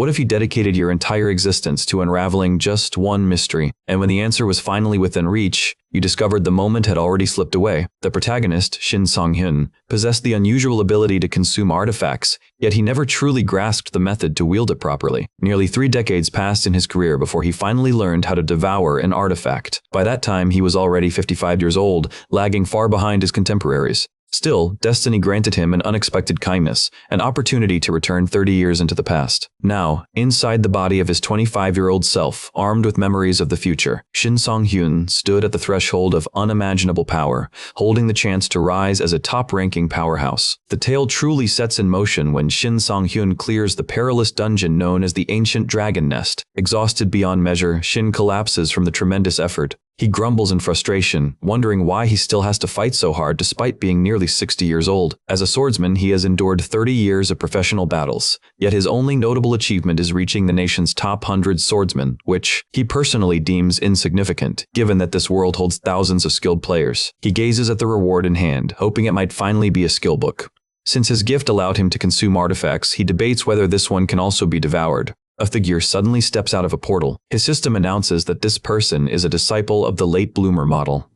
What if you dedicated your entire existence to unraveling just one mystery? And when the answer was finally within reach, you discovered the moment had already slipped away. The protagonist, Shin Sang-hyun, possessed the unusual ability to consume artifacts, yet he never truly grasped the method to wield it properly. Nearly 3 decades passed in his career before he finally learned how to devour an artifact. By that time, he was already 55 years old, lagging far behind his contemporaries. Still, destiny granted him an unexpected kindness, an opportunity to return 30 years into the past. Now, inside the body of his 25-year-old self, armed with memories of the future, Shin Sang-hyun stood at the threshold of unimaginable power, holding the chance to rise as a top-ranking powerhouse. The tale truly sets in motion when Shin Sang-hyun clears the perilous dungeon known as the Ancient Dragon Nest. Exhausted beyond measure, Shin collapses from the tremendous effort. He grumbles in frustration, wondering why he still has to fight so hard despite being nearly 60 years old. As a swordsman, he has endured 30 years of professional battles, yet his only notable achievement is reaching the nation's top 100 swordsmen, which he personally deems insignificant, given that this world holds thousands of skilled players. He gazes at the reward in hand, hoping it might finally be a skill book. Since his gift allowed him to consume artifacts, he debates whether this one can also be devoured. A figure suddenly steps out of a portal. His system announces that this person is a disciple of the late bloomer model.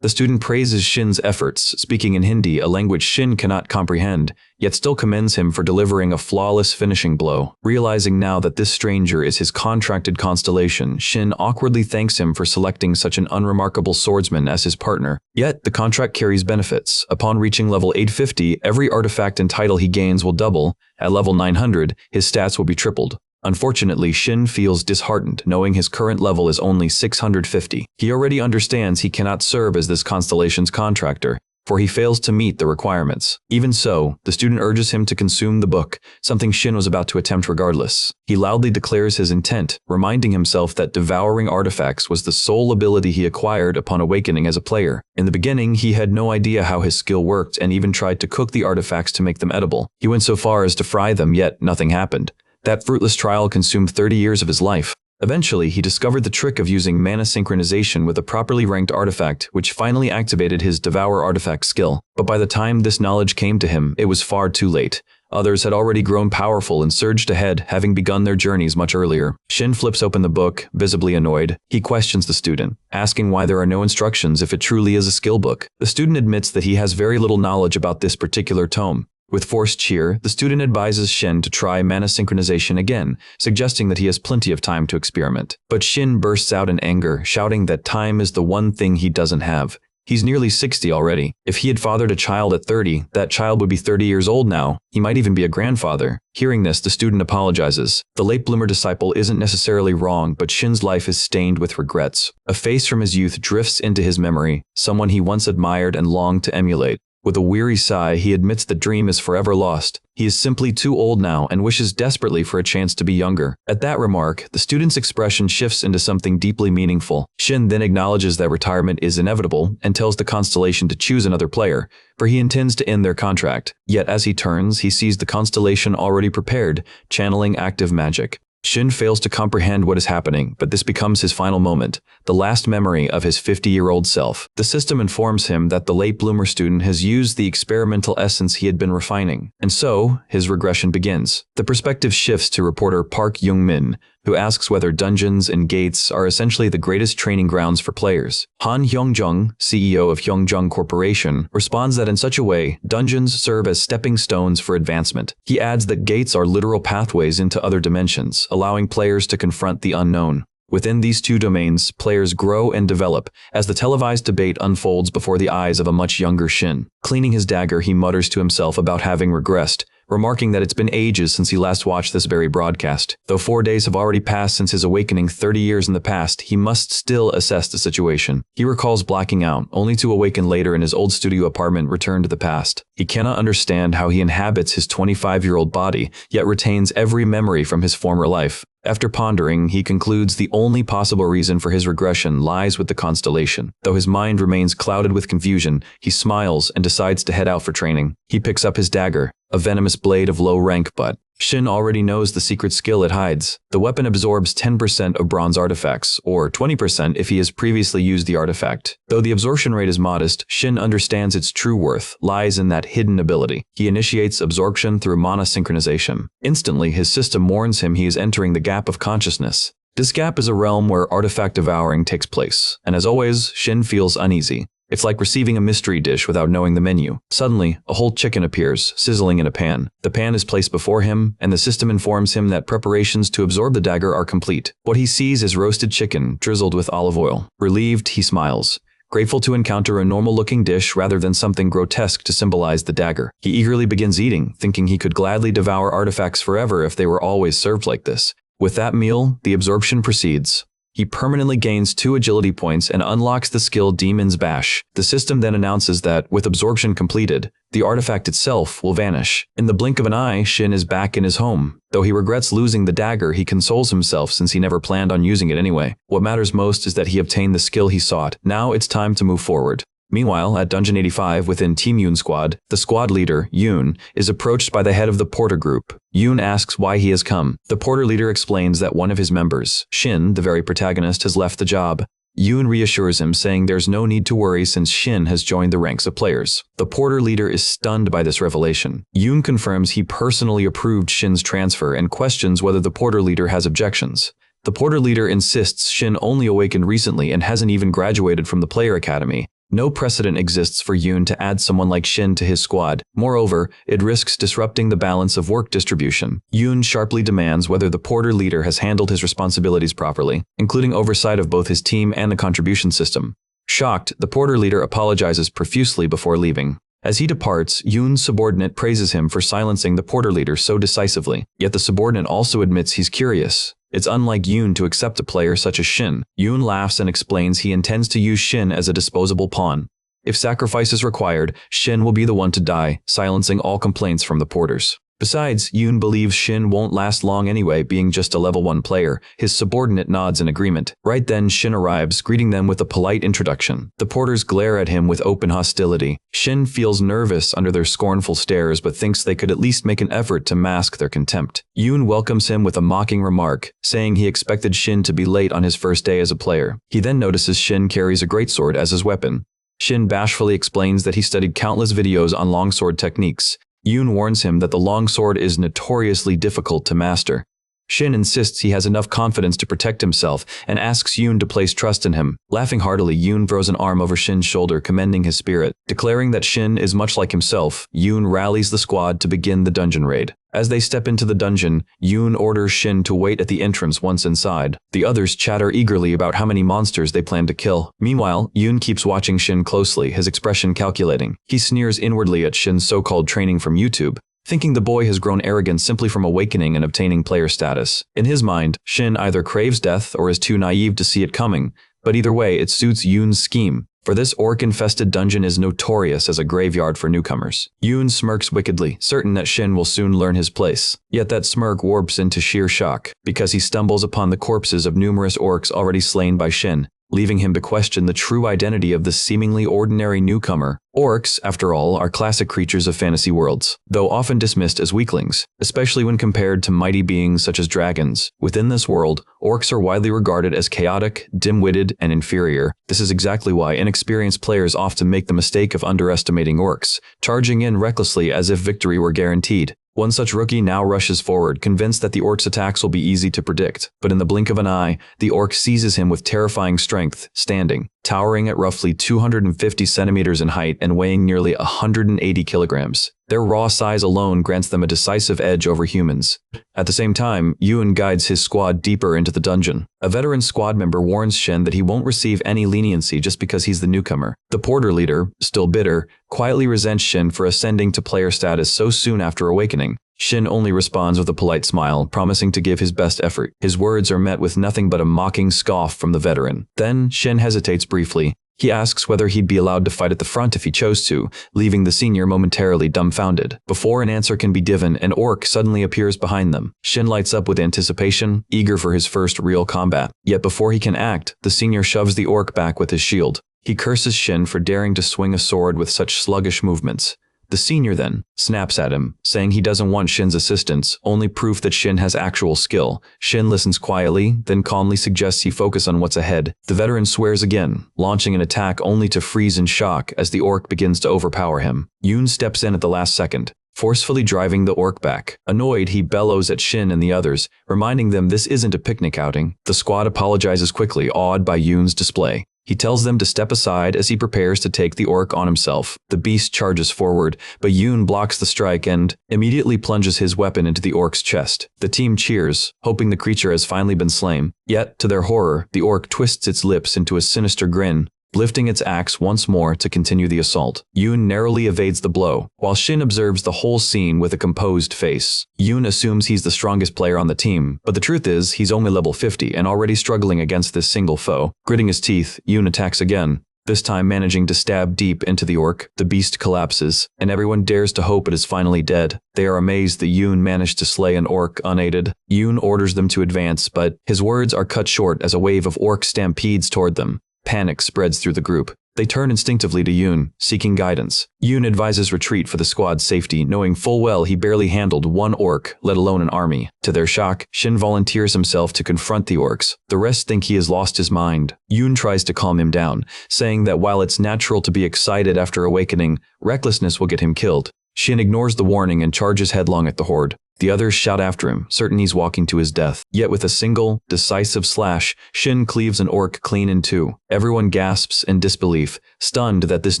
The student praises Shin's efforts, speaking in Hindi, a language Shin cannot comprehend, yet still commends him for delivering a flawless finishing blow. Realizing now that this stranger is his contracted constellation, Shin awkwardly thanks him for selecting such an unremarkable swordsman as his partner. Yet, the contract carries benefits. Upon reaching level 850, every artifact and title he gains will double. At level 900, his stats will be tripled. Unfortunately, Shin feels disheartened, knowing his current level is only 650. He already understands he cannot serve as this constellation's contractor, for he fails to meet the requirements. Even so, the student urges him to consume the book, something Shin was about to attempt regardless. He loudly declares his intent, reminding himself that devouring artifacts was the sole ability he acquired upon awakening as a player. In the beginning, he had no idea how his skill worked and even tried to cook the artifacts to make them edible. He went so far as to fry them, yet nothing happened. That fruitless trial consumed 30 years of his life. Eventually, he discovered the trick of using mana synchronization with a properly ranked artifact, which finally activated his Devour artifact skill. But by the time this knowledge came to him, it was far too late. Others had already grown powerful and surged ahead, having begun their journeys much earlier. Shin flips open the book, visibly annoyed. He questions the student, asking why there are no instructions if it truly is a skill book. The student admits that he has very little knowledge about this particular tome. With forced cheer, the student advises Shin to try mana synchronization again, suggesting that he has plenty of time to experiment. But Shin bursts out in anger, shouting that time is the one thing he doesn't have. He's nearly 60 already. If he had fathered a child at 30, that child would be 30 years old now. He might even be a grandfather. Hearing this, the student apologizes. The late bloomer disciple isn't necessarily wrong, but Shin's life is stained with regrets. A face from his youth drifts into his memory, someone he once admired and longed to emulate. With a weary sigh, he admits the dream is forever lost. He is simply too old now and wishes desperately for a chance to be younger. At that remark, the student's expression shifts into something deeply meaningful. Shin then acknowledges that retirement is inevitable and tells the constellation to choose another player, for he intends to end their contract. Yet as he turns, he sees the constellation already prepared, channeling active magic. Shin fails to comprehend what is happening, but this becomes his final moment, the last memory of his 50-year-old self. The system informs him that the late bloomer student has used the experimental essence he had been refining, and so his regression begins. The perspective shifts to reporter Park Young-min, who asks whether dungeons and gates are essentially the greatest training grounds for players. Han Hyung-jung, CEO of Hyung-jung Corporation, responds that in such a way, dungeons serve as stepping stones for advancement. He adds that gates are literal pathways into other dimensions, allowing players to confront the unknown. Within these two domains, players grow and develop as the televised debate unfolds before the eyes of a much younger Shin. Cleaning his dagger, he mutters to himself about having regressed, remarking that it's been ages since he last watched this very broadcast. Though 4 days have already passed since his awakening 30 years in the past, he must still assess the situation. He recalls blacking out, only to awaken later in his old studio apartment returned to the past. He cannot understand how he inhabits his 25-year-old body, yet retains every memory from his former life. After pondering, he concludes the only possible reason for his regression lies with the constellation. Though his mind remains clouded with confusion, he smiles and decides to head out for training. He picks up his dagger, a venomous blade of low rank, but Shin already knows the secret skill it hides. The weapon absorbs 10% of bronze artifacts, or 20% if he has previously used the artifact. Though the absorption rate is modest, Shin understands its true worth lies in that hidden ability. He initiates absorption through mana synchronization. Instantly, his system warns him he is entering the gap of consciousness. This gap is a realm where artifact devouring takes place, and as always, Shin feels uneasy. It's like receiving a mystery dish without knowing the menu. Suddenly, a whole chicken appears, sizzling in a pan. The pan is placed before him, and the system informs him that preparations to absorb the dagger are complete. What he sees is roasted chicken, drizzled with olive oil. Relieved, he smiles, grateful to encounter a normal-looking dish rather than something grotesque to symbolize the dagger. He eagerly begins eating, thinking he could gladly devour artifacts forever if they were always served like this. With that meal, the absorption proceeds. He permanently gains 2 agility points and unlocks the skill Demon's Bash. The system then announces that, with absorption completed, the artifact itself will vanish. In the blink of an eye, Shin is back in his home. Though he regrets losing the dagger, he consoles himself since he never planned on using it anyway. What matters most is that he obtained the skill he sought. Now it's time to move forward. Meanwhile, at Dungeon 85 within Team Yoon Squad, the squad leader, Yoon, is approached by the head of the Porter group. Yoon asks why he has come. The Porter leader explains that one of his members, Shin, the very protagonist, has left the job. Yoon reassures him, saying there's no need to worry since Shin has joined the ranks of players. The Porter leader is stunned by this revelation. Yoon confirms he personally approved Shin's transfer and questions whether the Porter leader has objections. The Porter leader insists Shin only awakened recently and hasn't even graduated from the player academy. No precedent exists for Yoon to add someone like Shin to his squad. Moreover, it risks disrupting the balance of work distribution. Yoon sharply demands whether the Porter leader has handled his responsibilities properly, including oversight of both his team and the contribution system. Shocked, the Porter leader apologizes profusely before leaving. As he departs, Yoon's subordinate praises him for silencing the Porter leader so decisively. Yet the subordinate also admits he's curious. It's unlike Yoon to accept a player such as Shin. Yoon laughs and explains he intends to use Shin as a disposable pawn. If sacrifice is required, Shin will be the one to die, silencing all complaints from the porters. Besides, Yoon believes Shin won't last long anyway, being just a level 1 player. His subordinate nods in agreement. Right then, Shin arrives, greeting them with a polite introduction. The porters glare at him with open hostility. Shin feels nervous under their scornful stares but thinks they could at least make an effort to mask their contempt. Yoon welcomes him with a mocking remark, saying he expected Shin to be late on his first day as a player. He then notices Shin carries a greatsword as his weapon. Shin bashfully explains that he studied countless videos on longsword techniques. Yoon warns him that the longsword is notoriously difficult to master. Shin insists he has enough confidence to protect himself and asks Yoon to place trust in him. Laughing heartily, Yoon throws an arm over Shin's shoulder, commending his spirit. Declaring that Shin is much like himself, Yoon rallies the squad to begin the dungeon raid. As they step into the dungeon, Yoon orders Shin to wait at the entrance once inside. The others chatter eagerly about how many monsters they plan to kill. Meanwhile, Yoon keeps watching Shin closely, his expression calculating. He sneers inwardly at Shin's so-called training from YouTube, thinking the boy has grown arrogant simply from awakening and obtaining player status. In his mind, Shin either craves death or is too naive to see it coming, but either way, it suits Yoon's scheme. For this orc-infested dungeon is notorious as a graveyard for newcomers. Yoon smirks wickedly, certain that Shin will soon learn his place. Yet that smirk warps into sheer shock, because he stumbles upon the corpses of numerous orcs already slain by Shin, leaving him to question the true identity of this seemingly ordinary newcomer. Orcs, after all, are classic creatures of fantasy worlds, though often dismissed as weaklings, especially when compared to mighty beings such as dragons. Within this world, orcs are widely regarded as chaotic, dim-witted, and inferior. This is exactly why inexperienced players often make the mistake of underestimating orcs, charging in recklessly as if victory were guaranteed. One such rookie now rushes forward, convinced that the orc's attacks will be easy to predict. But in the blink of an eye, the orc seizes him with terrifying strength, standing, towering at roughly 250 centimeters in height and weighing nearly 180 kilograms. Their raw size alone grants them a decisive edge over humans. At the same time, Yoon guides his squad deeper into the dungeon. A veteran squad member warns Shin that he won't receive any leniency just because he's the newcomer. The porter leader, still bitter, quietly resents Shin for ascending to player status so soon after awakening. Shin only responds with a polite smile, promising to give his best effort. His words are met with nothing but a mocking scoff from the veteran. Then, Shin hesitates briefly. He asks whether he'd be allowed to fight at the front if he chose to, leaving the senior momentarily dumbfounded. Before an answer can be given, an orc suddenly appears behind them. Shin lights up with anticipation, eager for his first real combat. Yet before he can act, the senior shoves the orc back with his shield. He curses Shin for daring to swing a sword with such sluggish movements. The senior then snaps at him, saying he doesn't want Shin's assistance, only proof that Shin has actual skill. Shin listens quietly, then calmly suggests he focus on what's ahead. The veteran swears again, launching an attack only to freeze in shock as the orc begins to overpower him. Yoon steps in at the last second, forcefully driving the orc back. Annoyed, he bellows at Shin and the others, reminding them this isn't a picnic outing. The squad apologizes quickly, awed by Yoon's display. He tells them to step aside as he prepares to take the orc on himself. The beast charges forward, but Yoon blocks the strike and immediately plunges his weapon into the orc's chest. The team cheers, hoping the creature has finally been slain. Yet, to their horror, the orc twists its lips into a sinister grin, lifting its axe once more to continue the assault. Yoon narrowly evades the blow, while Shin observes the whole scene with a composed face. Yoon assumes he's the strongest player on the team, but the truth is he's only level 50 and already struggling against this single foe. Gritting his teeth, Yoon attacks again, this time managing to stab deep into the orc. The beast collapses, and everyone dares to hope it is finally dead. They are amazed that Yoon managed to slay an orc unaided. Yoon orders them to advance, but his words are cut short as a wave of orcs stampedes toward them. Panic spreads through the group. They turn instinctively to Yoon, seeking guidance. Yoon advises retreat for the squad's safety, knowing full well he barely handled one orc, let alone an army. To their shock, Shin volunteers himself to confront the orcs. The rest think he has lost his mind. Yoon tries to calm him down, saying that while it's natural to be excited after awakening, recklessness will get him killed. Shin ignores the warning and charges headlong at the horde. The others shout after him, certain he's walking to his death. Yet with a single, decisive slash, Shin cleaves an orc clean in two. Everyone gasps in disbelief, stunned that this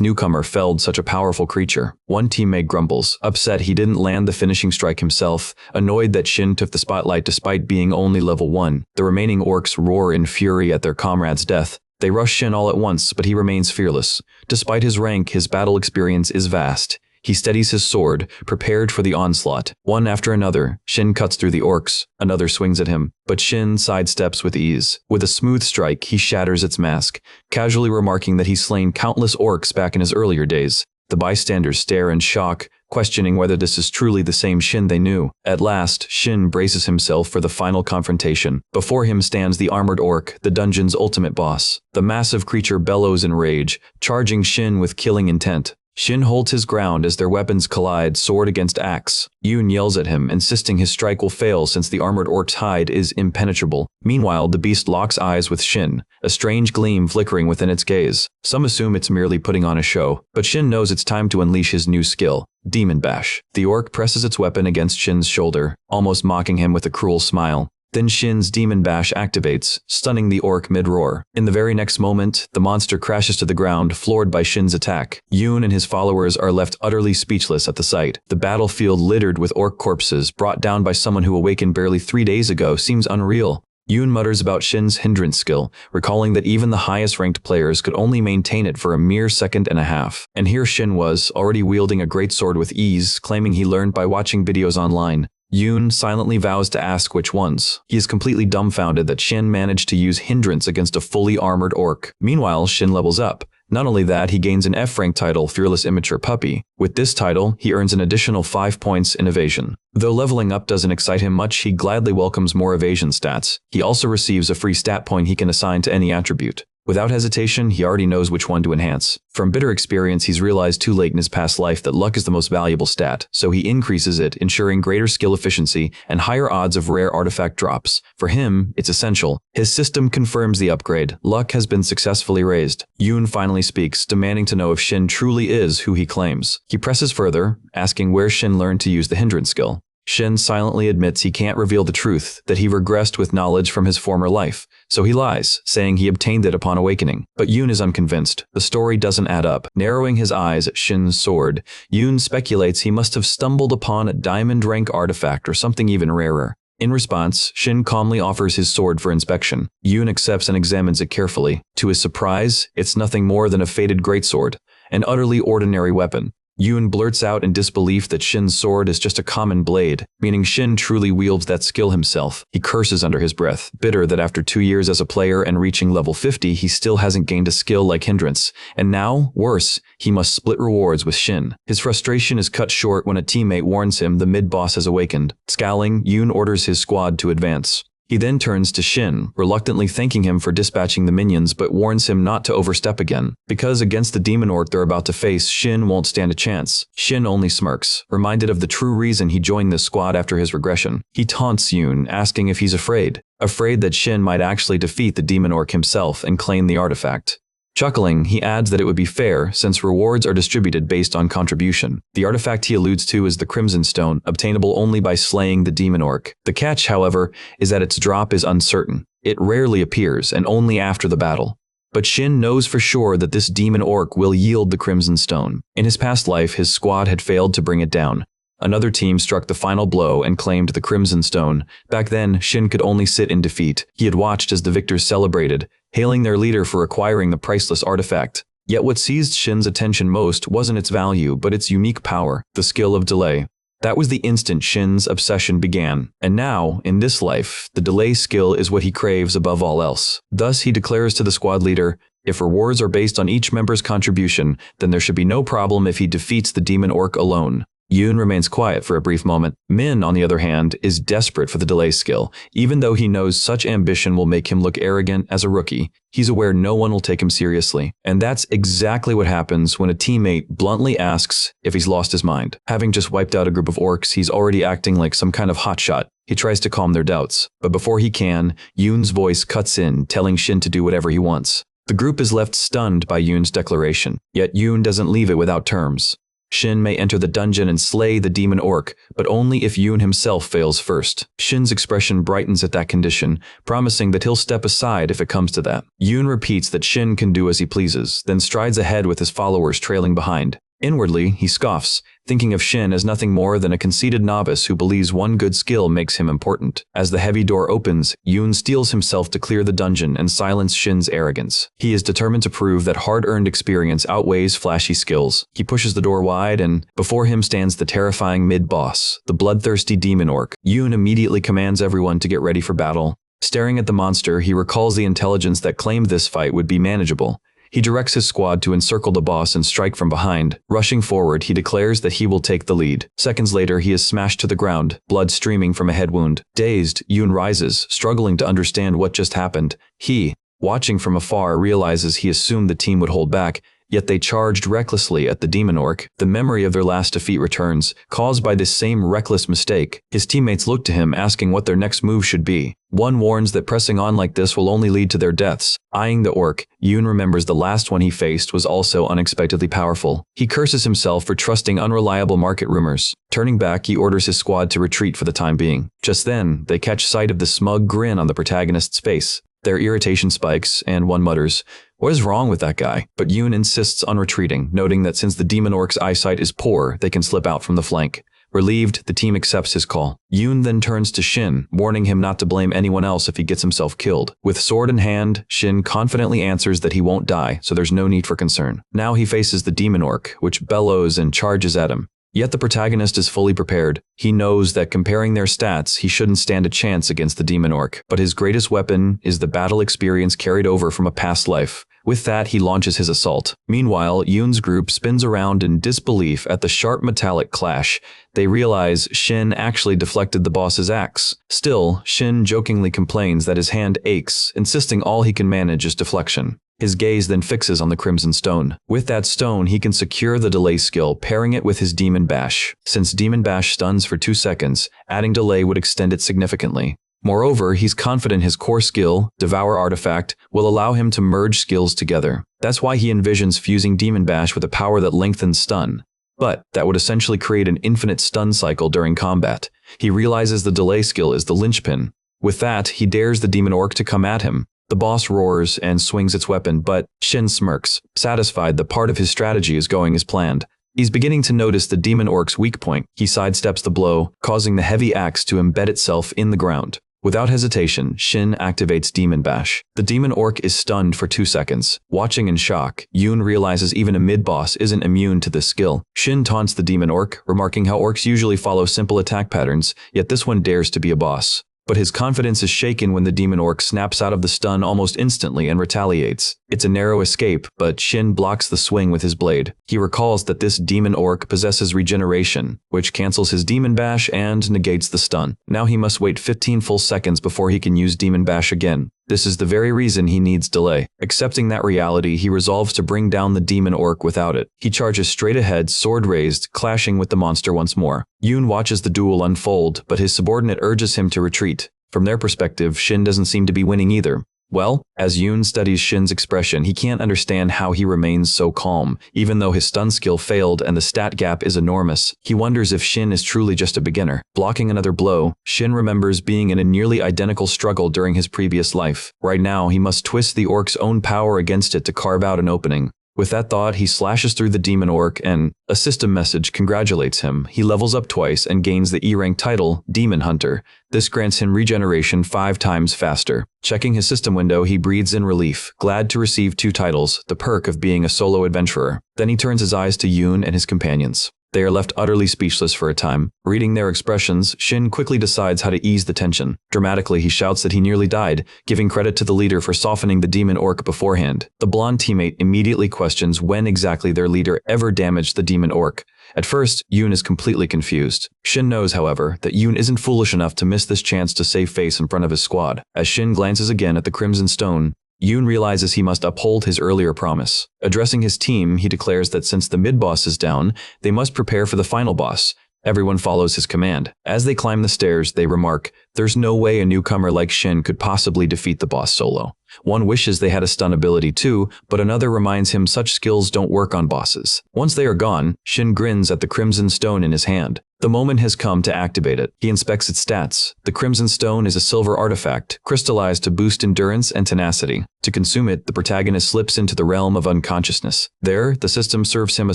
newcomer felled such a powerful creature. One teammate grumbles, upset he didn't land the finishing strike himself, annoyed that Shin took the spotlight despite being only level 1. The remaining orcs roar in fury at their comrade's death. They rush Shin all at once, but he remains fearless. Despite his rank, his battle experience is vast. He steadies his sword, prepared for the onslaught. One after another, Shin cuts through the orcs. Another swings at him, but Shin sidesteps with ease. With a smooth strike, he shatters its mask, casually remarking that he's slain countless orcs back in his earlier days. The bystanders stare in shock, questioning whether this is truly the same Shin they knew. At last, Shin braces himself for the final confrontation. Before him stands the armored orc, the dungeon's ultimate boss. The massive creature bellows in rage, charging Shin with killing intent. Shin holds his ground as their weapons collide, sword against axe. Yoon yells at him, insisting his strike will fail since the armored orc's hide is impenetrable. Meanwhile, the beast locks eyes with Shin, a strange gleam flickering within its gaze. Some assume it's merely putting on a show, but Shin knows it's time to unleash his new skill, Demon Bash. The orc presses its weapon against Shin's shoulder, almost mocking him with a cruel smile. Then Shin's Demon Bash activates, stunning the orc mid-roar. In the very next moment, the monster crashes to the ground, floored by Shin's attack. Yoon and his followers are left utterly speechless at the sight. The battlefield littered with orc corpses brought down by someone who awakened barely 3 days ago seems unreal. Yoon mutters about Shin's hindrance skill, recalling that even the highest-ranked players could only maintain it for a mere second and a half. And here Shin was, already wielding a greatsword with ease, claiming he learned by watching videos online. Yoon silently vows to ask which ones. He is completely dumbfounded that Shin managed to use hindrance against a fully armored orc. Meanwhile, Shin levels up. Not only that, he gains an F-rank title, Fearless Immature Puppy. With this title, he earns an additional 5 points in evasion. Though leveling up doesn't excite him much, he gladly welcomes more evasion stats. He also receives a free stat point he can assign to any attribute. Without hesitation, he already knows which one to enhance. From bitter experience, he's realized too late in his past life that luck is the most valuable stat, so he increases it, ensuring greater skill efficiency and higher odds of rare artifact drops. For him, it's essential. His system confirms the upgrade. Luck has been successfully raised. Yoon finally speaks, demanding to know if Shin truly is who he claims. He presses further, asking where Shin learned to use the hindrance skill. Shin silently admits he can't reveal the truth, that he regressed with knowledge from his former life. So he lies, saying he obtained it upon awakening. But Yoon is unconvinced. The story doesn't add up. Narrowing his eyes at Shin's sword, Yoon speculates he must have stumbled upon a diamond rank artifact or something even rarer. In response, Shin calmly offers his sword for inspection. Yoon accepts and examines it carefully. To his surprise, it's nothing more than a faded greatsword, an utterly ordinary weapon. Yoon blurts out in disbelief that Shin's sword is just a common blade, meaning Shin truly wields that skill himself. He curses under his breath, bitter that after 2 years as a player and reaching level 50, he still hasn't gained a skill like hindrance. And now, worse, he must split rewards with Shin. His frustration is cut short when a teammate warns him the mid-boss has awakened. Scowling, Yoon orders his squad to advance. He then turns to Shin, reluctantly thanking him for dispatching the minions but warns him not to overstep again. Because against the demon orc they're about to face, Shin won't stand a chance. Shin only smirks, reminded of the true reason he joined this squad after his regression. He taunts Yoon, asking if he's afraid that Shin might actually defeat the demon orc himself and claim the artifact. Chuckling, he adds that it would be fair since rewards are distributed based on contribution. The artifact he alludes to is the Crimson Stone, obtainable only by slaying the demon orc. The catch, however, is that its drop is uncertain. It rarely appears, and only after the battle. But Shin knows for sure that this demon orc will yield the Crimson Stone. In his past life, his squad had failed to bring it down. Another team struck the final blow and claimed the Crimson Stone. Back then, Shin could only sit in defeat. He had watched as the victors celebrated, hailing their leader for acquiring the priceless artifact. Yet what seized Shin's attention most wasn't its value, but its unique power, the skill of delay. That was the instant Shin's obsession began. And now, in this life, the delay skill is what he craves above all else. Thus, he declares to the squad leader, if rewards are based on each member's contribution, then there should be no problem if he defeats the demon orc alone. Yoon remains quiet for a brief moment. Min, on the other hand, is desperate for the delay skill. Even though he knows such ambition will make him look arrogant as a rookie, he's aware no one will take him seriously. And that's exactly what happens when a teammate bluntly asks if he's lost his mind. Having just wiped out a group of orcs, he's already acting like some kind of hotshot. He tries to calm their doubts. But before he can, Yoon's voice cuts in, telling Shin to do whatever he wants. The group is left stunned by Yoon's declaration. Yet Yoon doesn't leave it without terms. Shin may enter the dungeon and slay the demon orc, but only if Yoon himself fails first. Shin's expression brightens at that condition, promising that he'll step aside if it comes to that. Yoon repeats that Shin can do as he pleases, then strides ahead with his followers trailing behind. Inwardly, he scoffs, thinking of Shin as nothing more than a conceited novice who believes one good skill makes him important. As the heavy door opens, Yoon steels himself to clear the dungeon and silence Shin's arrogance. He is determined to prove that hard-earned experience outweighs flashy skills. He pushes the door wide, and before him stands the terrifying mid-boss, the bloodthirsty demon orc. Yoon immediately commands everyone to get ready for battle. Staring at the monster, he recalls the intelligence that claimed this fight would be manageable. He directs his squad to encircle the boss and strike from behind. Rushing forward, he declares that he will take the lead. Seconds later, he is smashed to the ground, blood streaming from a head wound. Dazed, Yoon rises, struggling to understand what just happened. He, watching from afar, realizes he assumed the team would hold back, yet they charged recklessly at the demon orc. The memory of their last defeat returns, caused by this same reckless mistake. His teammates look to him, asking what their next move should be. One warns that pressing on like this will only lead to their deaths. Eyeing the orc, Yoon remembers the last one he faced was also unexpectedly powerful. He curses himself for trusting unreliable market rumors. Turning back, he orders his squad to retreat for the time being. Just then, they catch sight of the smug grin on the protagonist's face. Their irritation spikes, and one mutters, "What is wrong with that guy?" But Yoon insists on retreating, noting that since the demon orc's eyesight is poor, they can slip out from the flank. Relieved, the team accepts his call. Yoon then turns to Shin, warning him not to blame anyone else if he gets himself killed. With sword in hand, Shin confidently answers that he won't die, so there's no need for concern. Now he faces the demon orc, which bellows and charges at him. Yet the protagonist is fully prepared. He knows that comparing their stats, he shouldn't stand a chance against the demon orc, but his greatest weapon is the battle experience carried over from a past life. With that, he launches his assault. Meanwhile, Yoon's group spins around in disbelief at the sharp metallic clash. They realize Shin actually deflected the boss's axe. Still, Shin jokingly complains that his hand aches, insisting all he can manage is deflection. His gaze then fixes on the Crimson Stone. With that stone, he can secure the delay skill, pairing it with his Demon Bash. Since Demon Bash stuns for 2 seconds, adding delay would extend it significantly. Moreover, he's confident his core skill, Devour Artifact, will allow him to merge skills together. That's why he envisions fusing Demon Bash with a power that lengthens stun. But that would essentially create an infinite stun cycle during combat. He realizes the delay skill is the linchpin. With that, he dares the demon orc to come at him. The boss roars and swings its weapon, but Shin smirks, satisfied that part of his strategy is going as planned. He's beginning to notice the demon orc's weak point. He sidesteps the blow, causing the heavy axe to embed itself in the ground. Without hesitation, Shin activates Demon Bash. The demon orc is stunned for 2 seconds. Watching in shock, Yoon realizes even a mid-boss isn't immune to this skill. Shin taunts the demon orc, remarking how orcs usually follow simple attack patterns, yet this one dares to be a boss. But his confidence is shaken when the demon orc snaps out of the stun almost instantly and retaliates. It's a narrow escape, but Shin blocks the swing with his blade. He recalls that this demon orc possesses regeneration, which cancels his demon bash and negates the stun. Now he must wait 15 full seconds before he can use demon bash again. This is the very reason he needs delay. Accepting that reality, he resolves to bring down the demon orc without it. He charges straight ahead, sword raised, clashing with the monster once more. Yoon watches the duel unfold, but his subordinate urges him to retreat. From their perspective, Shin doesn't seem to be winning either. Well, as Yoon studies Shin's expression, he can't understand how he remains so calm. Even though his stun skill failed and the stat gap is enormous, he wonders if Shin is truly just a beginner. Blocking another blow, Shin remembers being in a nearly identical struggle during his previous life. Right now, he must twist the orc's own power against it to carve out an opening. With that thought, he slashes through the demon orc and a system message congratulates him. He levels up twice and gains the E-rank title, Demon Hunter. This grants him regeneration 5 times faster. Checking his system window, he breathes in relief, glad to receive 2 titles, the perk of being a solo adventurer. Then he turns his eyes to Yoon and his companions. They are left utterly speechless for a time. Reading their expressions, Shin quickly decides how to ease the tension. Dramatically, he shouts that he nearly died, giving credit to the leader for softening the demon orc beforehand. The blonde teammate immediately questions when exactly their leader ever damaged the demon orc. At first, Yoon is completely confused. Shin knows, however, that Yoon isn't foolish enough to miss this chance to save face in front of his squad. As Shin glances again at the Crimson Stone, Yoon realizes he must uphold his earlier promise. Addressing his team, he declares that since the mid-boss is down, they must prepare for the final boss. Everyone follows his command. As they climb the stairs, they remark, "There's no way a newcomer like Shin could possibly defeat the boss solo." One wishes they had a stun ability too, but another reminds him such skills don't work on bosses. Once they are gone, Shin grins at the Crimson Stone in his hand. The moment has come to activate it. He inspects its stats. The Crimson Stone is a silver artifact, crystallized to boost endurance and tenacity. To consume it, the protagonist slips into the realm of unconsciousness. There, the system serves him a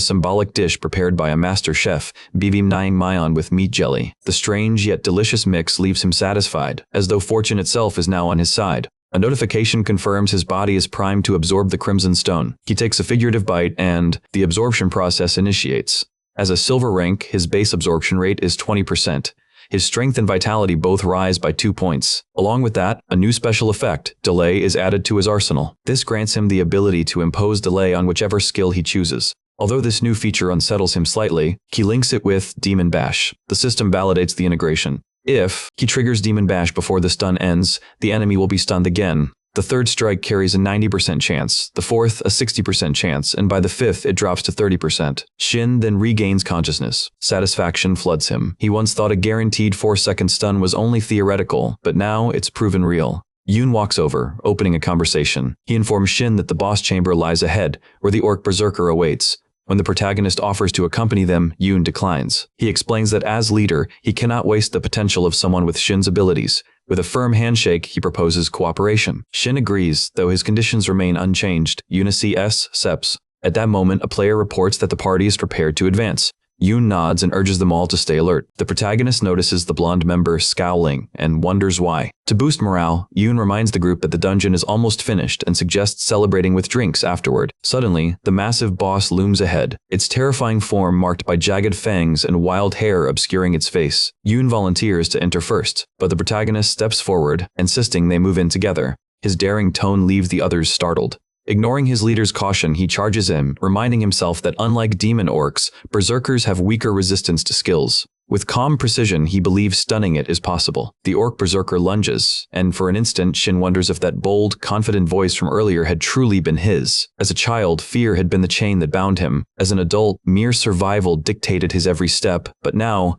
symbolic dish prepared by a master chef, bibim naengmyeon with meat jelly. The strange yet delicious mix leaves him satisfied, as though fortune itself is now on his side. A notification confirms his body is primed to absorb the Crimson Stone. He takes a figurative bite and the absorption process initiates. As a silver rank, his base absorption rate is 20%. His strength and vitality both rise by 2 points. Along with that, a new special effect, Delay, is added to his arsenal. This grants him the ability to impose delay on whichever skill he chooses. Although this new feature unsettles him slightly, he links it with Demon Bash. The system validates the integration. If he triggers Demon Bash before the stun ends, the enemy will be stunned again. The third strike carries a 90% chance, the fourth a 60% chance, and by the fifth it drops to 30%. Shin then regains consciousness. Satisfaction floods him. He once thought a guaranteed 4-second stun was only theoretical, but now it's proven real. Yoon walks over, opening a conversation. He informs Shin that the boss chamber lies ahead, where the orc berserker awaits. When the protagonist offers to accompany them, Yoon declines. He explains that as leader, he cannot waste the potential of someone with Shin's abilities. With a firm handshake, he proposes cooperation. Shin agrees, though his conditions remain unchanged. Unice S. Seps. At that moment, a player reports that the party is prepared to advance. Yoon nods and urges them all to stay alert. The protagonist notices the blonde member scowling and wonders why. To boost morale, Yoon reminds the group that the dungeon is almost finished and suggests celebrating with drinks afterward. Suddenly, the massive boss looms ahead, its terrifying form marked by jagged fangs and wild hair obscuring its face. Yoon volunteers to enter first, but the protagonist steps forward, insisting they move in together. His daring tone leaves the others startled. Ignoring his leader's caution, he charges in, reminding himself that unlike demon orcs, berserkers have weaker resistance to skills. With calm precision, he believes stunning it is possible. The orc berserker lunges, and for an instant, Shin wonders if that bold, confident voice from earlier had truly been his. As a child, fear had been the chain that bound him. As an adult, mere survival dictated his every step, but now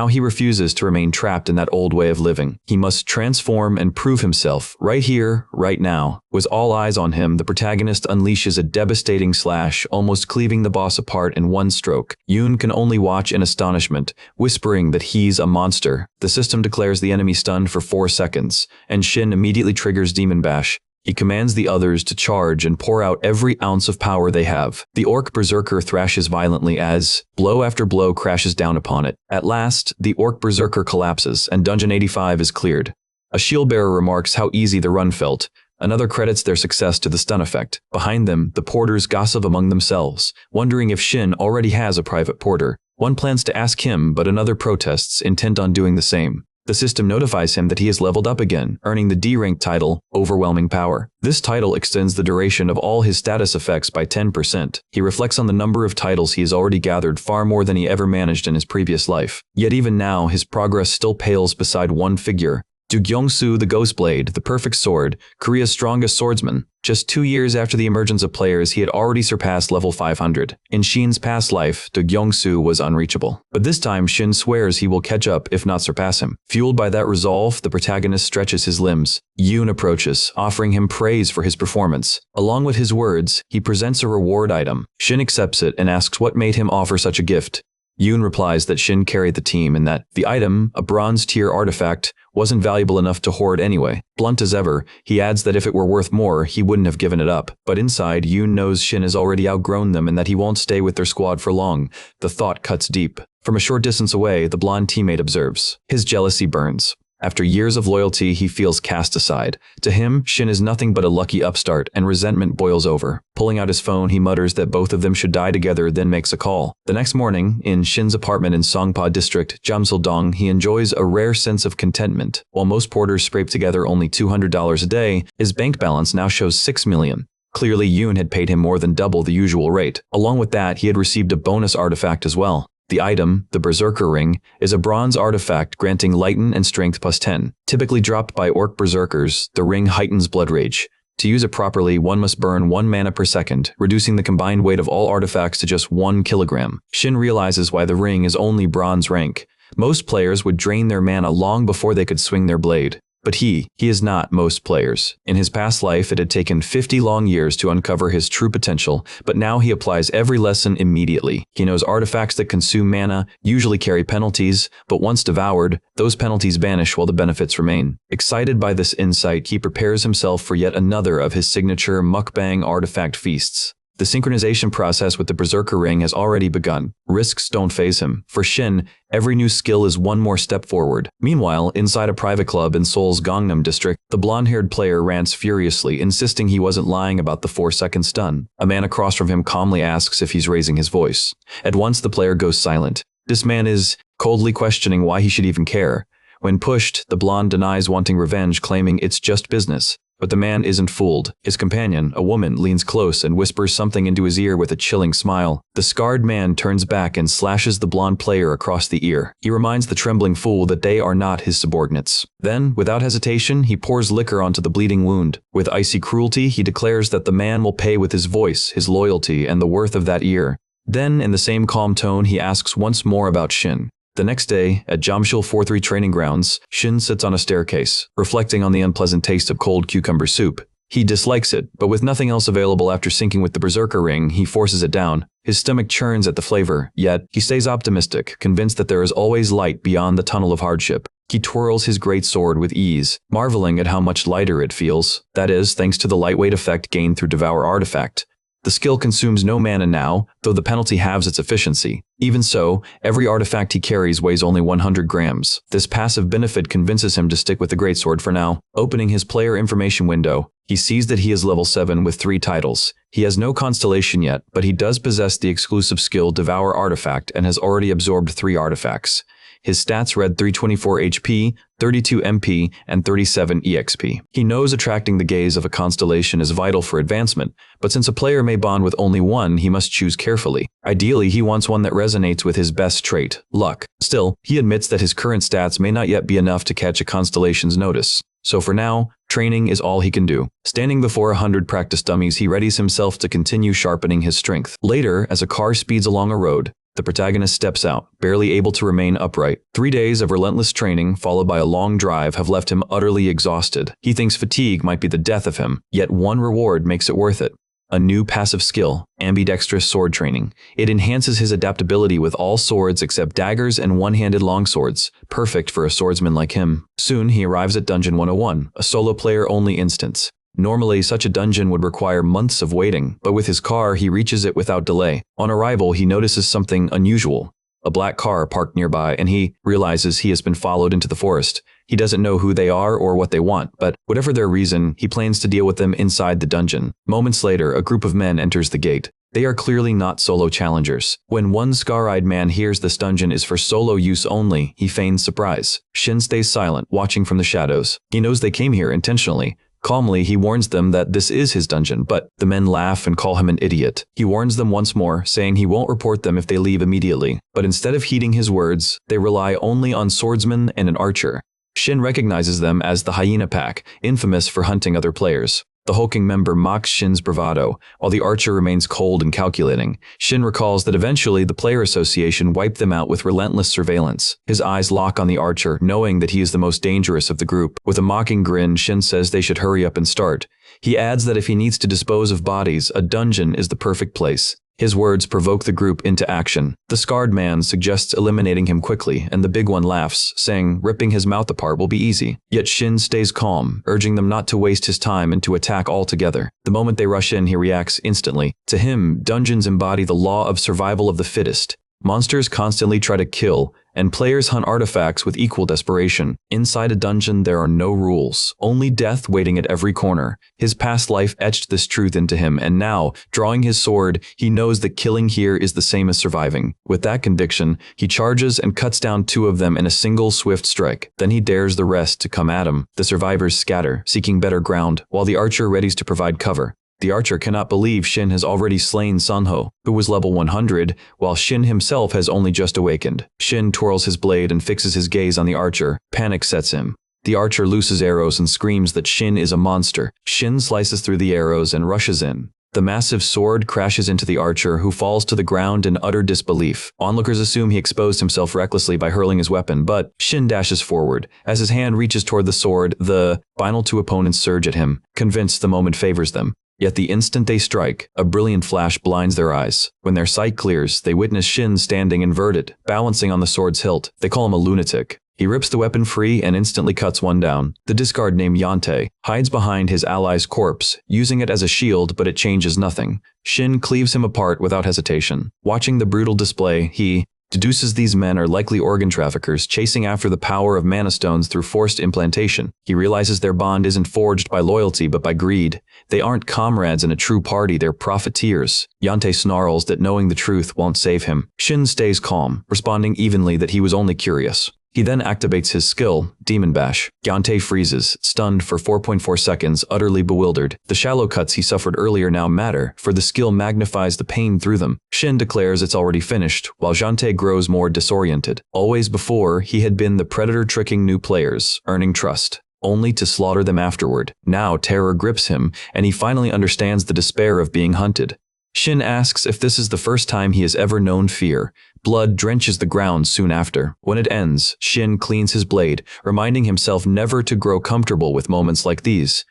he refuses to remain trapped in that old way of living. He must transform and prove himself, right here, right now. With all eyes on him, the protagonist unleashes a devastating slash, almost cleaving the boss apart in one stroke. Yoon can only watch in astonishment, whispering that he's a monster. The system declares the enemy stunned for 4 seconds, and Shin immediately triggers Demon Bash. He commands the others to charge and pour out every ounce of power they have. The orc berserker thrashes violently as blow after blow crashes down upon it. At last, the orc berserker collapses and Dungeon 85 is cleared. A shield bearer remarks how easy the run felt. Another credits their success to the stun effect. Behind them, the porters gossip among themselves, wondering if Shin already has a private porter. One plans to ask him, but another protests, intent on doing the same. The system notifies him that he has leveled up again, earning the D-rank title, Overwhelming Power. This title extends the duration of all his status effects by 10%. He reflects on the number of titles he has already gathered, far more than he ever managed in his previous life. Yet even now, his progress still pales beside one figure. Du Gyeongsu, the Ghost Blade, the perfect sword, Korea's strongest swordsman. Just 2 years after the emergence of players, he had already surpassed level 500. In Shin's past life, Du Gyeongsu was unreachable. But this time, Shin swears he will catch up, if not surpass him. Fueled by that resolve, the protagonist stretches his limbs. Yoon approaches, offering him praise for his performance. Along with his words, he presents a reward item. Shin accepts it and asks what made him offer such a gift. Yoon replies that Shin carried the team and that the item, a bronze-tier artifact, wasn't valuable enough to hoard anyway. Blunt as ever, he adds that if it were worth more, he wouldn't have given it up. But inside, Yoon knows Shin has already outgrown them and that he won't stay with their squad for long. The thought cuts deep. From a short distance away, the blonde teammate observes. His jealousy burns. After years of loyalty, he feels cast aside. To him, Shin is nothing but a lucky upstart, and resentment boils over. Pulling out his phone, he mutters that both of them should die together, then makes a call. The next morning, in Shin's apartment in Songpa District, Jamsil-dong, he enjoys a rare sense of contentment. While most porters scrape together only $200 a day, his bank balance now shows $6 million. Clearly, Yoon had paid him more than double the usual rate. Along with that, he had received a bonus artifact as well. The item, the Berserker Ring, is a bronze artifact granting Lighten and Strength plus 10. Typically dropped by Orc Berserkers, the ring heightens blood rage. To use it properly, one must burn 1 mana per second, reducing the combined weight of all artifacts to just 1 kilogram. Shin realizes why the ring is only bronze rank. Most players would drain their mana long before they could swing their blade. But he is not most players. In his past life, it had taken 50 long years to uncover his true potential, but now he applies every lesson immediately. He knows artifacts that consume mana usually carry penalties, but once devoured, those penalties vanish while the benefits remain. Excited by this insight, he prepares himself for yet another of his signature mukbang artifact feasts. The synchronization process with the Berserker Ring has already begun. Risks don't faze him. For Shin, every new skill is one more step forward. Meanwhile, inside a private club in Seoul's Gangnam district, the blonde-haired player rants furiously, insisting he wasn't lying about the 4-second stun. A man across from him calmly asks if he's raising his voice. At once, the player goes silent. This man is coldly questioning why he should even care. When pushed, the blonde denies wanting revenge, claiming it's just business. But the man isn't fooled. His companion, a woman, leans close and whispers something into his ear with a chilling smile. The scarred man turns back and slashes the blonde player across the ear. He reminds the trembling fool that they are not his subordinates. Then, without hesitation, he pours liquor onto the bleeding wound. With icy cruelty, he declares that the man will pay with his voice, his loyalty, and the worth of that ear. Then, in the same calm tone, he asks once more about Shin. The next day, at Jamsil 4-3 training grounds, Shin sits on a staircase, reflecting on the unpleasant taste of cold cucumber soup. He dislikes it, but with nothing else available after syncing with the Berserker Ring, he forces it down. His stomach churns at the flavor, yet he stays optimistic, convinced that there is always light beyond the tunnel of hardship. He twirls his great sword with ease, marveling at how much lighter it feels. That is, thanks to the lightweight effect gained through Devour Artifact. The skill consumes no mana now, though the penalty halves its efficiency. Even so, every artifact he carries weighs only 100 grams. This passive benefit convinces him to stick with the greatsword for now. Opening his player information window, he sees that he is level 7 with 3 titles. He has no constellation yet, but he does possess the exclusive skill Devour Artifact and has already absorbed 3 artifacts. His stats read 324 HP, 32 MP, and 37 EXP. He knows attracting the gaze of a constellation is vital for advancement, but since a player may bond with only one, he must choose carefully. Ideally, he wants one that resonates with his best trait, luck. Still, he admits that his current stats may not yet be enough to catch a constellation's notice. So for now, training is all he can do. Standing before 100 practice dummies, he readies himself to continue sharpening his strength. Later, as a car speeds along a road, the protagonist steps out, barely able to remain upright. 3 days of relentless training, followed by a long drive, have left him utterly exhausted. He thinks fatigue might be the death of him, yet one reward makes it worth it. A new passive skill, ambidextrous sword training. It enhances his adaptability with all swords except daggers and one-handed longswords, perfect for a swordsman like him. Soon he arrives at Dungeon 101, a solo player-only instance. Normally, such a dungeon would require months of waiting, but with his car, he reaches it without delay. On arrival, he notices something unusual. A black car parked nearby, and he realizes he has been followed into the forest. He doesn't know who they are or what they want, but whatever their reason, he plans to deal with them inside the dungeon. Moments later, a group of men enters the gate. They are clearly not solo challengers. When one scar-eyed man hears this dungeon is for solo use only, he feigns surprise. Shin stays silent, watching from the shadows. He knows they came here intentionally. Calmly, he warns them that this is his dungeon, but the men laugh and call him an idiot. He warns them once more, saying he won't report them if they leave immediately. But instead of heeding his words, they rely only on swordsmen and an archer. Shin recognizes them as the Hyena Pack, infamous for hunting other players. The hulking member mocks Shin's bravado, while the archer remains cold and calculating. Shin recalls that eventually the player association wiped them out with relentless surveillance. His eyes lock on the archer, knowing that he is the most dangerous of the group. With a mocking grin, Shin says they should hurry up and start. He adds that if he needs to dispose of bodies, a dungeon is the perfect place. His words provoke the group into action. The scarred man suggests eliminating him quickly, and the big one laughs, saying ripping his mouth apart will be easy. Yet Shin stays calm, urging them not to waste his time and to attack altogether. The moment they rush in, he reacts instantly. To him, dungeons embody the law of survival of the fittest. Monsters constantly try to kill, and players hunt artifacts with equal desperation. Inside a dungeon, there are no rules, only death waiting at every corner. His past life etched this truth into him, and now, drawing his sword, he knows that killing here is the same as surviving. With that conviction, he charges and cuts down 2 of them in a single swift strike. Then he dares the rest to come at him. The survivors scatter, seeking better ground, while the archer readies to provide cover. The archer cannot believe Shin has already slain Sunho, who was level 100, while Shin himself has only just awakened. Shin twirls his blade and fixes his gaze on the archer. Panic sets him. The archer looses arrows and screams that Shin is a monster. Shin slices through the arrows and rushes in. The massive sword crashes into the archer, who falls to the ground in utter disbelief. Onlookers assume he exposed himself recklessly by hurling his weapon, but Shin dashes forward. As his hand reaches toward the sword, the final 2 opponents surge at him, convinced the moment favors them. Yet the instant they strike, a brilliant flash blinds their eyes. When their sight clears, they witness Shin standing inverted, balancing on the sword's hilt. They call him a lunatic. He rips the weapon free and instantly cuts one down. The discard named Yante hides behind his ally's corpse, using it as a shield, but it changes nothing. Shin cleaves him apart without hesitation. Watching the brutal display, he deduces these men are likely organ traffickers chasing after the power of mana stones through forced implantation. He realizes their bond isn't forged by loyalty but by greed. They aren't comrades in a true party, they're profiteers. Yante snarls that knowing the truth won't save him. Shin stays calm, responding evenly that he was only curious. He then activates his skill, Demon Bash. Yante freezes, stunned for 4.4 seconds, utterly bewildered. The shallow cuts he suffered earlier now matter, for the skill magnifies the pain through them. Shin declares it's already finished, while Yante grows more disoriented. Always before, he had been the predator tricking new players, earning trust, only to slaughter them afterward. Now terror grips him, and he finally understands the despair of being hunted. Shin asks if this is the first time he has ever known fear. Blood drenches the ground soon after. When it ends, Shin cleans his blade, reminding himself never to grow comfortable with moments like these.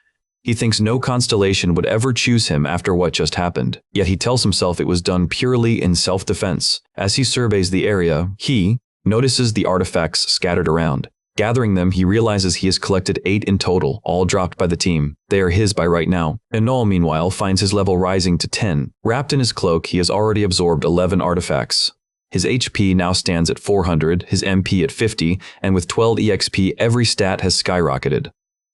He thinks no constellation would ever choose him after what just happened, yet he tells himself it was done purely in self-defense. As he surveys the area, he notices the artifacts scattered around. Gathering them, he realizes he has collected 8 in total, all dropped by the team. They are his by right now. Enol, meanwhile, finds his level rising to 10. Wrapped in his cloak, he has already absorbed 11 artifacts. His HP now stands at 400, his MP at 50, and with 12 EXP, every stat has skyrocketed.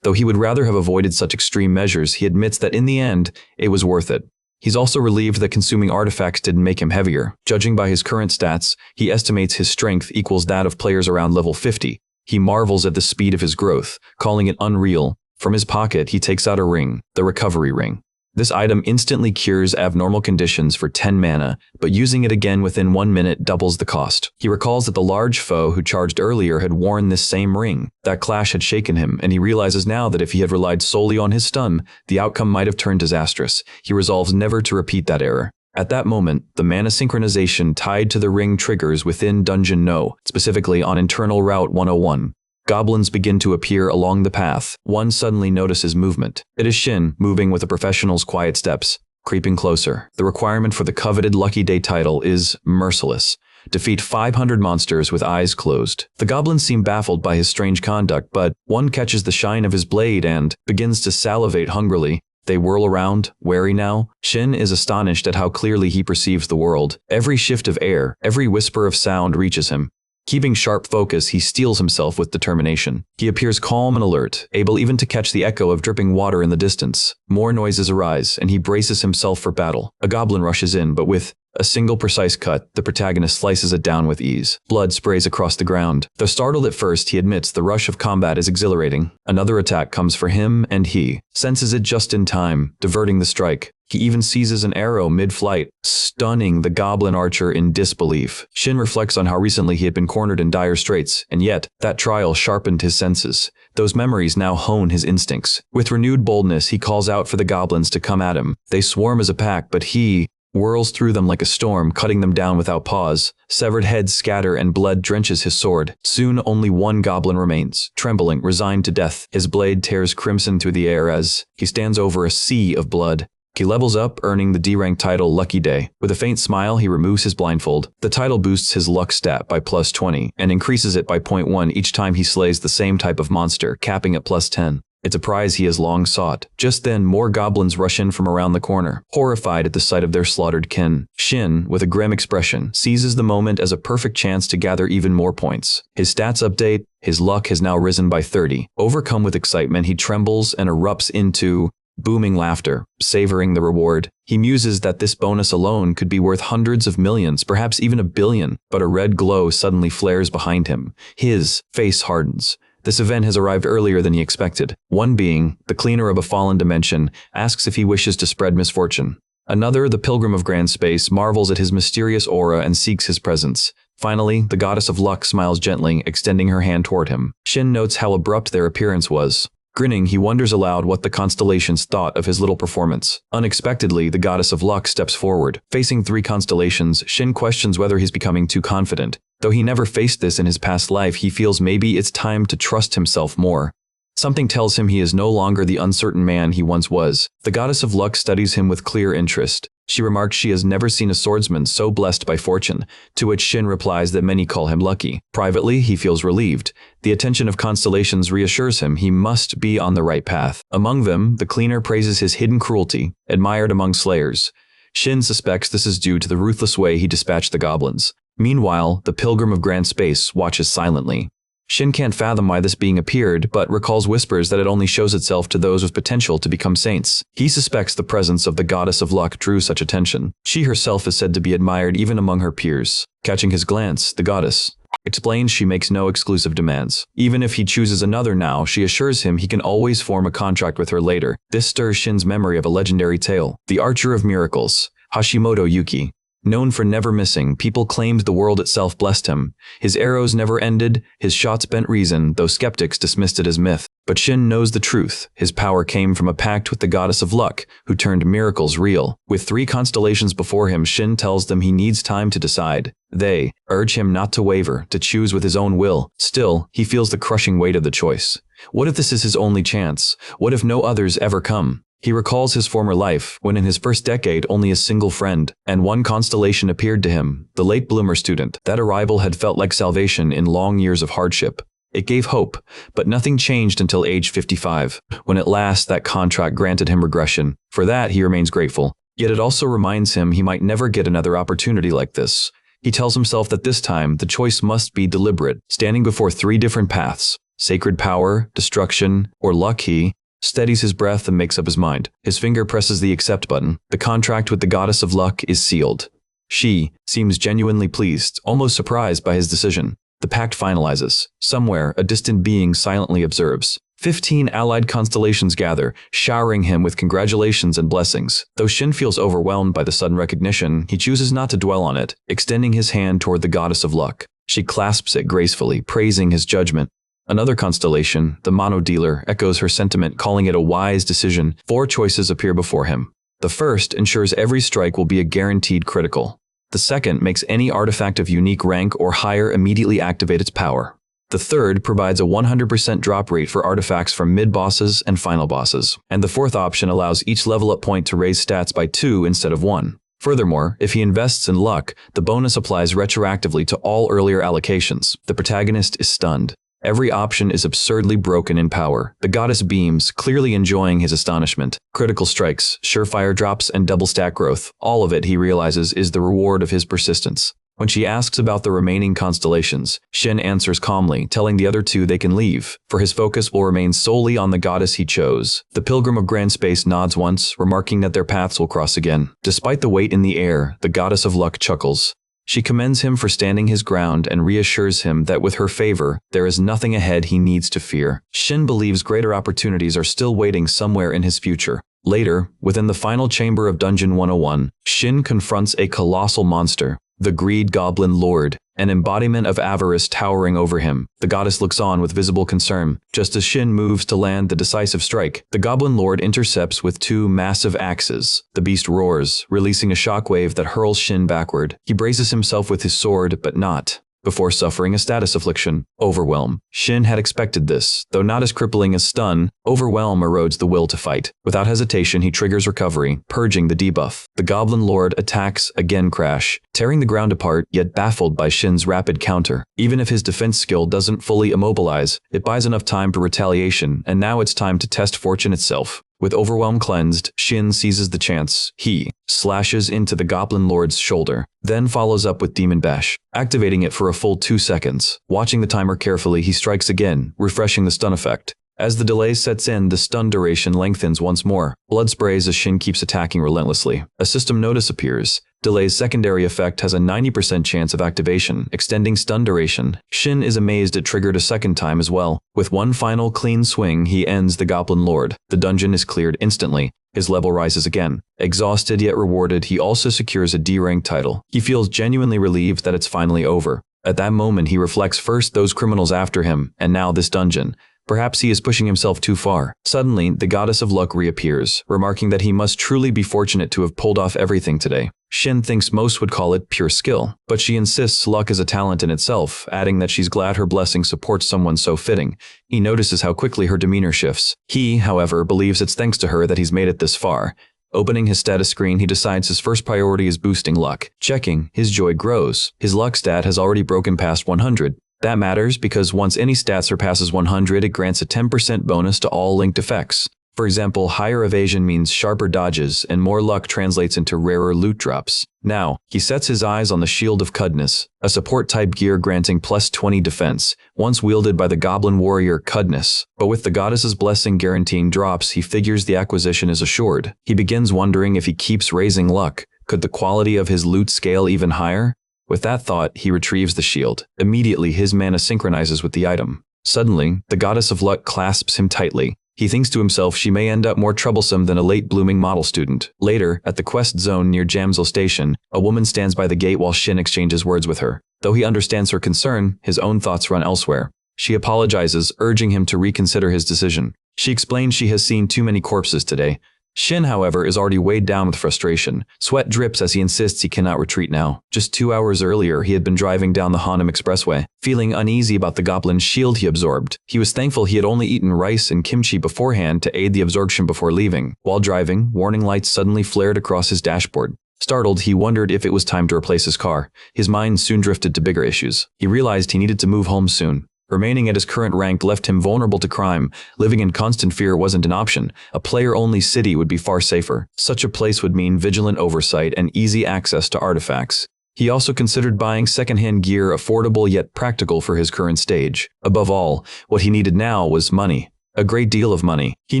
Though he would rather have avoided such extreme measures, he admits that in the end, it was worth it. He's also relieved that consuming artifacts didn't make him heavier. Judging by his current stats, he estimates his strength equals that of players around level 50. He marvels at the speed of his growth, calling it unreal. From his pocket, he takes out a ring, the recovery ring. This item instantly cures abnormal conditions for 10 mana, but using it again within 1 minute doubles the cost. He recalls that the large foe who charged earlier had worn this same ring. That clash had shaken him, and he realizes now that if he had relied solely on his stun, the outcome might have turned disastrous. He resolves never to repeat that error. At that moment, the mana synchronization tied to the ring triggers within Dungeon No, specifically on Internal Route 101. Goblins begin to appear along the path. One suddenly notices movement. It is Shin, moving with a professional's quiet steps, creeping closer. The requirement for the coveted Lucky Day title is merciless. Defeat 500 monsters with eyes closed. The goblins seem baffled by his strange conduct, but one catches the shine of his blade and begins to salivate hungrily. They whirl around, wary now. Shin is astonished at how clearly he perceives the world. Every shift of air, every whisper of sound reaches him. Keeping sharp focus, he steels himself with determination. He appears calm and alert, able even to catch the echo of dripping water in the distance. More noises arise, and he braces himself for battle. A goblin rushes in, but with a single precise cut, the protagonist slices it down with ease. Blood sprays across the ground. Though startled at first, he admits the rush of combat is exhilarating. Another attack comes for him, and he senses it just in time, diverting the strike. He even seizes an arrow mid-flight, stunning the goblin archer in disbelief. Shin reflects on how recently he had been cornered in dire straits, and yet that trial sharpened his senses. Those memories now hone his instincts. With renewed boldness, he calls out for the goblins to come at him. They swarm as a pack, but he whirls through them like a storm, cutting them down without pause. Severed heads scatter and blood drenches his sword. Soon only one goblin remains, trembling, resigned to death. His blade tears crimson through the air as he stands over a sea of blood. He levels up, earning the D-rank title Lucky Day. With a faint smile, he removes his blindfold. The title boosts his luck stat by plus 20 and increases it by 0.1 each time he slays the same type of monster, capping at plus 10. It's a prize he has long sought. Just then, more goblins rush in from around the corner, horrified at the sight of their slaughtered kin. Shin, with a grim expression, seizes the moment as a perfect chance to gather even more points. His stats update. His luck has now risen by 30. Overcome with excitement, he trembles and erupts into booming laughter, savoring the reward. He muses that this bonus alone could be worth hundreds of millions, perhaps even $1 billion, but a red glow suddenly flares behind him. His face hardens. This event has arrived earlier than he expected. One being, the cleaner of a fallen dimension, asks if he wishes to spread misfortune. Another, the pilgrim of grand space, marvels at his mysterious aura and seeks his presence. Finally, the goddess of luck smiles gently, extending her hand toward him. Shin notes how abrupt their appearance was. Grinning, he wonders aloud what the constellations thought of his little performance. Unexpectedly, the goddess of luck steps forward. Facing 3 constellations, Shin questions whether he's becoming too confident. Though he never faced this in his past life, he feels maybe it's time to trust himself more. Something tells him he is no longer the uncertain man he once was. The goddess of luck studies him with clear interest. She remarks she has never seen a swordsman so blessed by fortune, to which Shin replies that many call him lucky. Privately, he feels relieved. The attention of constellations reassures him he must be on the right path. Among them, the cleaner praises his hidden cruelty, admired among slayers. Shin suspects this is due to the ruthless way he dispatched the goblins. Meanwhile, the pilgrim of grand space watches silently. Shin can't fathom why this being appeared, but recalls whispers that it only shows itself to those with potential to become saints. He suspects the presence of the goddess of luck drew such attention. She herself is said to be admired even among her peers. Catching his glance, the goddess explains she makes no exclusive demands. Even if he chooses another now, she assures him he can always form a contract with her later. This stirs Shin's memory of a legendary tale. The Archer of Miracles, Hashimoto Yuki. Known for never missing, people claimed the world itself blessed him. His arrows never ended, his shots bent reason, though skeptics dismissed it as myth. But Shin knows the truth. His power came from a pact with the goddess of luck, who turned miracles real. With 3 constellations before him, Shin tells them he needs time to decide. They urge him not to waver, to choose with his own will. Still, he feels the crushing weight of the choice. What if this is his only chance? What if no others ever come? He recalls his former life, when in his first decade only a single friend and one constellation appeared to him, the late bloomer student. That arrival had felt like salvation in long years of hardship. It gave hope, but nothing changed until age 55, when at last that contract granted him regression. For that, he remains grateful. Yet it also reminds him he might never get another opportunity like this. He tells himself that this time, the choice must be deliberate. Standing before 3 different paths, sacred power, destruction, or luck, he steadies his breath and makes up his mind. His finger presses the accept button. The contract with the goddess of luck is sealed. She seems genuinely pleased, almost surprised by his decision. The pact finalizes. Somewhere, a distant being silently observes. 15 allied constellations gather, showering him with congratulations and blessings. Though Shin feels overwhelmed by the sudden recognition, he chooses not to dwell on it, extending his hand toward the goddess of luck. She clasps it gracefully, praising his judgment. Another constellation, the Mono Dealer, echoes her sentiment, calling it a wise decision. 4 choices appear before him. The first ensures every strike will be a guaranteed critical. The second makes any artifact of unique rank or higher immediately activate its power. The third provides a 100% drop rate for artifacts from mid-bosses and final bosses. And the fourth option allows each level-up point to raise stats by 2 instead of 1. Furthermore, if he invests in luck, the bonus applies retroactively to all earlier allocations. The protagonist is stunned. Every option is absurdly broken in power. The goddess beams, clearly enjoying his astonishment. Critical strikes, surefire drops, and double stack growth. All of it, he realizes, is the reward of his persistence. When she asks about the remaining constellations, Shin answers calmly, telling the other two they can leave, for his focus will remain solely on the goddess he chose. The pilgrim of grand space nods once, remarking that their paths will cross again. Despite the weight in the air, the goddess of luck chuckles. She commends him for standing his ground and reassures him that with her favor, there is nothing ahead he needs to fear. Shin believes greater opportunities are still waiting somewhere in his future. Later, within the final chamber of Dungeon 101, Shin confronts a colossal monster, the Greed Goblin Lord, an embodiment of avarice towering over him. The goddess looks on with visible concern. Just as Shin moves to land the decisive strike, the Goblin Lord intercepts with two massive axes. The beast roars, releasing a shockwave that hurls Shin backward. He braces himself with his sword, but not before suffering a status affliction, Overwhelm. Shin had expected this, though not as crippling as stun. Overwhelm erodes the will to fight. Without hesitation, he triggers recovery, purging the debuff. The Goblin Lord attacks again crash, tearing the ground apart, yet baffled by Shin's rapid counter. Even if his defense skill doesn't fully immobilize, it buys enough time for retaliation, and now it's time to test fortune itself. With Overwhelm cleansed, Shin seizes the chance. He slashes into the Goblin Lord's shoulder, then follows up with Demon Bash, activating it for a full 2 seconds. Watching the timer carefully, he strikes again, refreshing the stun effect. As the delay sets in, the stun duration lengthens once more. Blood sprays as Shin keeps attacking relentlessly. A system notice appears. Delay's secondary effect has a 90% chance of activation, extending stun duration. Shin is amazed it triggered a second time as well. With one final clean swing, he ends the Goblin Lord. The dungeon is cleared instantly. His level rises again. Exhausted yet rewarded, he also secures a D-rank title. He feels genuinely relieved that it's finally over. At that moment, he reflects first those criminals after him, and now this dungeon. Perhaps he is pushing himself too far. Suddenly, the goddess of luck reappears, remarking that he must truly be fortunate to have pulled off everything today. Shin thinks most would call it pure skill, but she insists luck is a talent in itself, adding that she's glad her blessing supports someone so fitting. He notices how quickly her demeanor shifts. He, however, believes it's thanks to her that he's made it this far. Opening his status screen, he decides his first priority is boosting luck. Checking, his joy grows. His luck stat has already broken past 100. That matters because once any stat surpasses 100, it grants a 10% bonus to all linked effects. For example, higher evasion means sharper dodges, and more luck translates into rarer loot drops. Now, he sets his eyes on the Shield of Cudness, a support-type gear granting plus 20 defense, once wielded by the Goblin Warrior Cudness. But with the goddess's blessing guaranteeing drops, he figures the acquisition is assured. He begins wondering if he keeps raising luck, could the quality of his loot scale even higher? With that thought, he retrieves the shield. Immediately, his mana synchronizes with the item. Suddenly, the goddess of luck clasps him tightly. He thinks to himself she may end up more troublesome than a late-blooming model student. Later, at the quest zone near Jamsil Station, a woman stands by the gate while Shin exchanges words with her. Though he understands her concern, his own thoughts run elsewhere. She apologizes, urging him to reconsider his decision. She explains she has seen too many corpses today. Shin, however, is already weighed down with frustration. Sweat drips as he insists he cannot retreat now. Just 2 hours earlier, he had been driving down the Hanam Expressway, feeling uneasy about the Goblin shield he absorbed. He was thankful he had only eaten rice and kimchi beforehand to aid the absorption before leaving. While driving, warning lights suddenly flared across his dashboard. Startled, he wondered if it was time to replace his car. His mind soon drifted to bigger issues. He realized he needed to move home soon. Remaining at his current rank left him vulnerable to crime. Living in constant fear wasn't an option. A player-only city would be far safer. Such a place would mean vigilant oversight and easy access to artifacts. He also considered buying second-hand gear, affordable yet practical for his current stage. Above all, what he needed now was money. A great deal of money. He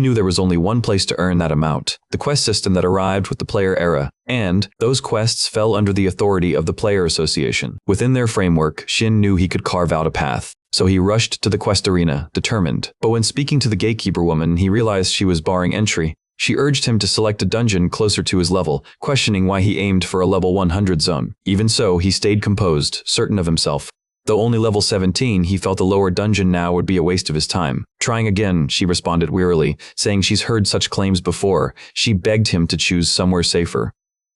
knew there was only one place to earn that amount. The quest system that arrived with the player era. And those quests fell under the authority of the Player Association. Within their framework, Shin knew he could carve out a path. So he rushed to the quest arena, determined. But when speaking to the gatekeeper woman, he realized she was barring entry. She urged him to select a dungeon closer to his level, questioning why he aimed for a level 100 zone. Even so, he stayed composed, certain of himself. Though only level 17, he felt the lower dungeon now would be a waste of his time. Trying again, she responded wearily, saying she's heard such claims before. She begged him to choose somewhere safer.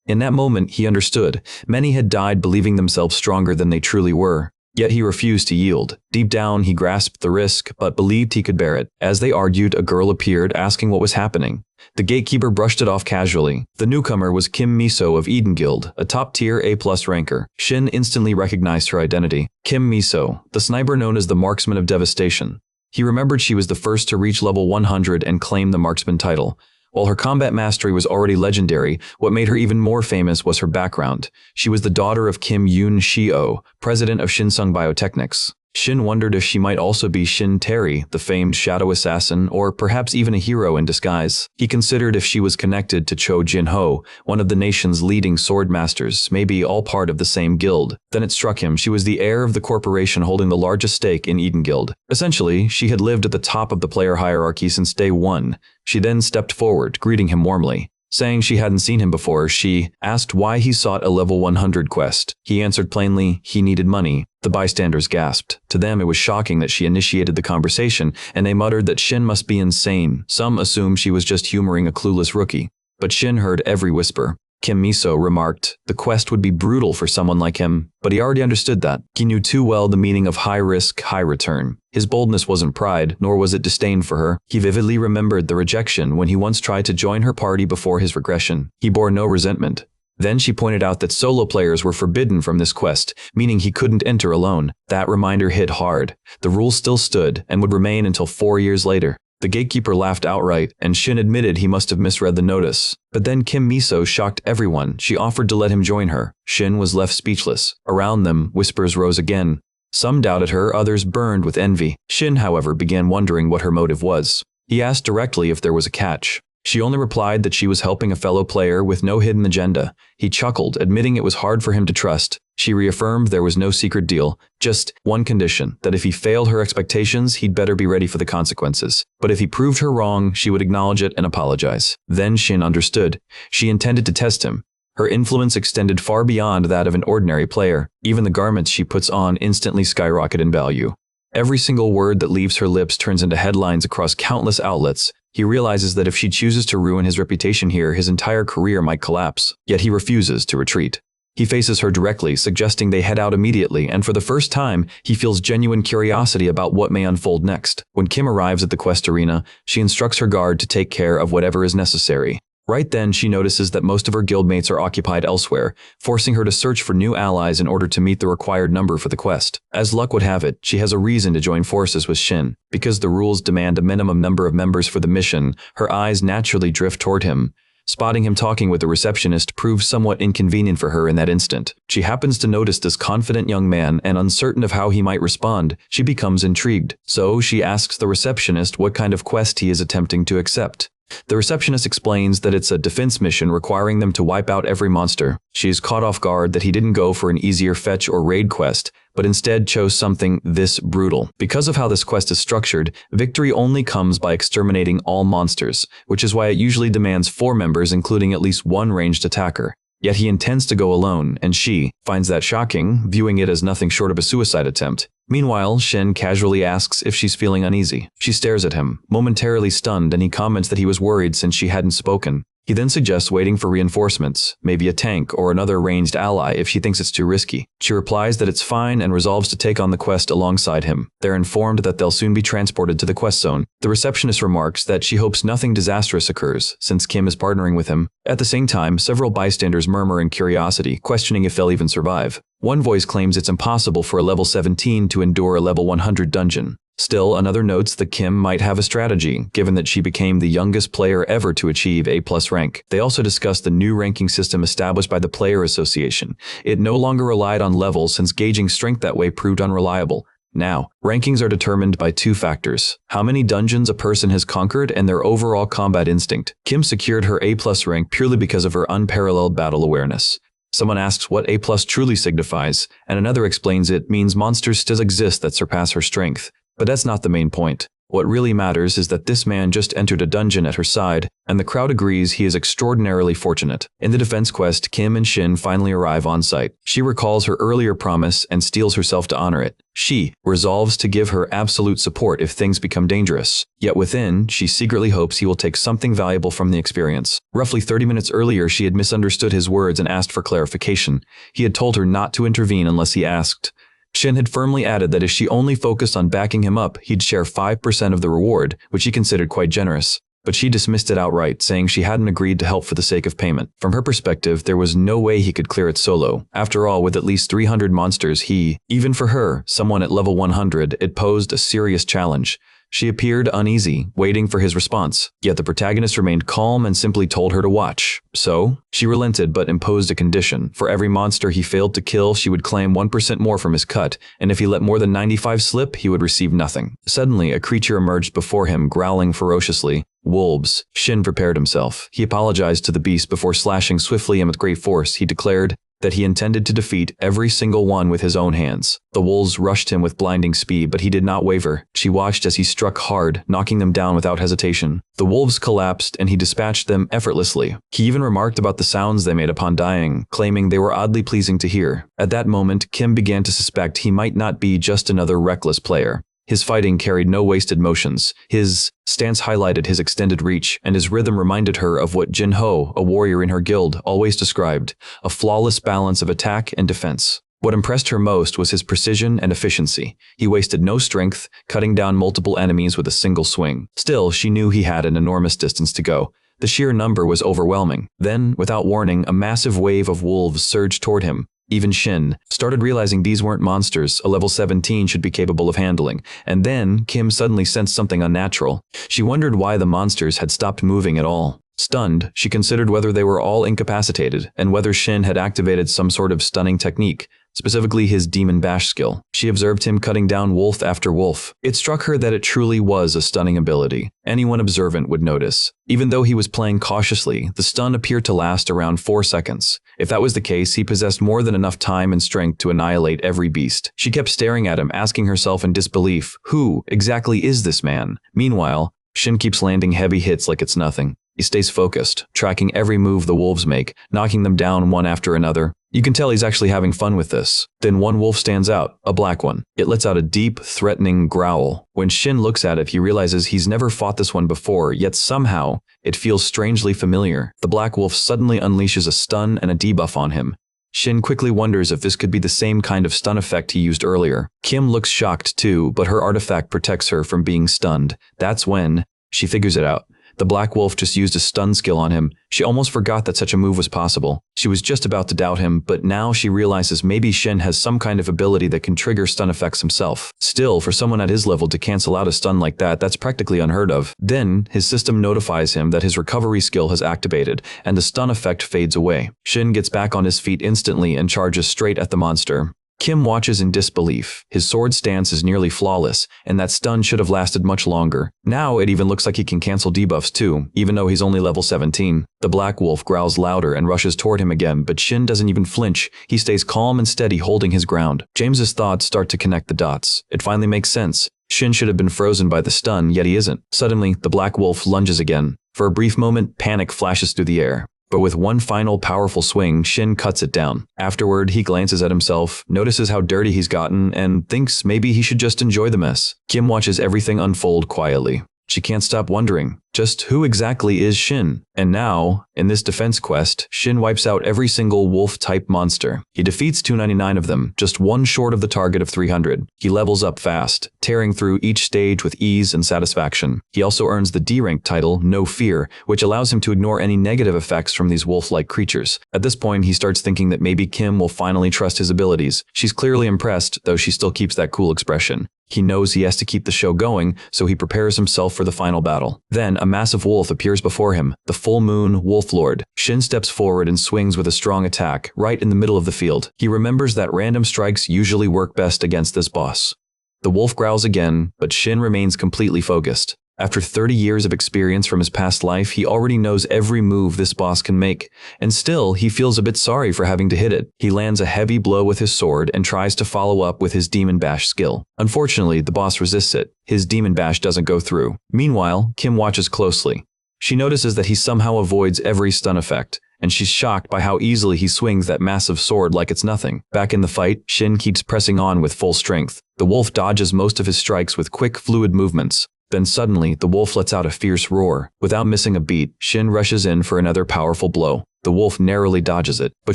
In that moment, he understood. Many had died believing themselves stronger than they truly were. Yet he refused to yield. Deep down, he grasped the risk, but believed he could bear it. As they argued, a girl appeared, asking what was happening. The gatekeeper brushed it off casually. The newcomer was Kim Miso of Eden Guild, a top-tier A+ ranker. Shin instantly recognized her identity. Kim Miso, the sniper known as the Marksman of Devastation. He remembered she was the first to reach level 100 and claim the Marksman title. While her combat mastery was already legendary, what made her even more famous was her background. She was the daughter of Kim Yoon-shio, president of Shinsung Biotechnics. Shin wondered if she might also be Shin Terry, the famed shadow assassin, or perhaps even a hero in disguise. He considered if she was connected to Cho Jin-ho, one of the nation's leading sword masters, maybe all part of the same guild. Then it struck him she was the heir of the corporation holding the largest stake in Eden Guild. Essentially, she had lived at the top of the player hierarchy since day one. She then stepped forward, greeting him warmly. Saying she hadn't seen him before, she asked why he sought a level 100 quest. He answered plainly, he needed money. The bystanders gasped. To them, it was shocking that she initiated the conversation, and they muttered that Shin must be insane. Some assumed she was just humoring a clueless rookie. But Shin heard every whisper. Kim Miso remarked, the quest would be brutal for someone like him, but he already understood that. He knew too well the meaning of high risk, high return. His boldness wasn't pride, nor was it disdain for her. He vividly remembered the rejection when he once tried to join her party before his regression. He bore no resentment. Then she pointed out that solo players were forbidden from this quest, meaning he couldn't enter alone. That reminder hit hard. The rule still stood and would remain until 4 years later. The gatekeeper laughed outright, and Shin admitted he must have misread the notice. But then Kim Miso shocked everyone. She offered to let him join her. Shin was left speechless. Around them, whispers rose again. Some doubted her, others burned with envy. Shin, however, began wondering what her motive was. He asked directly if there was a catch. She only replied that she was helping a fellow player with no hidden agenda. He chuckled, admitting it was hard for him to trust. She reaffirmed there was no secret deal, just one condition, that if he failed her expectations, he'd better be ready for the consequences. But if he proved her wrong, she would acknowledge it and apologize. Then Shin understood. She intended to test him. Her influence extended far beyond that of an ordinary player. Even the garments she puts on instantly skyrocket in value. Every single word that leaves her lips turns into headlines across countless outlets. He realizes that if she chooses to ruin his reputation here, his entire career might collapse. Yet he refuses to retreat. He faces her directly, suggesting they head out immediately, and for the first time, he feels genuine curiosity about what may unfold next. When Kim arrives at the quest arena, she instructs her guard to take care of whatever is necessary. Right then, she notices that most of her guildmates are occupied elsewhere, forcing her to search for new allies in order to meet the required number for the quest. As luck would have it, she has a reason to join forces with Shin. Because the rules demand a minimum number of members for the mission, her eyes naturally drift toward him. Spotting him talking with the receptionist proves somewhat inconvenient for her in that instant. She happens to notice this confident young man, and uncertain of how he might respond, she becomes intrigued. So she asks the receptionist what kind of quest he is attempting to accept. The receptionist explains that it's a defense mission requiring them to wipe out every monster. She is caught off guard that he didn't go for an easier fetch or raid quest, but instead chose something this brutal. Because of how this quest is structured, victory only comes by exterminating all monsters, which is why it usually demands 4 members, including at least 1 ranged attacker. Yet he intends to go alone, and she finds that shocking, viewing it as nothing short of a suicide attempt. Meanwhile, Shin casually asks if she's feeling uneasy. She stares at him, momentarily stunned, and he comments that he was worried since she hadn't spoken. He then suggests waiting for reinforcements, maybe a tank or another ranged ally if she thinks it's too risky. She replies that it's fine and resolves to take on the quest alongside him. They're informed that they'll soon be transported to the quest zone. The receptionist remarks that she hopes nothing disastrous occurs, since Kim is partnering with him. At the same time, several bystanders murmur in curiosity, questioning if they'll even survive. One voice claims it's impossible for a level 17 to endure a level 100 dungeon. Still, another notes that Kim might have a strategy, given that she became the youngest player ever to achieve A+ rank. They also discuss the new ranking system established by the Player Association. It no longer relied on levels since gauging strength that way proved unreliable. Now, rankings are determined by 2 factors: how many dungeons a person has conquered and their overall combat instinct. Kim secured her A+ rank purely because of her unparalleled battle awareness. Someone asks what A+ truly signifies, and another explains it means monsters still exist that surpass her strength. But that's not the main point. What really matters is that this man just entered a dungeon at her side, and the crowd agrees he is extraordinarily fortunate. In the defense quest, Kim and Shin finally arrive on site. She recalls her earlier promise and steels herself to honor it. She resolves to give her absolute support if things become dangerous. Yet within, she secretly hopes he will take something valuable from the experience. Roughly 30 minutes earlier, she had misunderstood his words and asked for clarification. He had told her not to intervene unless he asked. Shin had firmly added that if she only focused on backing him up, he'd share 5% of the reward, which he considered quite generous. But she dismissed it outright, saying she hadn't agreed to help for the sake of payment. From her perspective, there was no way he could clear it solo. After all, with at least 300 monsters, even for her, someone at level 100, it posed a serious challenge. She appeared uneasy, waiting for his response. Yet the protagonist remained calm and simply told her to watch. So, she relented but imposed a condition. For every monster he failed to kill, she would claim 1% more from his cut, and if he let more than 95 slip, he would receive nothing. Suddenly, a creature emerged before him, growling ferociously. Wolves. Shin prepared himself. He apologized to the beast before slashing swiftly and with great force. He declared that he intended to defeat every single one with his own hands. The wolves rushed him with blinding speed, but he did not waver. She watched as he struck hard, knocking them down without hesitation. The wolves collapsed, and he dispatched them effortlessly. He even remarked about the sounds they made upon dying, claiming they were oddly pleasing to hear. At that moment, Kim began to suspect he might not be just another reckless player. His fighting carried no wasted motions. His stance highlighted his extended reach, and his rhythm reminded her of what Jin Ho, a warrior in her guild, always described, a flawless balance of attack and defense. What impressed her most was his precision and efficiency. He wasted no strength, cutting down multiple enemies with a single swing. Still, she knew he had an enormous distance to go. The sheer number was overwhelming. Then, without warning, a massive wave of wolves surged toward him. Even Shin started realizing these weren't monsters a level 17 should be capable of handling, and then Kim suddenly sensed something unnatural. She wondered why the monsters had stopped moving at all. Stunned, she considered whether they were all incapacitated and whether Shin had activated some sort of stunning technique, specifically his Demon Bash skill. She observed him cutting down wolf after wolf. It struck her that it truly was a stunning ability. Anyone observant would notice. Even though he was playing cautiously, the stun appeared to last around 4 seconds. If that was the case, he possessed more than enough time and strength to annihilate every beast. She kept staring at him, asking herself in disbelief, who exactly is this man? Meanwhile, Shin keeps landing heavy hits like it's nothing. He stays focused, tracking every move the wolves make, knocking them down one after another. You can tell he's actually having fun with this. Then one wolf stands out, a black one. It lets out a deep, threatening growl. When Shin looks at it, he realizes he's never fought this one before, yet somehow, it feels strangely familiar. The black wolf suddenly unleashes a stun and a debuff on him. Shin quickly wonders if this could be the same kind of stun effect he used earlier. Kim looks shocked too, but her artifact protects her from being stunned. That's when she figures it out. The black wolf just used a stun skill on him. She almost forgot that such a move was possible. She was just about to doubt him, but now she realizes maybe Shin has some kind of ability that can trigger stun effects himself. Still, for someone at his level to cancel out a stun like that, that's practically unheard of. Then, his system notifies him that his recovery skill has activated, and the stun effect fades away. Shin gets back on his feet instantly and charges straight at the monster. Kim watches in disbelief. His sword stance is nearly flawless, and that stun should have lasted much longer. Now it even looks like he can cancel debuffs too, even though he's only level 17. The black wolf growls louder and rushes toward him again, but Shin doesn't even flinch. He stays calm and steady, holding his ground. James's thoughts start to connect the dots. It finally makes sense. Shin should have been frozen by the stun, yet he isn't. Suddenly, the black wolf lunges again. For a brief moment, panic flashes through the air. But with one final powerful swing, Shin cuts it down. Afterward, he glances at himself, notices how dirty he's gotten, and thinks maybe he should just enjoy the mess. Kim watches everything unfold quietly. She can't stop wondering, just who exactly is Shin? And now, in this defense quest, Shin wipes out every single wolf-type monster. He defeats 299 of them, just one short of the target of 300. He levels up fast, tearing through each stage with ease and satisfaction. He also earns the D-rank title, No Fear, which allows him to ignore any negative effects from these wolf-like creatures. At this point, he starts thinking that maybe Kim will finally trust his abilities. She's clearly impressed, though she still keeps that cool expression. He knows he has to keep the show going, so he prepares himself for the final battle. Then, a massive wolf appears before him, the full moon wolf lord. Shin steps forward and swings with a strong attack, right in the middle of the field. He remembers that random strikes usually work best against this boss. The wolf growls again, but Shin remains completely focused. After 30 years of experience from his past life, he already knows every move this boss can make, and still, he feels a bit sorry for having to hit it. He lands a heavy blow with his sword and tries to follow up with his Demon Bash skill. Unfortunately, the boss resists it. His Demon Bash doesn't go through. Meanwhile, Kim watches closely. She notices that he somehow avoids every stun effect, and she's shocked by how easily he swings that massive sword like it's nothing. Back in the fight, Shin keeps pressing on with full strength. The wolf dodges most of his strikes with quick, fluid movements. Then suddenly, the wolf lets out a fierce roar. Without missing a beat, Shin rushes in for another powerful blow. The wolf narrowly dodges it, but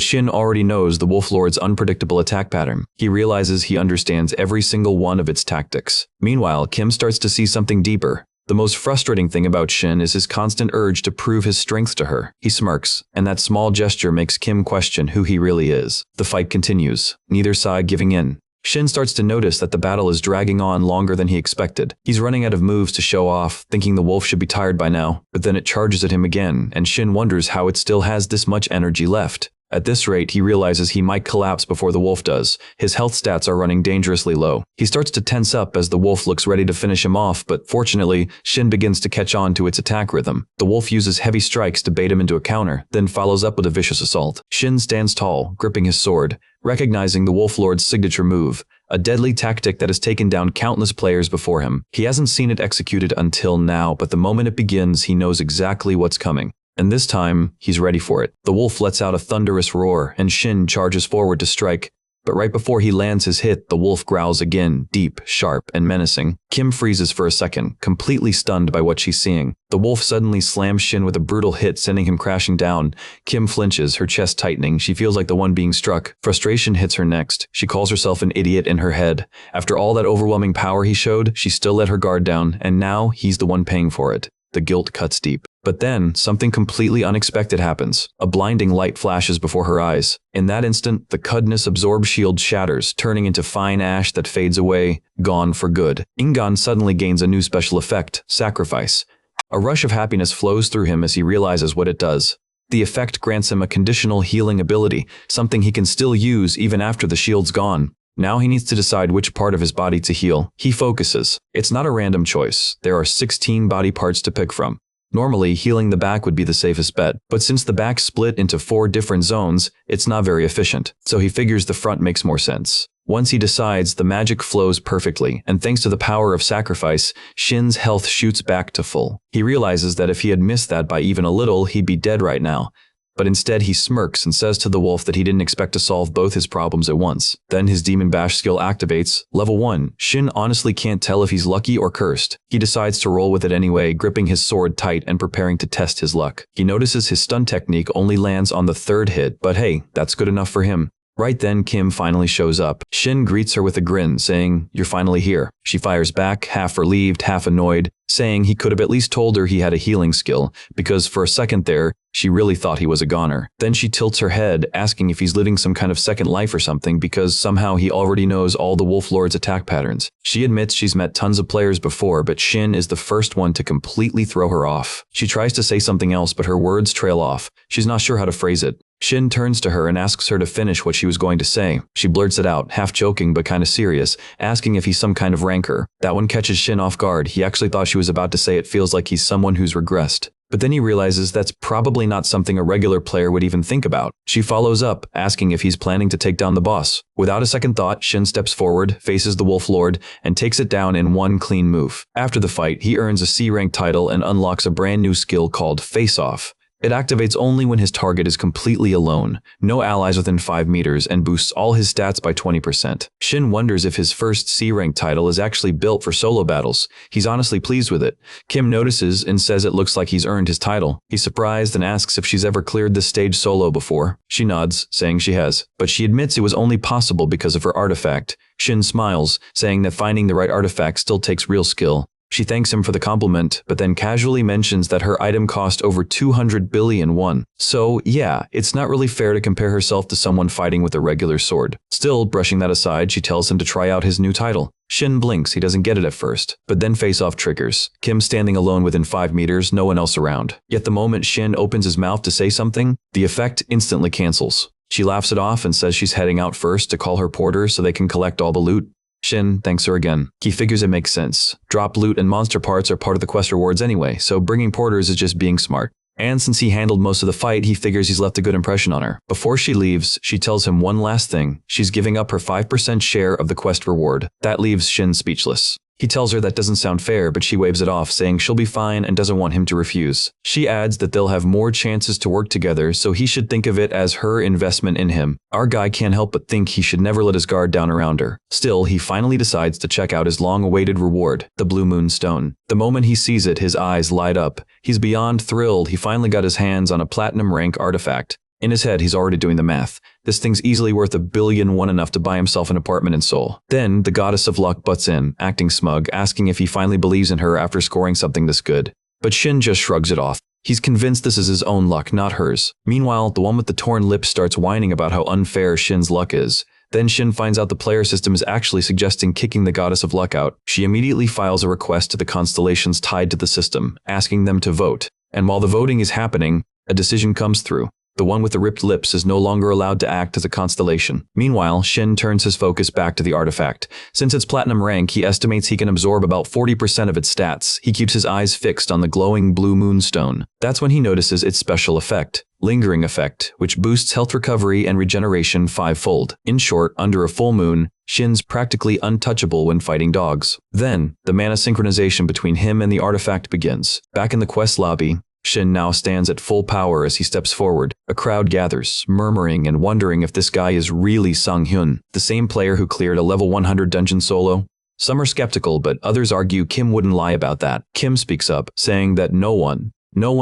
Shin already knows the Wolf Lord's unpredictable attack pattern. He realizes he understands every single one of its tactics. Meanwhile, Kim starts to see something deeper. The most frustrating thing about Shin is his constant urge to prove his strength to her. He smirks, and that small gesture makes Kim question who he really is. The fight continues, neither side giving in. Shin starts to notice that the battle is dragging on longer than he expected. He's running out of moves to show off, thinking the wolf should be tired by now, but then it charges at him again, and Shin wonders how it still has this much energy left. At this rate, he realizes he might collapse before the wolf does. His health stats are running dangerously low. He starts to tense up as the wolf looks ready to finish him off, but fortunately, Shin begins to catch on to its attack rhythm. The wolf uses heavy strikes to bait him into a counter, then follows up with a vicious assault. Shin stands tall, gripping his sword, recognizing the Wolf Lord's signature move, a deadly tactic that has taken down countless players before him. He hasn't seen it executed until now, but the moment it begins, he knows exactly what's coming. And this time, he's ready for it. The wolf lets out a thunderous roar, and Shin charges forward to strike. But right before he lands his hit, the wolf growls again, deep, sharp, and menacing. Kim freezes for a second, completely stunned by what she's seeing. The wolf suddenly slams Shin with a brutal hit, sending him crashing down. Kim flinches, her chest tightening. She feels like the one being struck. Frustration hits her next. She calls herself an idiot in her head. After all that overwhelming power he showed, she still let her guard down, and now he's the one paying for it. The guilt cuts deep. But then, something completely unexpected happens. A blinding light flashes before her eyes. In that instant, the Cudness absorbed shield shatters, turning into fine ash that fades away, gone for good. Ingon suddenly gains a new special effect, Sacrifice. A rush of happiness flows through him as he realizes what it does. The effect grants him a conditional healing ability, something he can still use even after the shield's gone. Now he needs to decide which part of his body to heal. He focuses. It's not a random choice. There are 16 body parts to pick from. Normally, healing the back would be the safest bet, but since the back's split into 4 different zones, it's not very efficient, so he figures the front makes more sense. Once he decides, the magic flows perfectly, and thanks to the power of sacrifice, Shin's health shoots back to full. He realizes that if he had missed that by even a little, he'd be dead right now. But instead he smirks and says to the wolf that he didn't expect to solve both his problems at once. Then his Demon Bash skill activates. Level 1. Shin honestly can't tell if he's lucky or cursed. He decides to roll with it anyway, gripping his sword tight and preparing to test his luck. He notices his stun technique only lands on the 3rd hit, but hey, that's good enough for him. Right then, Kim finally shows up. Shin greets her with a grin, saying, "You're finally here." She fires back, half relieved, half annoyed, saying he could have at least told her he had a healing skill, because for a second there, she really thought he was a goner. Then she tilts her head, asking if he's living some kind of second life or something, because somehow he already knows all the Wolf Lord's attack patterns. She admits she's met tons of players before, but Shin is the first one to completely throw her off. She tries to say something else, but her words trail off. She's not sure how to phrase it. Shin turns to her and asks her to finish what she was going to say. She blurts it out, half joking but kind of serious, asking if he's some kind of rancor. That one catches Shin off guard. He actually thought she was about to say it feels like he's someone who's regressed. But then he realizes that's probably not something a regular player would even think about. She follows up, asking if he's planning to take down the boss. Without a second thought, Shin steps forward, faces the Wolf Lord, and takes it down in one clean move. After the fight, he earns a C-rank title and unlocks a brand new skill called Face Off. It activates only when his target is completely alone, no allies within 5 meters, and boosts all his stats by 20%. Shin wonders if his first C-rank title is actually built for solo battles. He's honestly pleased with it. Kim notices and says it looks like he's earned his title. He's surprised and asks if she's ever cleared this stage solo before. She nods, saying she has, but she admits it was only possible because of her artifact. Shin smiles, saying that finding the right artifact still takes real skill. She thanks him for the compliment, but then casually mentions that her item cost over 200 billion won. So, yeah, it's not really fair to compare herself to someone fighting with a regular sword. Still, brushing that aside, she tells him to try out his new title. Shin blinks, he doesn't get it at first, but then face-off triggers. Kim standing alone within 5 meters, no one else around. Yet the moment Shin opens his mouth to say something, the effect instantly cancels. She laughs it off and says she's heading out first to call her porter so they can collect all the loot. Shin thanks her again. He figures it makes sense. Drop loot and monster parts are part of the quest rewards anyway, so bringing porters is just being smart. And since he handled most of the fight, he figures he's left a good impression on her. Before she leaves, she tells him one last thing. She's giving up her 5% share of the quest reward. That leaves Shin speechless. He tells her that doesn't sound fair, but she waves it off, saying she'll be fine and doesn't want him to refuse. She adds that they'll have more chances to work together, so he should think of it as her investment in him. Our guy can't help but think he should never let his guard down around her. Still, he finally decides to check out his long-awaited reward, the Blue Moon Stone. The moment he sees it, his eyes light up. He's beyond thrilled he finally got his hands on a platinum rank artifact. In his head, he's already doing the math. This thing's easily worth 1 billion won, enough to buy himself an apartment in Seoul. Then, the goddess of luck butts in, acting smug, asking if he finally believes in her after scoring something this good. But Shin just shrugs it off. He's convinced this is his own luck, not hers. Meanwhile, the one with the torn lips starts whining about how unfair Shin's luck is. Then Shin finds out the player system is actually suggesting kicking the goddess of luck out. She immediately files a request to the constellations tied to the system, asking them to vote. And while the voting is happening, a decision comes through. The one with the ripped lips is no longer allowed to act as a constellation. Meanwhile, Shin turns his focus back to the artifact. Since its platinum rank, he estimates he can absorb about 40% of its stats. He keeps his eyes fixed on the glowing blue moonstone. That's when he notices its special effect, lingering effect, which boosts health recovery and regeneration 5-fold. In short, under a full moon, Shin's practically untouchable when fighting dogs. Then, the mana synchronization between him and the artifact begins. Back in the quest lobby, Shin now stands at full power as he steps forward. A crowd gathers, murmuring and wondering if this guy is really Sang-hyun, the same player who cleared a level 100 dungeon solo. Some are skeptical, but others argue Kim wouldn't lie about that. Kim speaks up, saying that no one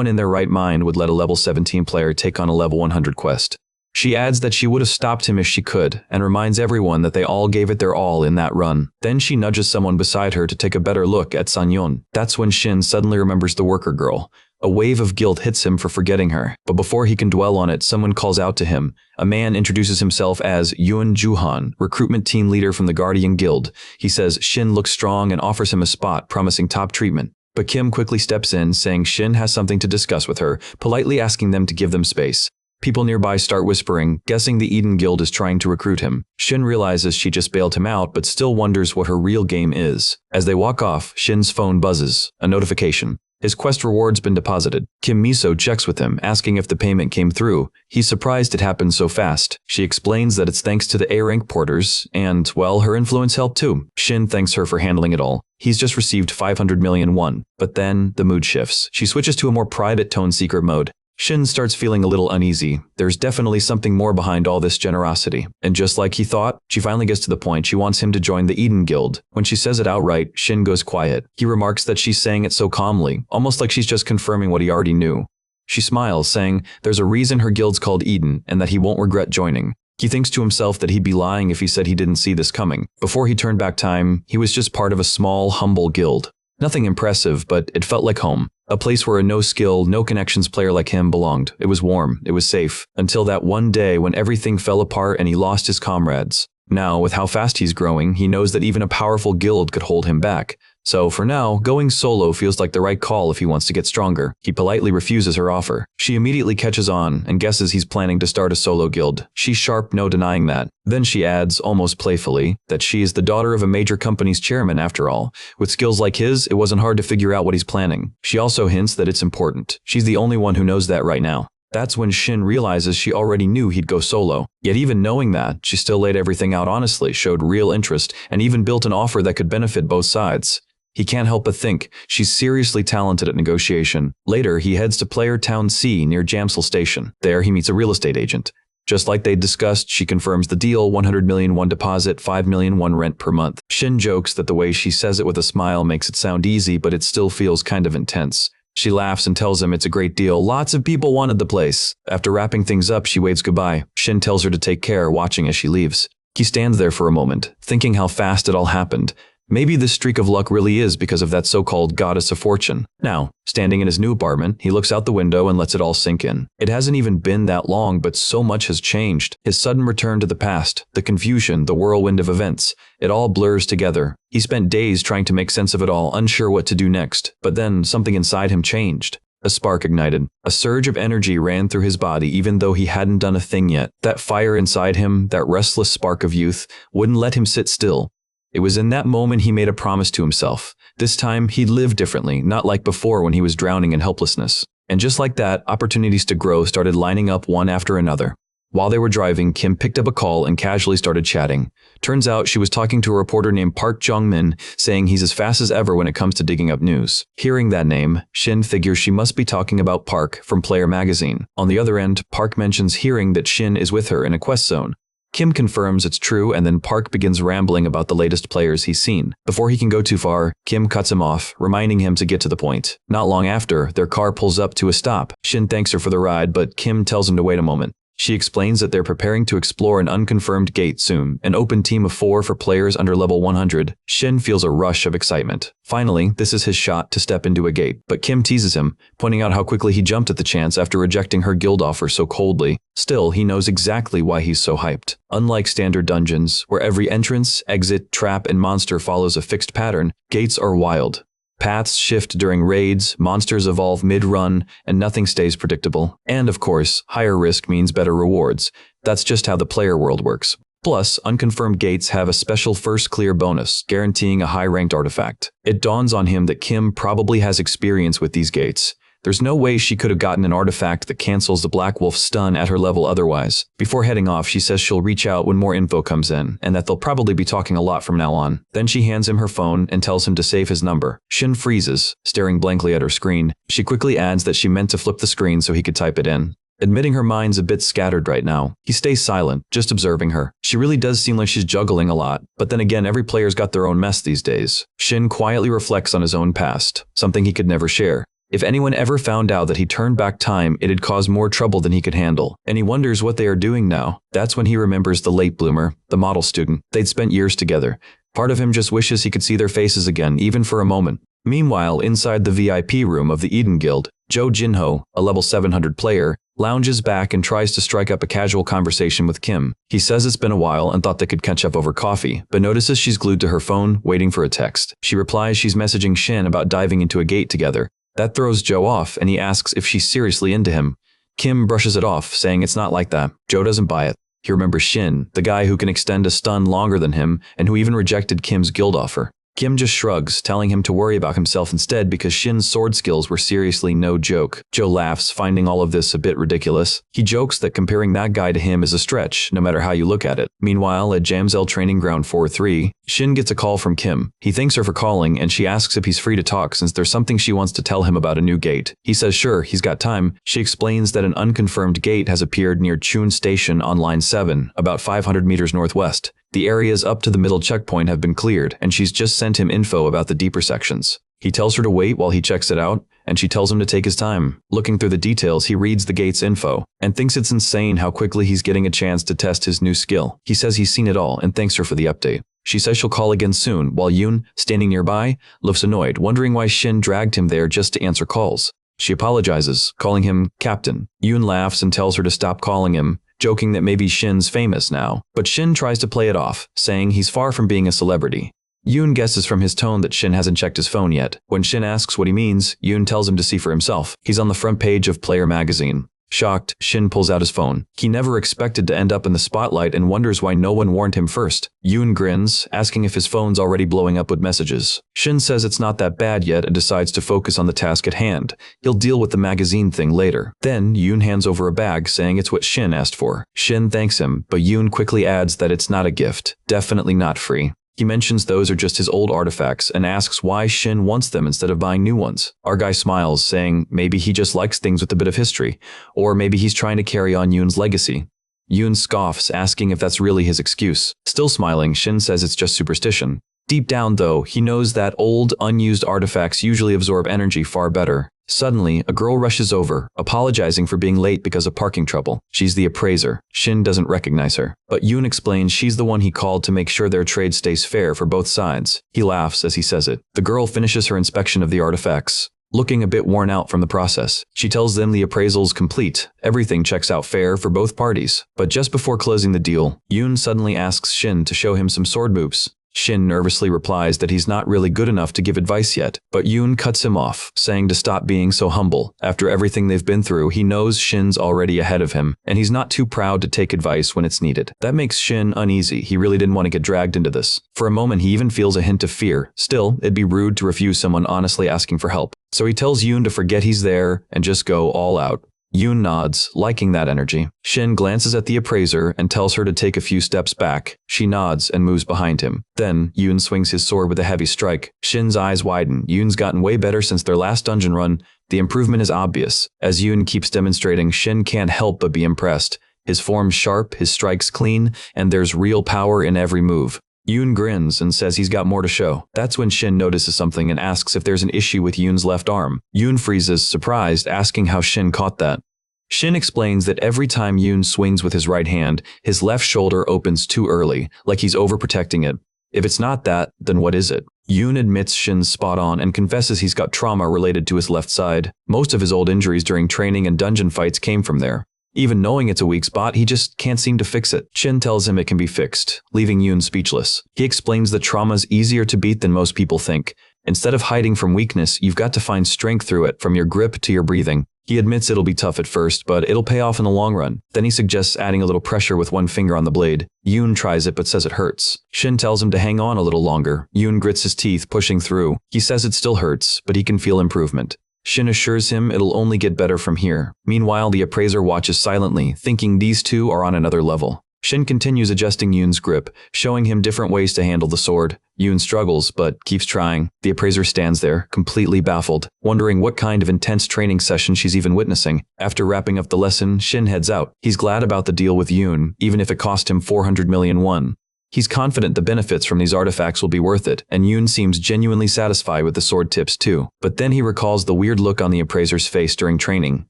in their right mind would let a level 17 player take on a level 100 quest. She adds that she would have stopped him if she could, and reminds everyone that they all gave it their all in that run. Then she nudges someone beside her to take a better look at Sang-hyun. That's when Shin suddenly remembers the worker girl. A wave of guilt hits him for forgetting her, but before he can dwell on it, someone calls out to him. A man introduces himself as Yoon Juhan, recruitment team leader from the Guardian Guild. He says Shin looks strong and offers him a spot, promising top treatment. But Kim quickly steps in, saying Shin has something to discuss with her, politely asking them to give them space. People nearby start whispering, guessing the Eden Guild is trying to recruit him. Shin realizes she just bailed him out, but still wonders what her real game is. As they walk off, Shin's phone buzzes, a notification. His quest reward's been deposited. Kim Miso checks with him, asking if the payment came through. He's surprised it happened so fast. She explains that it's thanks to the A-rank porters, and, well, her influence helped too. Shin thanks her for handling it all. He's just received 500 million won. But then, the mood shifts. She switches to a more private tone seeker mode. Shin starts feeling a little uneasy. There's definitely something more behind all this generosity. And just like he thought, she finally gets to the point she wants him to join the Eden Guild. When she says it outright, Shin goes quiet. He remarks that she's saying it so calmly, almost like she's just confirming what he already knew. She smiles, saying there's a reason her guild's called Eden and that he won't regret joining. He thinks to himself that he'd be lying if he said he didn't see this coming. Before he turned back time, he was just part of a small, humble guild. Nothing impressive, but it felt like home. A place where a no-skill, no-connections player like him belonged. It was warm, it was safe, until that one day when everything fell apart and he lost his comrades. Now, with how fast he's growing, he knows that even a powerful guild could hold him back. So, for now, going solo feels like the right call if he wants to get stronger. He politely refuses her offer. She immediately catches on and guesses he's planning to start a solo guild. She's sharp, no denying that. Then she adds, almost playfully, that she is the daughter of a major company's chairman after all. With skills like his, it wasn't hard to figure out what he's planning. She also hints that it's important. She's the only one who knows that right now. That's when Shin realizes she already knew he'd go solo. Yet even knowing that, she still laid everything out honestly, showed real interest, and even built an offer that could benefit both sides. He can't help but think she's seriously talented at negotiation. Later, he heads to Player Town C near Jamsel Station. There, he meets a real estate agent. Just like they'd discussed, she confirms the deal, 100 million won deposit, 5 million won rent per month. Shin jokes that the way she says it with a smile makes it sound easy, but it still feels kind of intense. She laughs and tells him it's a great deal. Lots of people wanted the place. After wrapping things up, she waves goodbye. Shin tells her to take care, watching as she leaves. He stands there for a moment, thinking how fast it all happened. Maybe this streak of luck really is because of that so-called goddess of fortune. Now, standing in his new apartment, he looks out the window and lets it all sink in. It hasn't even been that long, but so much has changed. His sudden return to the past, the confusion, the whirlwind of events. It all blurs together. He spent days trying to make sense of it all, unsure what to do next. But then, something inside him changed. A spark ignited. A surge of energy ran through his body even though he hadn't done a thing yet. That fire inside him, that restless spark of youth, wouldn't let him sit still. It was in that moment he made a promise to himself. This time, he'd live differently, not like before when he was drowning in helplessness. And just like that, opportunities to grow started lining up one after another. While they were driving, Kim picked up a call and casually started chatting. Turns out she was talking to a reporter named Park Jong-min, saying he's as fast as ever when it comes to digging up news. Hearing that name, Shin figures she must be talking about Park from Player magazine. On the other end, Park mentions hearing that Shin is with her in a quest zone. Kim confirms it's true, and then Park begins rambling about the latest players he's seen. Before he can go too far, Kim cuts him off, reminding him to get to the point. Not long after, their car pulls up to a stop. Shin thanks her for the ride, but Kim tells him to wait a moment. She explains that they're preparing to explore an unconfirmed gate soon, an open team of 4 for players under level 100. Shin feels a rush of excitement. Finally, this is his shot to step into a gate, but Kim teases him, pointing out how quickly he jumped at the chance after rejecting her guild offer so coldly. Still, he knows exactly why he's so hyped. Unlike standard dungeons, where every entrance, exit, trap, and monster follows a fixed pattern, gates are wild. Paths shift during raids, monsters evolve mid-run, and nothing stays predictable. And of course, higher risk means better rewards. That's just how the player world works. Plus, unconfirmed gates have a special first clear bonus, guaranteeing a high-ranked artifact. It dawns on him that Kim probably has experience with these gates. There's no way she could have gotten an artifact that cancels the Black Wolf's stun at her level otherwise. Before heading off, she says she'll reach out when more info comes in, and that they'll probably be talking a lot from now on. Then she hands him her phone and tells him to save his number. Shin freezes, staring blankly at her screen. She quickly adds that she meant to flip the screen so he could type it in. Admitting her mind's a bit scattered right now, he stays silent, just observing her. She really does seem like she's juggling a lot, but then again, every player's got their own mess these days. Shin quietly reflects on his own past, something he could never share. If anyone ever found out that he turned back time, it'd cause more trouble than he could handle. And he wonders what they are doing now. That's when he remembers the late bloomer, the model student. They'd spent years together. Part of him just wishes he could see their faces again, even for a moment. Meanwhile, inside the VIP room of the Eden Guild, Jo Jinho, a level 700 player, lounges back and tries to strike up a casual conversation with Kim. He says it's been a while and thought they could catch up over coffee, but notices she's glued to her phone, waiting for a text. She replies she's messaging Shin about diving into a gate together. That throws Jo off, and he asks if she's seriously into him. Kim brushes it off, saying it's not like that. Jo doesn't buy it. He remembers Shin, the guy who can extend a stun longer than him, and who even rejected Kim's guild offer. Kim just shrugs, telling him to worry about himself instead because Shin's sword skills were seriously no joke. Jo laughs, finding all of this a bit ridiculous. He jokes that comparing that guy to him is a stretch, no matter how you look at it. Meanwhile, at Jamzel Training Ground 4-3, Shin gets a call from Kim. He thanks her for calling, and she asks if he's free to talk since there's something she wants to tell him about a new gate. He says sure, he's got time. She explains that an unconfirmed gate has appeared near Chun Station on Line 7, about 500 meters northwest. The areas up to the middle checkpoint have been cleared, and she's just sent him info about the deeper sections. He tells her to wait while he checks it out, and she tells him to take his time. Looking through the details, he reads the gate's info, and thinks it's insane how quickly he's getting a chance to test his new skill. He says he's seen it all, and thanks her for the update. She says she'll call again soon, while Yoon, standing nearby, looks annoyed, wondering why Shin dragged him there just to answer calls. She apologizes, calling him Captain. Yoon laughs and tells her to stop calling him, joking that maybe Shin's famous now. But Shin tries to play it off, saying he's far from being a celebrity. Yoon guesses from his tone that Shin hasn't checked his phone yet. When Shin asks what he means, Yoon tells him to see for himself. He's on the front page of Player magazine. Shocked, Shin pulls out his phone. He never expected to end up in the spotlight and wonders why no one warned him first. Yoon grins, asking if his phone's already blowing up with messages. Shin says it's not that bad yet and decides to focus on the task at hand. He'll deal with the magazine thing later. Then, Yoon hands over a bag, saying it's what Shin asked for. Shin thanks him, but Yoon quickly adds that it's not a gift. Definitely not free. He mentions those are just his old artifacts and asks why Shin wants them instead of buying new ones. Our guy smiles, saying maybe he just likes things with a bit of history, or maybe he's trying to carry on Yoon's legacy. Yoon scoffs, asking if that's really his excuse. Still smiling, Shin says it's just superstition. Deep down, though, he knows that old, unused artifacts usually absorb energy far better. Suddenly, a girl rushes over, apologizing for being late because of parking trouble. She's the appraiser. Shin doesn't recognize her, but Yoon explains she's the one he called to make sure their trade stays fair for both sides. He laughs as he says it. The girl finishes her inspection of the artifacts, looking a bit worn out from the process. She tells them the appraisal's complete. Everything checks out fair for both parties. But just before closing the deal, Yoon suddenly asks Shin to show him some sword moves. Shin nervously replies that he's not really good enough to give advice yet, but Yoon cuts him off, saying to stop being so humble. After everything they've been through, he knows Shin's already ahead of him, and he's not too proud to take advice when it's needed. That makes Shin uneasy. He really didn't want to get dragged into this. For a moment, he even feels a hint of fear. Still, it'd be rude to refuse someone honestly asking for help. So he tells Yoon to forget he's there and just go all out. Yoon nods, liking that energy. Shin glances at the appraiser and tells her to take a few steps back. She nods and moves behind him. Then, Yoon swings his sword with a heavy strike. Shin's eyes widen. Yoon's gotten way better since their last dungeon run. The improvement is obvious. As Yoon keeps demonstrating, Shin can't help but be impressed. His form's sharp, his strikes clean, and there's real power in every move. Yoon grins and says he's got more to show. That's when Shin notices something and asks if there's an issue with Yoon's left arm. Yoon freezes, surprised, asking how Shin caught that. Shin explains that every time Yoon swings with his right hand, his left shoulder opens too early, like he's overprotecting it. If it's not that, then what is it? Yoon admits Shin's spot on and confesses he's got trauma related to his left side. Most of his old injuries during training and dungeon fights came from there. Even knowing it's a weak spot, he just can't seem to fix it. Shin tells him it can be fixed, leaving Yoon speechless. He explains that trauma's easier to beat than most people think. Instead of hiding from weakness, you've got to find strength through it, from your grip to your breathing. He admits it'll be tough at first, but it'll pay off in the long run. Then he suggests adding a little pressure with one finger on the blade. Yoon tries it but says it hurts. Shin tells him to hang on a little longer. Yoon grits his teeth, pushing through. He says it still hurts, but he can feel improvement. Shin assures him it'll only get better from here. Meanwhile, the appraiser watches silently, thinking these two are on another level. Shin continues adjusting Yoon's grip, showing him different ways to handle the sword. Yoon struggles, but keeps trying. The appraiser stands there, completely baffled, wondering what kind of intense training session she's even witnessing. After wrapping up the lesson, Shin heads out. He's glad about the deal with Yoon, even if it cost him 400 million won. He's confident the benefits from these artifacts will be worth it, and Yoon seems genuinely satisfied with the sword tips too. But then he recalls the weird look on the appraiser's face during training.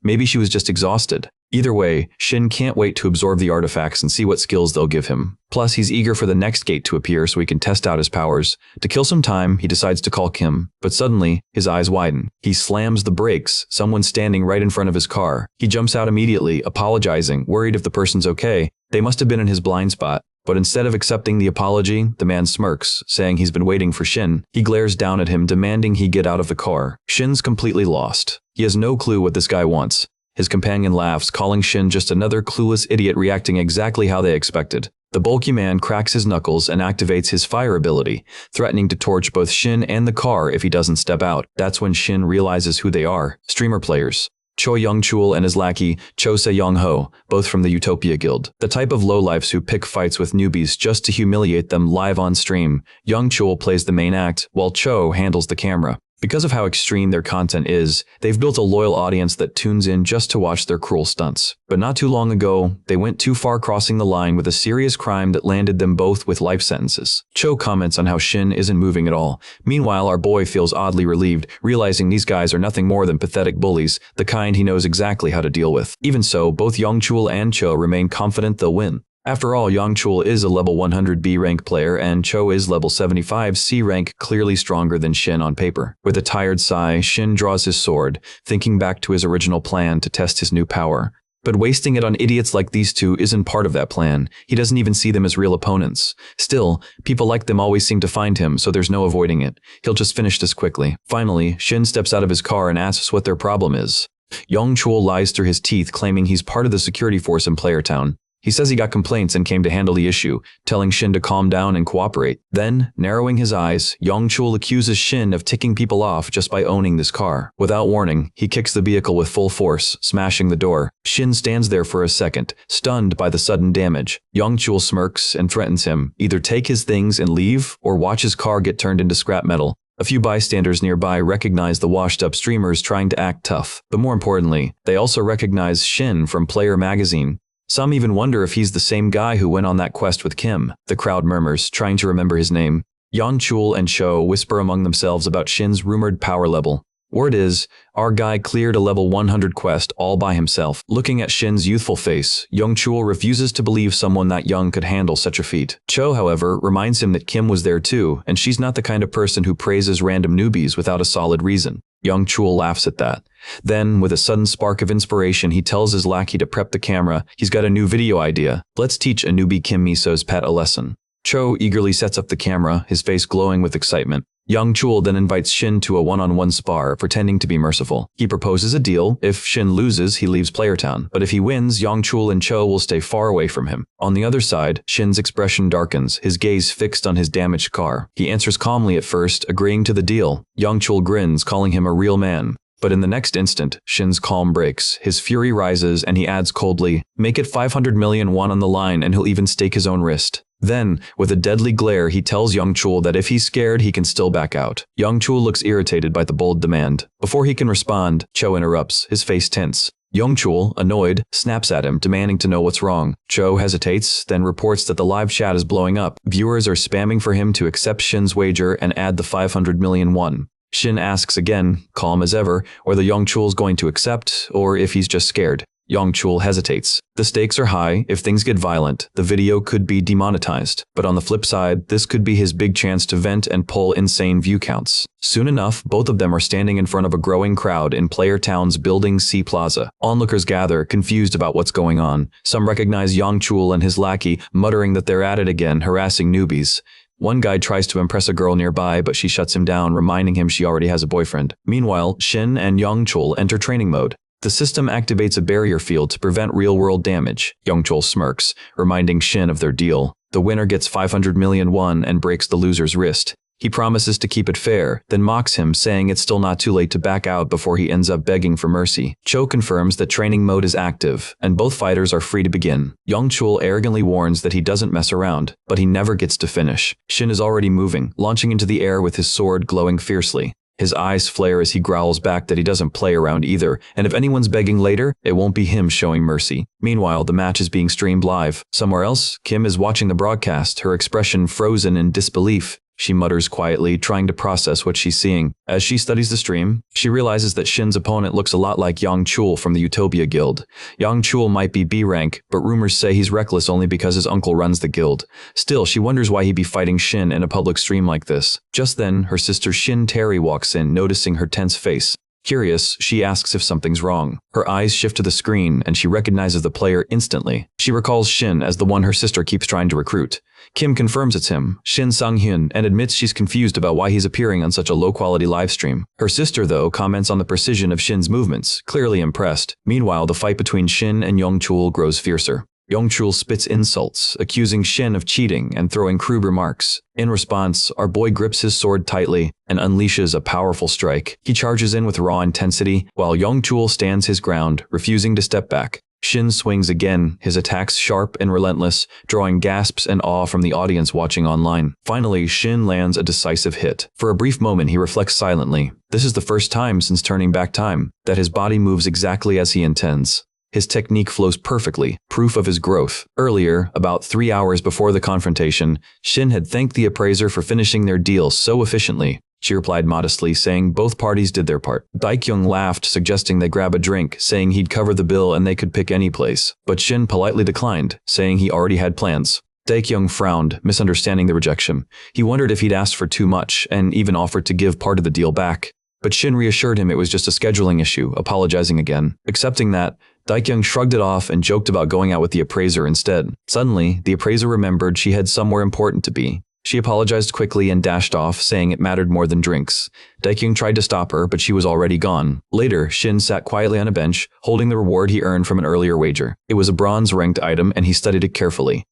Maybe she was just exhausted. Either way, Shin can't wait to absorb the artifacts and see what skills they'll give him. Plus, he's eager for the next gate to appear so he can test out his powers. To kill some time, he decides to call Kim, but suddenly, his eyes widen. He slams the brakes, someone standing right in front of his car. He jumps out immediately, apologizing, worried if the person's okay. They must have been in his blind spot. But instead of accepting the apology, the man smirks, saying he's been waiting for Shin. He glares down at him, demanding he get out of the car. Shin's completely lost. He has no clue what this guy wants. His companion laughs, calling Shin just another clueless idiot reacting exactly how they expected. The bulky man cracks his knuckles and activates his fire ability, threatening to torch both Shin and the car if he doesn't step out. That's when Shin realizes who they are, streamer players. Cho Young-chul and his lackey, Cho Se-young-ho, both from the Utopia Guild. The type of lowlifes who pick fights with newbies just to humiliate them live on stream. Young-chul plays the main act, while Cho handles the camera. Because of how extreme their content is, they've built a loyal audience that tunes in just to watch their cruel stunts. But not too long ago, they went too far, crossing the line with a serious crime that landed them both with life sentences. Cho comments on how Shin isn't moving at all. Meanwhile, our boy feels oddly relieved, realizing these guys are nothing more than pathetic bullies, the kind he knows exactly how to deal with. Even so, both Young-chul and Cho remain confident they'll win. After all, Young-chul is a level 100 B rank player and Cho is level 75 C rank, clearly stronger than Shin on paper. With a tired sigh, Shin draws his sword, thinking back to his original plan to test his new power. But wasting it on idiots like these two isn't part of that plan. He doesn't even see them as real opponents. Still, people like them always seem to find him, so there's no avoiding it. He'll just finish this quickly. Finally, Shin steps out of his car and asks what their problem is. Young-chul lies through his teeth, claiming he's part of the security force in Player Town. He says he got complaints and came to handle the issue, telling Shin to calm down and cooperate. Then, narrowing his eyes, Young-chul accuses Shin of ticking people off just by owning this car. Without warning, he kicks the vehicle with full force, smashing the door. Shin stands there for a second, stunned by the sudden damage. Young-chul smirks and threatens him, either take his things and leave, or watch his car get turned into scrap metal. A few bystanders nearby recognize the washed-up streamers trying to act tough, but more importantly, they also recognize Shin from Player magazine. Some even wonder if he's the same guy who went on that quest with Kim. The crowd murmurs, trying to remember his name. Young-chul and Cho whisper among themselves about Shin's rumored power level. Word is, our guy cleared a level 100 quest all by himself. Looking at Shin's youthful face, Young-chul refuses to believe someone that young could handle such a feat. Cho, however, reminds him that Kim was there too, and she's not the kind of person who praises random newbies without a solid reason. Young-chul laughs at that. Then, with a sudden spark of inspiration, he tells his lackey to prep the camera. He's got a new video idea. Let's teach a newbie Kim Miso's pet a lesson. Cho eagerly sets up the camera, his face glowing with excitement. Young-chul then invites Shin to a one-on-one spar, pretending to be merciful. He proposes a deal. If Shin loses, he leaves Player Town. But if he wins, Young-chul and Cho will stay far away from him. On the other side, Shin's expression darkens, his gaze fixed on his damaged car. He answers calmly at first, agreeing to the deal. Young-chul grins, calling him a real man. But in the next instant, Shin's calm breaks, his fury rises, and he adds coldly, "Make it 500 million won on the line and he'll even stake his own wrist." Then, with a deadly glare, he tells Young-chul that if he's scared, he can still back out. Young-chul looks irritated by the bold demand. Before he can respond, Cho interrupts, his face tense. Young-chul, annoyed, snaps at him, demanding to know what's wrong. Cho hesitates, then reports that the live chat is blowing up. Viewers are spamming for him to accept Shin's wager and add the 500 million won. Shin asks again, calm as ever, whether Young-chul's going to accept, or if he's just scared. Yang Chul hesitates. The stakes are high. If things get violent, the video could be demonetized. But on the flip side, this could be his big chance to vent and pull insane view counts. Soon enough, both of them are standing in front of a growing crowd in Player Town's Building C Plaza. Onlookers gather, confused about what's going on. Some recognize Yang Chul and his lackey, muttering that they're at it again, harassing newbies. One guy tries to impress a girl nearby, but she shuts him down, reminding him she already has a boyfriend. Meanwhile, Shin and Yang Chul enter training mode. The system activates a barrier field to prevent real-world damage. Yang Chul smirks, reminding Shin of their deal. The winner gets 500 million won and breaks the loser's wrist. He promises to keep it fair, then mocks him, saying it's still not too late to back out before he ends up begging for mercy. Cho confirms that training mode is active, and both fighters are free to begin. Yang Chul arrogantly warns that he doesn't mess around, but he never gets to finish. Shin is already moving, launching into the air with his sword glowing fiercely. His eyes flare as he growls back that he doesn't play around either, and if anyone's begging later, it won't be him showing mercy. Meanwhile, the match is being streamed live. Somewhere else, Kim is watching the broadcast, her expression frozen in disbelief. She mutters quietly, trying to process what she's seeing. As she studies the stream, she realizes that Shin's opponent looks a lot like Yang Chul from the Utopia Guild. Yang Chul might be B rank, but rumors say he's reckless only because his uncle runs the guild. Still, she wonders why he'd be fighting Shin in a public stream like this. Just then, her sister Shin Terry walks in, noticing her tense face. Curious, she asks if something's wrong. Her eyes shift to the screen, and she recognizes the player instantly. She recalls Shin as the one her sister keeps trying to recruit. Kim confirms it's him, Shin Sang-hyun, and admits she's confused about why he's appearing on such a low-quality livestream. Her sister, though, comments on the precision of Shin's movements, clearly impressed. Meanwhile, the fight between Shin and Yang Chul grows fiercer. Yang Chul spits insults, accusing Shin of cheating and throwing crude remarks. In response, our boy grips his sword tightly and unleashes a powerful strike. He charges in with raw intensity, while Yang Chul stands his ground, refusing to step back. Shin swings again, his attacks sharp and relentless, drawing gasps and awe from the audience watching online. Finally, Shin lands a decisive hit. For a brief moment, he reflects silently. This is the first time since turning back time that his body moves exactly as he intends. His technique flows perfectly, proof of his growth. Earlier, about 3 hours before the confrontation, Shin had thanked the appraiser for finishing their deal so efficiently. She replied modestly, saying both parties did their part. Daekyung laughed, suggesting they grab a drink, saying he'd cover the bill and they could pick any place. But Shin politely declined, saying he already had plans. Daekyung frowned, misunderstanding the rejection. He wondered if he'd asked for too much, and even offered to give part of the deal back. But Shin reassured him it was just a scheduling issue, apologizing again. Accepting that, Daekyung shrugged it off and joked about going out with the appraiser instead. Suddenly, the appraiser remembered she had somewhere important to be. She apologized quickly and dashed off, saying it mattered more than drinks. Daekyung tried to stop her, but she was already gone. Later, Shin sat quietly on a bench, holding the reward he earned from an earlier wager. It was a bronze-ranked item, and he studied it carefully.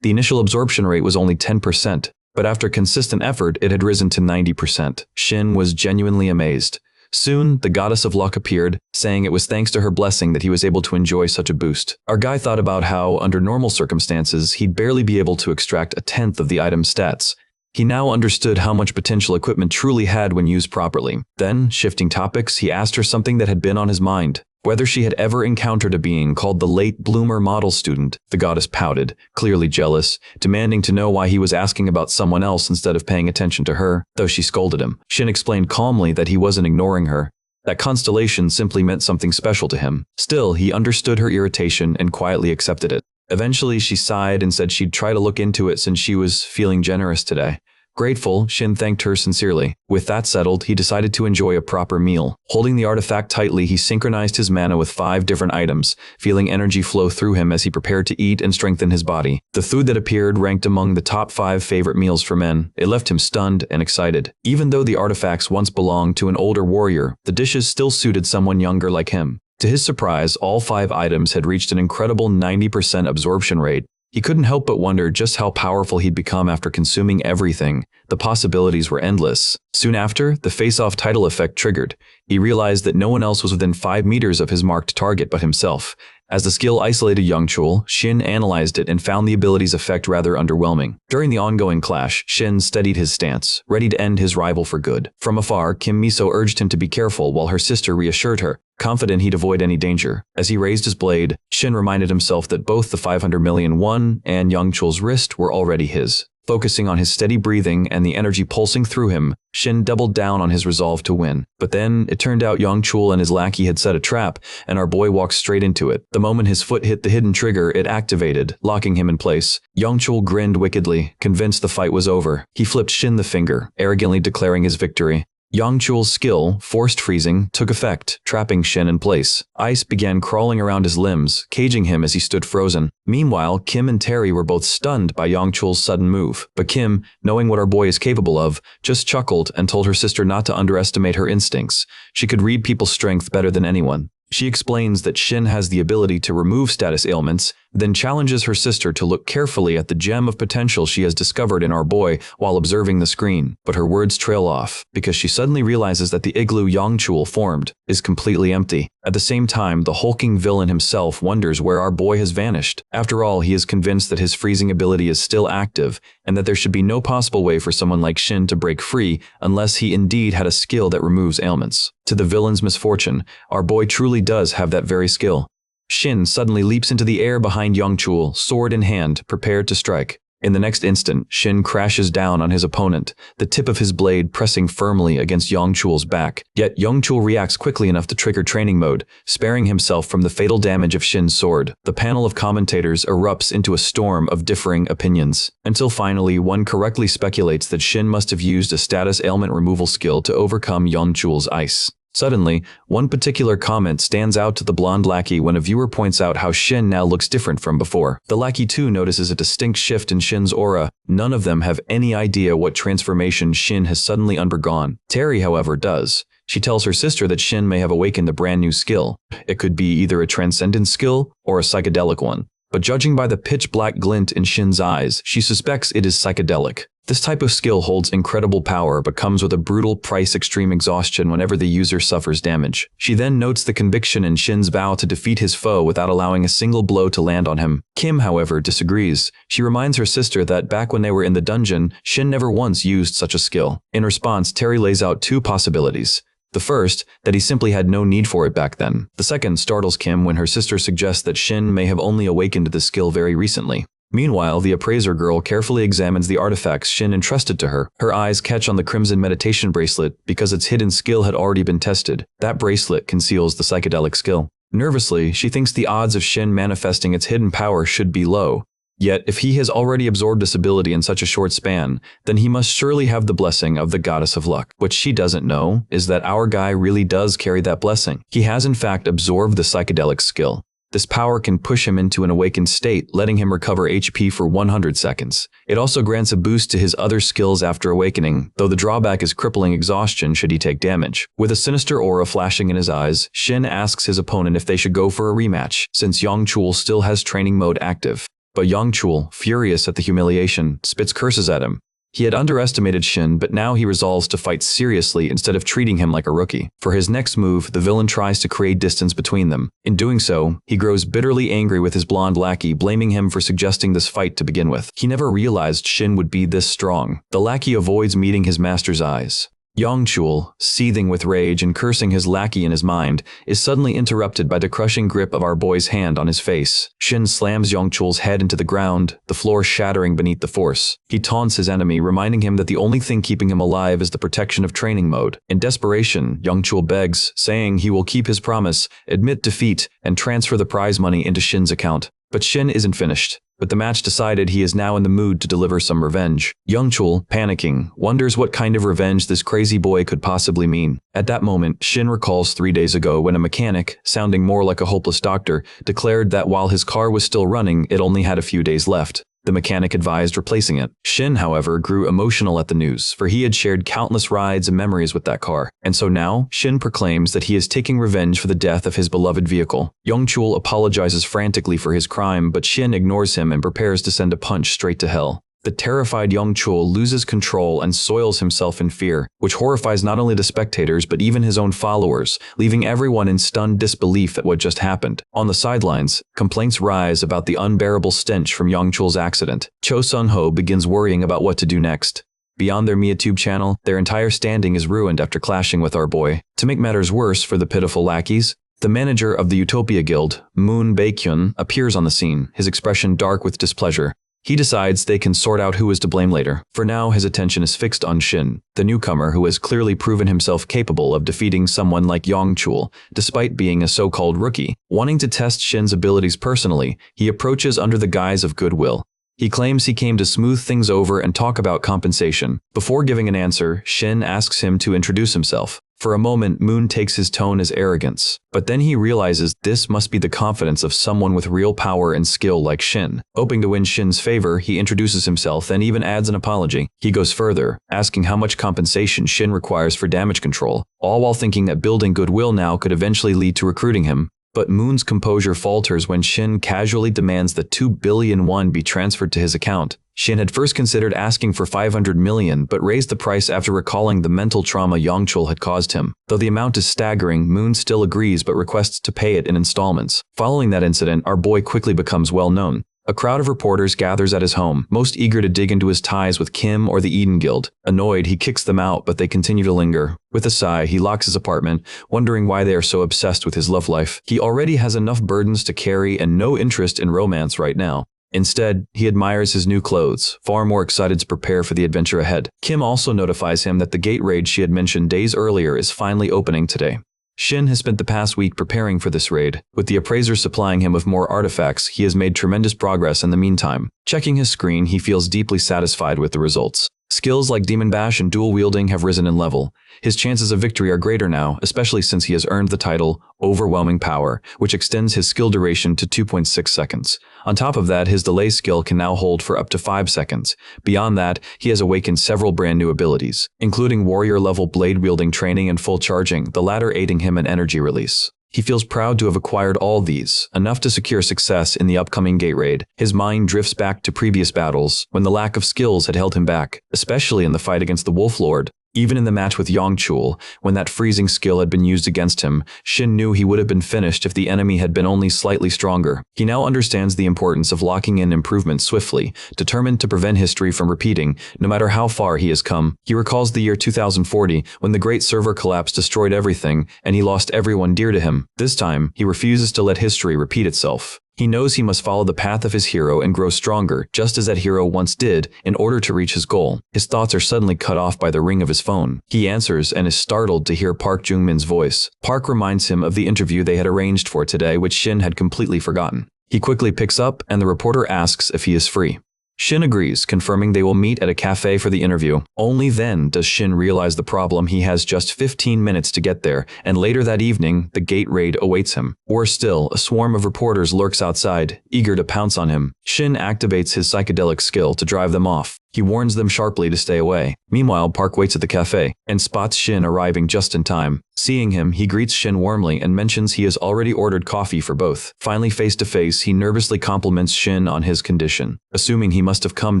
The initial absorption rate was only 10%, but after consistent effort, it had risen to 90%. Shin was genuinely amazed. Soon, the goddess of luck appeared, saying it was thanks to her blessing that he was able to enjoy such a boost. Our guy thought about how, under normal circumstances, he'd barely be able to extract a tenth of the item's stats. He now understood how much potential equipment truly had when used properly. Then, shifting topics, he asked her something that had been on his mind. Whether she had ever encountered a being called the late bloomer model student. The goddess pouted, clearly jealous, demanding to know why he was asking about someone else instead of paying attention to her, though she scolded him. Shin explained calmly that he wasn't ignoring her. That constellation simply meant something special to him. Still, he understood her irritation and quietly accepted it. Eventually, she sighed and said she'd try to look into it since she was feeling generous today. Grateful, Shin thanked her sincerely. With that settled, he decided to enjoy a proper meal. Holding the artifact tightly, he synchronized his mana with 5 different items, feeling energy flow through him as he prepared to eat and strengthen his body. The food that appeared ranked among the top 5 favorite meals for men. It left him stunned and excited. Even though the artifacts once belonged to an older warrior, the dishes still suited someone younger like him. To his surprise, all 5 items had reached an incredible 90% absorption rate. He couldn't help but wonder just how powerful he'd become after consuming everything. The possibilities were endless. Soon after, the face-off title effect triggered. He realized that no one else was within 5 meters of his marked target but himself. As the skill isolated Yang Chul, Shin analyzed it and found the ability's effect rather underwhelming. During the ongoing clash, Shin steadied his stance, ready to end his rival for good. From afar, Kim Miso urged him to be careful while her sister reassured her, confident he'd avoid any danger. As he raised his blade, Shin reminded himself that both the 500 million won and Yang Chul's wrist were already his. Focusing on his steady breathing and the energy pulsing through him, Shin doubled down on his resolve to win. But then, it turned out Yongchul and his lackey had set a trap, and our boy walked straight into it. The moment his foot hit the hidden trigger, it activated, locking him in place. Yongchul grinned wickedly, convinced the fight was over. He flipped Shin the finger, arrogantly declaring his victory. Yongchul's skill, forced freezing, took effect, trapping Shin in place. Ice began crawling around his limbs, caging him as he stood frozen. Meanwhile, Kim and Terry were both stunned by Yongchul's sudden move. But Kim, knowing what our boy is capable of, just chuckled and told her sister not to underestimate her instincts. She could read people's strength better than anyone. She explains that Shin has the ability to remove status ailments, then challenges her sister to look carefully at the gem of potential she has discovered in our boy while observing the screen. But her words trail off, because she suddenly realizes that the igloo Yongchul formed is completely empty. At the same time, the hulking villain himself wonders where our boy has vanished. After all, he is convinced that his freezing ability is still active, and that there should be no possible way for someone like Shin to break free unless he indeed had a skill that removes ailments. To the villain's misfortune, our boy truly does have that very skill. Shin suddenly leaps into the air behind Yongchul, sword in hand, prepared to strike. In the next instant, Shin crashes down on his opponent, the tip of his blade pressing firmly against Yongchul's back. Yet Yongchul reacts quickly enough to trigger training mode, sparing himself from the fatal damage of Shin's sword. The panel of commentators erupts into a storm of differing opinions, until finally one correctly speculates that Shin must have used a status ailment removal skill to overcome Yongchul's ice. Suddenly, one particular comment stands out to the blonde lackey when a viewer points out how Shin now looks different from before. The lackey too notices a distinct shift in Shin's aura. None of them have any idea what transformation Shin has suddenly undergone. Terry, however, does. She tells her sister that Shin may have awakened a brand new skill. It could be either a transcendent skill or a psychedelic one. But judging by the pitch-black glint in Shin's eyes, she suspects it is psychedelic. This type of skill holds incredible power but comes with a brutal price: extreme exhaustion whenever the user suffers damage. She then notes the conviction in Shin's vow to defeat his foe without allowing a single blow to land on him. Kim, however, disagrees. She reminds her sister that back when they were in the dungeon, Shin never once used such a skill. In response, Terry lays out two possibilities. The first, that he simply had no need for it back then. The second startles Kim when her sister suggests that Shin may have only awakened the skill very recently. Meanwhile, the appraiser girl carefully examines the artifacts Shin entrusted to her. Her eyes catch on the crimson meditation bracelet because its hidden skill had already been tested. That bracelet conceals the psychedelic skill. Nervously, she thinks the odds of Shin manifesting its hidden power should be low. Yet, if he has already absorbed this ability in such a short span, then he must surely have the blessing of the goddess of luck. What she doesn't know is that our guy really does carry that blessing. He has in fact absorbed the psychedelic skill. This power can push him into an awakened state, letting him recover HP for 100 seconds. It also grants a boost to his other skills after awakening, though the drawback is crippling exhaustion should he take damage. With a sinister aura flashing in his eyes, Shin asks his opponent if they should go for a rematch, since Yongchul still has training mode active. But Yongchul, furious at the humiliation, spits curses at him. He had underestimated Shin, but now he resolves to fight seriously instead of treating him like a rookie. For his next move, the villain tries to create distance between them. In doing so, he grows bitterly angry with his blonde lackey, blaming him for suggesting this fight to begin with. He never realized Shin would be this strong. The lackey avoids meeting his master's eyes. Yongchul, seething with rage and cursing his lackey in his mind, is suddenly interrupted by the crushing grip of our boy's hand on his face. Shin slams Yongchul's head into the ground, the floor shattering beneath the force. He taunts his enemy, reminding him that the only thing keeping him alive is the protection of training mode. In desperation, Yongchul begs, saying he will keep his promise, admit defeat, and transfer the prize money into Shin's account. But Shin isn't finished. With the match decided, he is now in the mood to deliver some revenge. Yongchul, panicking, wonders what kind of revenge this crazy boy could possibly mean. At that moment, Shin recalls 3 days ago when a mechanic, sounding more like a hopeless doctor, declared that while his car was still running, it only had a few days left. The mechanic advised replacing it. Shin, however, grew emotional at the news, for he had shared countless rides and memories with that car. And so now, Shin proclaims that he is taking revenge for the death of his beloved vehicle. Yongchul apologizes frantically for his crime, but Shin ignores him and prepares to send a punch straight to hell. The terrified Yongchul loses control and soils himself in fear, which horrifies not only the spectators but even his own followers, leaving everyone in stunned disbelief at what just happened. On the sidelines, complaints rise about the unbearable stench from Yongchul's accident. Cho Sung-ho begins worrying about what to do next. Beyond their MiaTube channel, their entire standing is ruined after clashing with our boy. To make matters worse for the pitiful lackeys, the manager of the Utopia Guild, Moon Baekhyun, appears on the scene, his expression dark with displeasure. He decides they can sort out who is to blame later. For now, his attention is fixed on Shin, the newcomer who has clearly proven himself capable of defeating someone like Yongchul, despite being a so-called rookie. Wanting to test Shin's abilities personally, he approaches under the guise of goodwill. He claims he came to smooth things over and talk about compensation. Before giving an answer, Shin asks him to introduce himself. For a moment, Moon takes his tone as arrogance, but then he realizes this must be the confidence of someone with real power and skill like Shin. Hoping to win Shin's favor, he introduces himself and even adds an apology. He goes further, asking how much compensation Shin requires for damage control, all while thinking that building goodwill now could eventually lead to recruiting him. But Moon's composure falters when Shin casually demands that 2 billion won be transferred to his account. Shin had first considered asking for 500 million but raised the price after recalling the mental trauma Yongchul had caused him. Though the amount is staggering, Moon still agrees but requests to pay it in installments. Following that incident, our boy quickly becomes well known. A crowd of reporters gathers at his home, most eager to dig into his ties with Kim or the Eden Guild. Annoyed, he kicks them out, but they continue to linger. With a sigh, he locks his apartment, wondering why they are so obsessed with his love life. He already has enough burdens to carry and no interest in romance right now. Instead, he admires his new clothes, far more excited to prepare for the adventure ahead. Kim also notifies him that the gate raid she had mentioned days earlier is finally opening today. Shin has spent the past week preparing for this raid. With the appraiser supplying him with more artifacts, he has made tremendous progress in the meantime. Checking his screen, he feels deeply satisfied with the results. Skills like Demon Bash and dual wielding have risen in level. His chances of victory are greater now, especially since he has earned the title Overwhelming Power, which extends his skill duration to 2.6 seconds. On top of that, his delay skill can now hold for up to 5 seconds. Beyond that, he has awakened several brand new abilities, including warrior-level blade-wielding training and full charging, the latter aiding him in energy release. He feels proud to have acquired all these, enough to secure success in the upcoming gate raid. His mind drifts back to previous battles, when the lack of skills had held him back, especially in the fight against the Wolf Lord. Even in the match with Yongchul, when that freezing skill had been used against him, Shin knew he would have been finished if the enemy had been only slightly stronger. He now understands the importance of locking in improvements swiftly, determined to prevent history from repeating, no matter how far he has come. He recalls the year 2040, when the great server collapse destroyed everything, and he lost everyone dear to him. This time, he refuses to let history repeat itself. He knows he must follow the path of his hero and grow stronger, just as that hero once did, in order to reach his goal. His thoughts are suddenly cut off by the ring of his phone. He answers and is startled to hear Park Jungmin's voice. Park reminds him of the interview they had arranged for today, which Shin had completely forgotten. He quickly picks up, and the reporter asks if he is free. Shin agrees, confirming they will meet at a cafe for the interview. Only then does Shin realize the problem. He has just 15 minutes to get there, and later that evening, the gate raid awaits him. Worse still, a swarm of reporters lurks outside, eager to pounce on him. Shin activates his psychedelic skill to drive them off. He warns them sharply to stay away. Meanwhile, Park waits at the cafe and spots Shin arriving just in time. Seeing him, he greets Shin warmly and mentions he has already ordered coffee for both. Finally, face to face, he nervously compliments Shin on his condition, assuming he must have come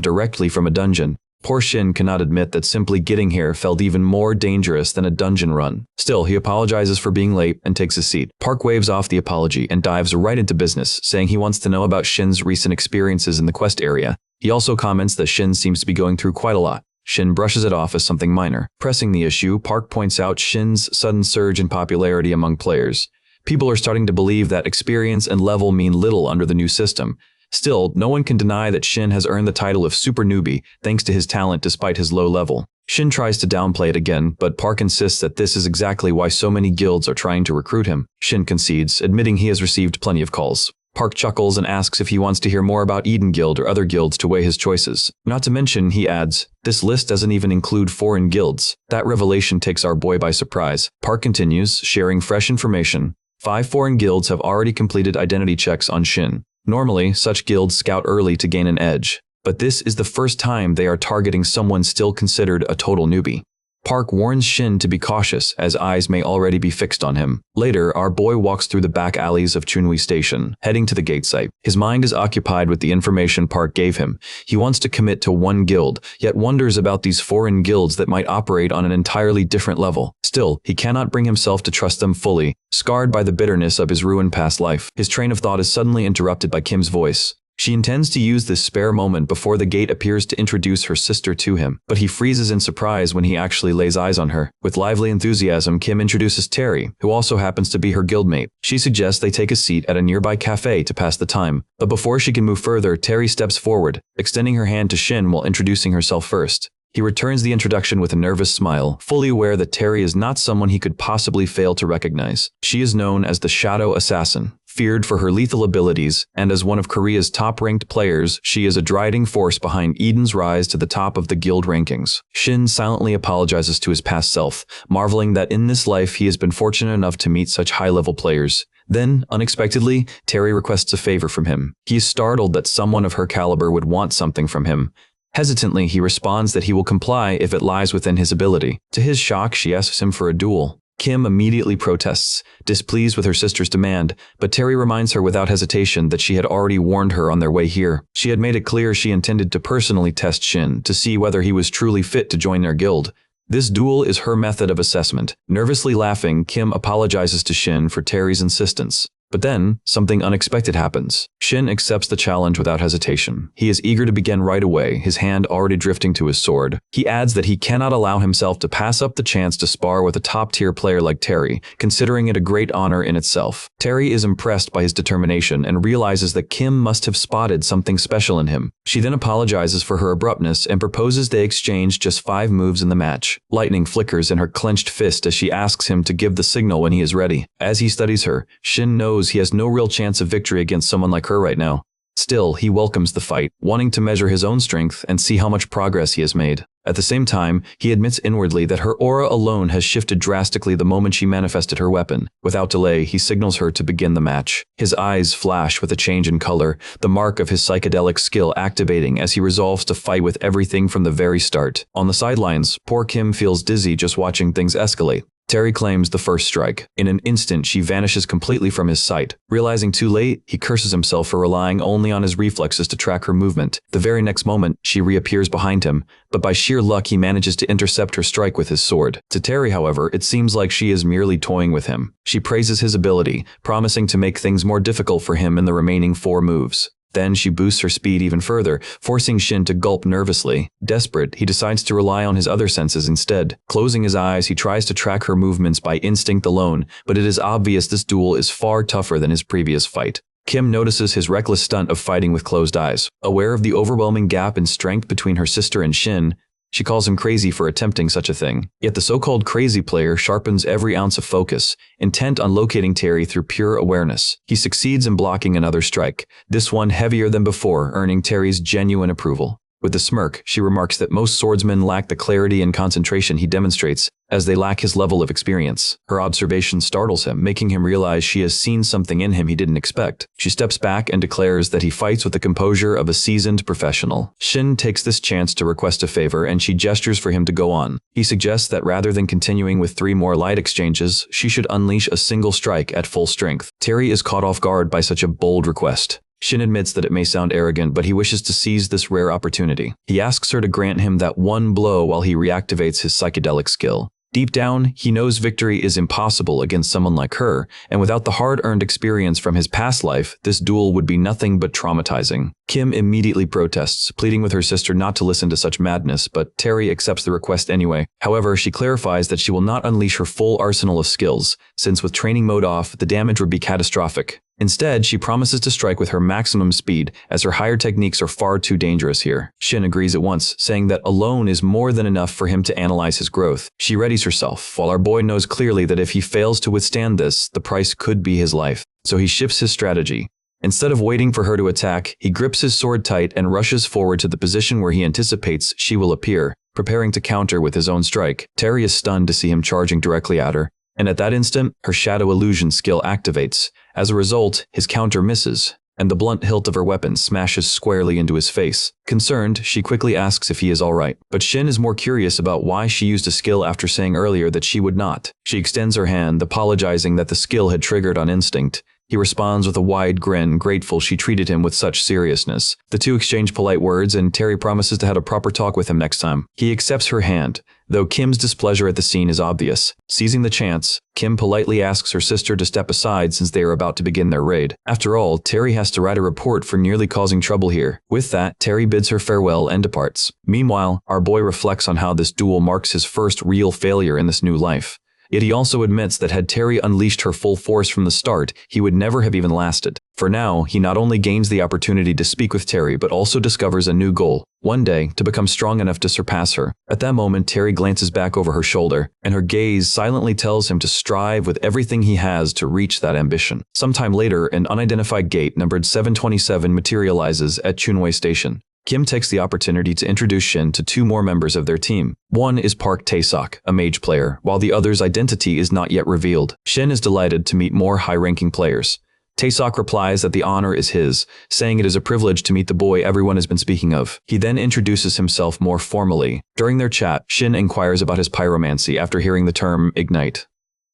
directly from a dungeon. Poor Shin cannot admit that simply getting here felt even more dangerous than a dungeon run. Still, he apologizes for being late and takes a seat. Park waves off the apology and dives right into business, saying he wants to know about Shin's recent experiences in the quest area. He also comments that Shin seems to be going through quite a lot. Shin brushes it off as something minor. Pressing the issue, Park points out Shin's sudden surge in popularity among players. People are starting to believe that experience and level mean little under the new system. Still, no one can deny that Shin has earned the title of Super Newbie thanks to his talent despite his low level. Shin tries to downplay it again, but Park insists that this is exactly why so many guilds are trying to recruit him. Shin concedes, admitting he has received plenty of calls. Park chuckles and asks if he wants to hear more about Eden Guild or other guilds to weigh his choices. Not to mention, he adds, this list doesn't even include foreign guilds. That revelation takes our boy by surprise. Park continues, sharing fresh information. 5 foreign guilds have already completed identity checks on Shin. Normally, such guilds scout early to gain an edge, but this is the first time they are targeting someone still considered a total newbie. Park warns Shin to be cautious, as eyes may already be fixed on him. Later, our boy walks through the back alleys of Chunwi Station, heading to the gate site. His mind is occupied with the information Park gave him. He wants to commit to one guild, yet wonders about these foreign guilds that might operate on an entirely different level. Still, he cannot bring himself to trust them fully, scarred by the bitterness of his ruined past life. His train of thought is suddenly interrupted by Kim's voice. She intends to use this spare moment before the gate appears to introduce her sister to him, but he freezes in surprise when he actually lays eyes on her. With lively enthusiasm, Kim introduces Terry, who also happens to be her guildmate. She suggests they take a seat at a nearby cafe to pass the time, but before she can move further, Terry steps forward, extending her hand to Shin while introducing herself first. He returns the introduction with a nervous smile, fully aware that Terry is not someone he could possibly fail to recognize. She is known as the Shadow Assassin, feared for her lethal abilities, and as one of Korea's top-ranked players, she is a driving force behind Eden's rise to the top of the guild rankings. Shin silently apologizes to his past self, marveling that in this life he has been fortunate enough to meet such high-level players. Then, unexpectedly, Terry requests a favor from him. He is startled that someone of her caliber would want something from him. Hesitantly, he responds that he will comply if it lies within his ability. To his shock, she asks him for a duel. Kim immediately protests, displeased with her sister's demand, but Terry reminds her without hesitation that she had already warned her on their way here. She had made it clear she intended to personally test Shin to see whether he was truly fit to join their guild. This duel is her method of assessment. Nervously laughing, Kim apologizes to Shin for Terry's insistence. But then, something unexpected happens. Shin accepts the challenge without hesitation. He is eager to begin right away, his hand already drifting to his sword. He adds that he cannot allow himself to pass up the chance to spar with a top-tier player like Terry, considering it a great honor in itself. Terry is impressed by his determination and realizes that Kim must have spotted something special in him. She then apologizes for her abruptness and proposes they exchange just 5 moves in the match. Lightning flickers in her clenched fist as she asks him to give the signal when he is ready. As he studies her, Shin knows he has no real chance of victory against someone like her right now. Still, he welcomes the fight, wanting to measure his own strength and see how much progress he has made. At the same time, he admits inwardly that her aura alone has shifted drastically the moment she manifested her weapon. Without delay, he signals her to begin the match. His eyes flash with a change in color, the mark of his psychedelic skill activating as he resolves to fight with everything from the very start. On the sidelines, poor Kim feels dizzy just watching things escalate. Terry claims the first strike. In an instant, she vanishes completely from his sight. Realizing too late, he curses himself for relying only on his reflexes to track her movement. The very next moment, she reappears behind him, but by sheer luck he manages to intercept her strike with his sword. To Terry, however, it seems like she is merely toying with him. She praises his ability, promising to make things more difficult for him in the remaining 4 moves. Then she boosts her speed even further, forcing Shin to gulp nervously. Desperate, he decides to rely on his other senses instead. Closing his eyes, he tries to track her movements by instinct alone, but it is obvious this duel is far tougher than his previous fight. Kim notices his reckless stunt of fighting with closed eyes. Aware of the overwhelming gap in strength between her sister and Shin, she calls him crazy for attempting such a thing. Yet the so-called crazy player sharpens every ounce of focus, intent on locating Terry through pure awareness. He succeeds in blocking another strike, this one heavier than before, earning Terry's genuine approval. With a smirk, she remarks that most swordsmen lack the clarity and concentration he demonstrates, as they lack his level of experience. Her observation startles him, making him realize she has seen something in him he didn't expect. She steps back and declares that he fights with the composure of a seasoned professional. Shin takes this chance to request a favor, and she gestures for him to go on. He suggests that rather than continuing with 3 more light exchanges, she should unleash a single strike at full strength. Terry is caught off guard by such a bold request. Shin admits that it may sound arrogant, but he wishes to seize this rare opportunity. He asks her to grant him that one blow while he reactivates his psychedelic skill. Deep down, he knows victory is impossible against someone like her, and without the hard-earned experience from his past life, this duel would be nothing but traumatizing. Kim immediately protests, pleading with her sister not to listen to such madness, but Terry accepts the request anyway. However, she clarifies that she will not unleash her full arsenal of skills, since with training mode off, the damage would be catastrophic. Instead, she promises to strike with her maximum speed, as her higher techniques are far too dangerous here. Shin agrees at once, saying that alone is more than enough for him to analyze his growth. She readies herself, while our boy knows clearly that if he fails to withstand this, the price could be his life. So he shifts his strategy. Instead of waiting for her to attack, he grips his sword tight and rushes forward to the position where he anticipates she will appear, preparing to counter with his own strike. Terry is stunned to see him charging directly at her, and at that instant, her shadow illusion skill activates. As a result, his counter misses, and the blunt hilt of her weapon smashes squarely into his face. Concerned, she quickly asks if he is alright, but Shin is more curious about why she used a skill after saying earlier that she would not. She extends her hand, apologizing that the skill had triggered on instinct. He responds with a wide grin, grateful she treated him with such seriousness. The two exchange polite words, and Terry promises to have a proper talk with him next time. He accepts her hand, though Kim's displeasure at the scene is obvious. Seizing the chance, Kim politely asks her sister to step aside since they are about to begin their raid. After all, Terry has to write a report for nearly causing trouble here. With that, Terry bids her farewell and departs. Meanwhile, our boy reflects on how this duel marks his first real failure in this new life. Yet he also admits that had Terry unleashed her full force from the start, he would never have even lasted. For now, he not only gains the opportunity to speak with Terry but also discovers a new goal. One day, to become strong enough to surpass her. At that moment, Terry glances back over her shoulder, and her gaze silently tells him to strive with everything he has to reach that ambition. Sometime later, an unidentified gate numbered 727 materializes at Chunwei Station. Kim takes the opportunity to introduce Shin to two more members of their team. One is Park Tae-sok, a mage player, while the other's identity is not yet revealed. Shin is delighted to meet more high-ranking players. Tae-sok replies that the honor is his, saying it is a privilege to meet the boy everyone has been speaking of. He then introduces himself more formally. During their chat, Shin inquires about his pyromancy after hearing the term ignite.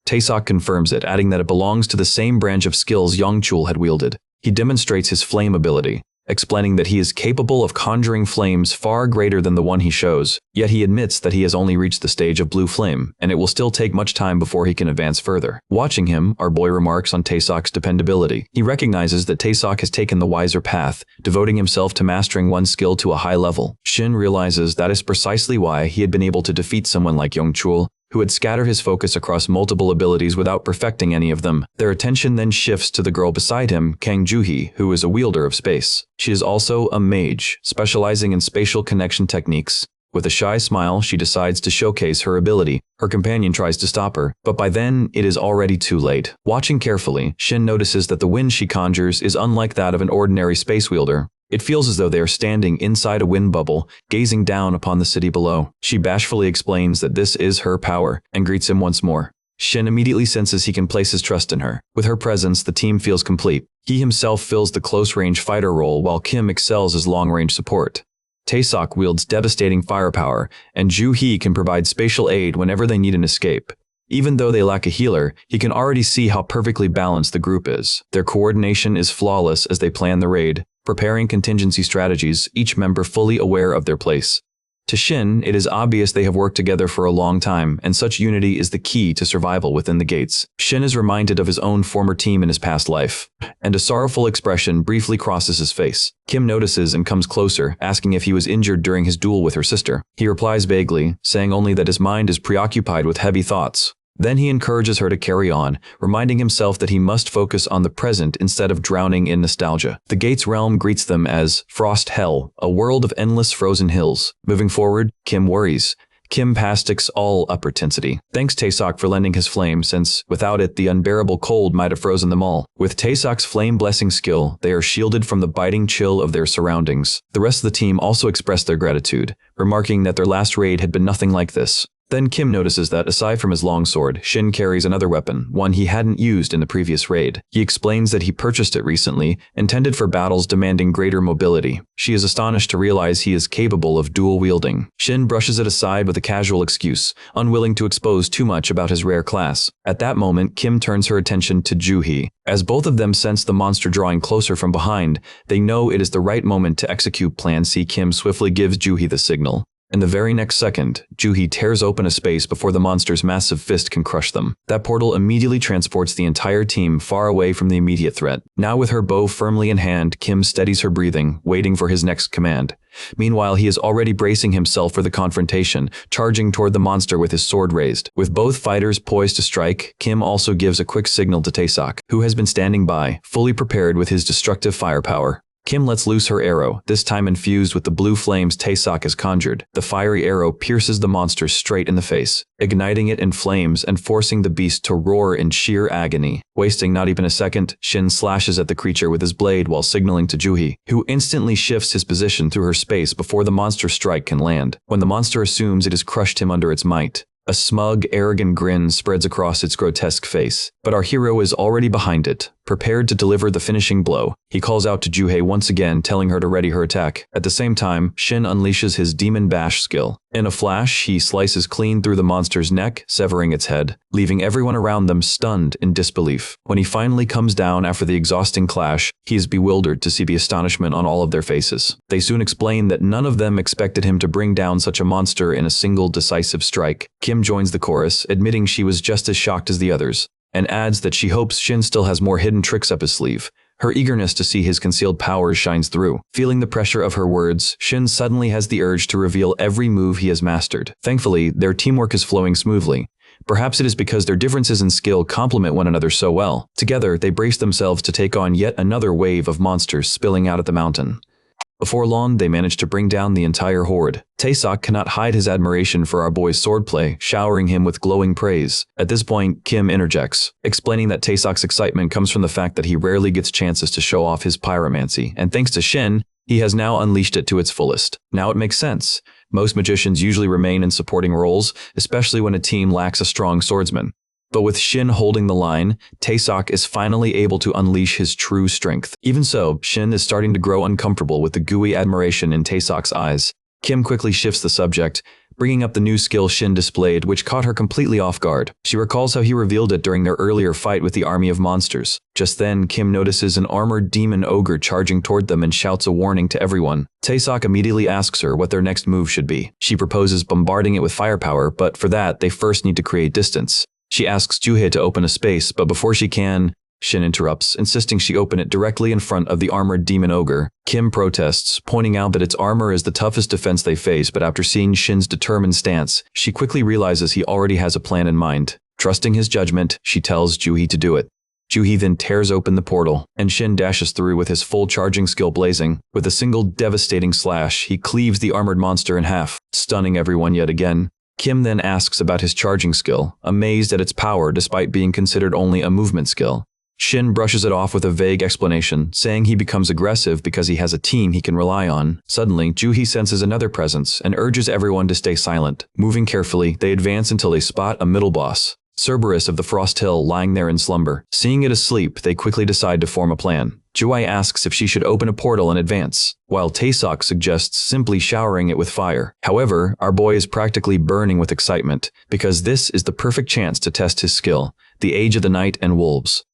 Tae-sok confirms it, adding that it belongs to the same branch of skills Yongchul had wielded. He demonstrates his flame ability, explaining that he is capable of conjuring flames far greater than the one he shows, yet he admits that he has only reached the stage of blue flame, and it will still take much time before he can advance further. Watching him, our boy remarks on Tae-sok's dependability. He recognizes that Tae-sok has taken the wiser path, devoting himself to mastering one skill to a high level. Shin realizes that is precisely why he had been able to defeat someone like Yongchul, who had scattered his focus across multiple abilities without perfecting any of them. Their attention then shifts to the girl beside him, Kang Juhee, who is a wielder of space. She is also a mage, specializing in spatial connection techniques. With a shy smile, she decides to showcase her ability. Her companion tries to stop her, but by then, it is already too late. Watching carefully, Shin notices that the wind she conjures is unlike that of an ordinary space wielder. It feels as though they are standing inside a wind bubble, gazing down upon the city below. She bashfully explains that this is her power, and greets him once more. Shin immediately senses he can place his trust in her. With her presence, the team feels complete. He himself fills the close-range fighter role, while Kim excels as long-range support. Tae-sok wields devastating firepower, and Juhee can provide spatial aid whenever they need an escape. Even though they lack a healer, he can already see how perfectly balanced the group is. Their coordination is flawless as they plan the raid, preparing contingency strategies, each member fully aware of their place. To Shin, it is obvious they have worked together for a long time, and such unity is the key to survival within the gates. Shin is reminded of his own former team in his past life, and a sorrowful expression briefly crosses his face. Kim notices and comes closer, asking if he was injured during his duel with her sister. He replies vaguely, saying only that his mind is preoccupied with heavy thoughts. Then he encourages her to carry on, reminding himself that he must focus on the present instead of drowning in nostalgia. The Gates realm greets them as Frost Hell, a world of endless frozen hills. Moving forward, Kim worries. Kim pastics all upper tensity. Thanks Tae-sok for lending his flame, since without it the unbearable cold might have frozen them all. With Tae-sok's flame blessing skill, they are shielded from the biting chill of their surroundings. The rest of the team also expressed their gratitude, remarking that their last raid had been nothing like this. Then Kim notices that, aside from his longsword, Shin carries another weapon, one he hadn't used in the previous raid. He explains that he purchased it recently, intended for battles demanding greater mobility. She is astonished to realize he is capable of dual wielding. Shin brushes it aside with a casual excuse, unwilling to expose too much about his rare class. At that moment, Kim turns her attention to Juhee. As both of them sense the monster drawing closer from behind, they know it is the right moment to execute Plan C. Kim swiftly gives Juhee the signal. In the very next second, Juhee tears open a space before the monster's massive fist can crush them. That portal immediately transports the entire team far away from the immediate threat. Now with her bow firmly in hand, Kim steadies her breathing, waiting for his next command. Meanwhile, he is already bracing himself for the confrontation, charging toward the monster with his sword raised. With both fighters poised to strike, Kim also gives a quick signal to Tae-sok, who has been standing by, fully prepared with his destructive firepower. Kim lets loose her arrow, this time infused with the blue flames Tae-sok has conjured. The fiery arrow pierces the monster straight in the face, igniting it in flames and forcing the beast to roar in sheer agony. Wasting not even a second, Shin slashes at the creature with his blade while signaling to Juhee, who instantly shifts his position through her space before the monster's strike can land. When the monster assumes it has crushed him under its might, a smug, arrogant grin spreads across its grotesque face. But our hero is already behind it, prepared to deliver the finishing blow. He calls out to Juhei once again, telling her to ready her attack. At the same time, Shin unleashes his Demon Bash skill. In a flash, he slices clean through the monster's neck, severing its head, leaving everyone around them stunned in disbelief. When he finally comes down after the exhausting clash, he is bewildered to see the astonishment on all of their faces. They soon explain that none of them expected him to bring down such a monster in a single decisive strike. Kim joins the chorus, admitting she was just as shocked as the others, and adds that she hopes Shin still has more hidden tricks up his sleeve. Her eagerness to see his concealed powers shines through. Feeling the pressure of her words, Shin suddenly has the urge to reveal every move he has mastered. Thankfully, their teamwork is flowing smoothly. Perhaps it is because their differences in skill complement one another so well. Together, they brace themselves to take on yet another wave of monsters spilling out at the mountain. Before long, they manage to bring down the entire horde. Taesok cannot hide his admiration for our boy's swordplay, showering him with glowing praise. At this point, Kim interjects, explaining that Taesok's excitement comes from the fact that he rarely gets chances to show off his pyromancy, and thanks to Shin, he has now unleashed it to its fullest. Now it makes sense. Most magicians usually remain in supporting roles, especially when a team lacks a strong swordsman. But with Shin holding the line, Taesok is finally able to unleash his true strength. Even so, Shin is starting to grow uncomfortable with the gooey admiration in Taesok's eyes. Kim quickly shifts the subject, bringing up the new skill Shin displayed, which caught her completely off guard. She recalls how he revealed it during their earlier fight with the army of monsters. Just then, Kim notices an armored demon ogre charging toward them and shouts a warning to everyone. Taesok immediately asks her what their next move should be. She proposes bombarding it with firepower, but for that, they first need to create distance. She asks Juhei to open a space, but before she can, Shin interrupts, insisting she open it directly in front of the armored demon ogre. Kim protests, pointing out that its armor is the toughest defense they face, but after seeing Shin's determined stance, she quickly realizes he already has a plan in mind. Trusting his judgment, she tells Juhei to do it. Juhei then tears open the portal, and Shin dashes through with his full charging skill blazing. With a single devastating slash, he cleaves the armored monster in half, stunning everyone yet again. Kim then asks about his charging skill, amazed at its power despite being considered only a movement skill. Shin brushes it off with a vague explanation, saying he becomes aggressive because he has a team he can rely on. Suddenly, Juhei senses another presence and urges everyone to stay silent. Moving carefully, they advance until they spot a middle boss, Cerberus of the Frost Hill, lying there in slumber. Seeing it asleep, they quickly decide to form a plan. Juhei asks if she should open a portal in advance, while Taesok suggests simply showering it with fire. However, our boy is practically burning with excitement, because this is the perfect chance to test his skill, the Age of the Night and Wolves.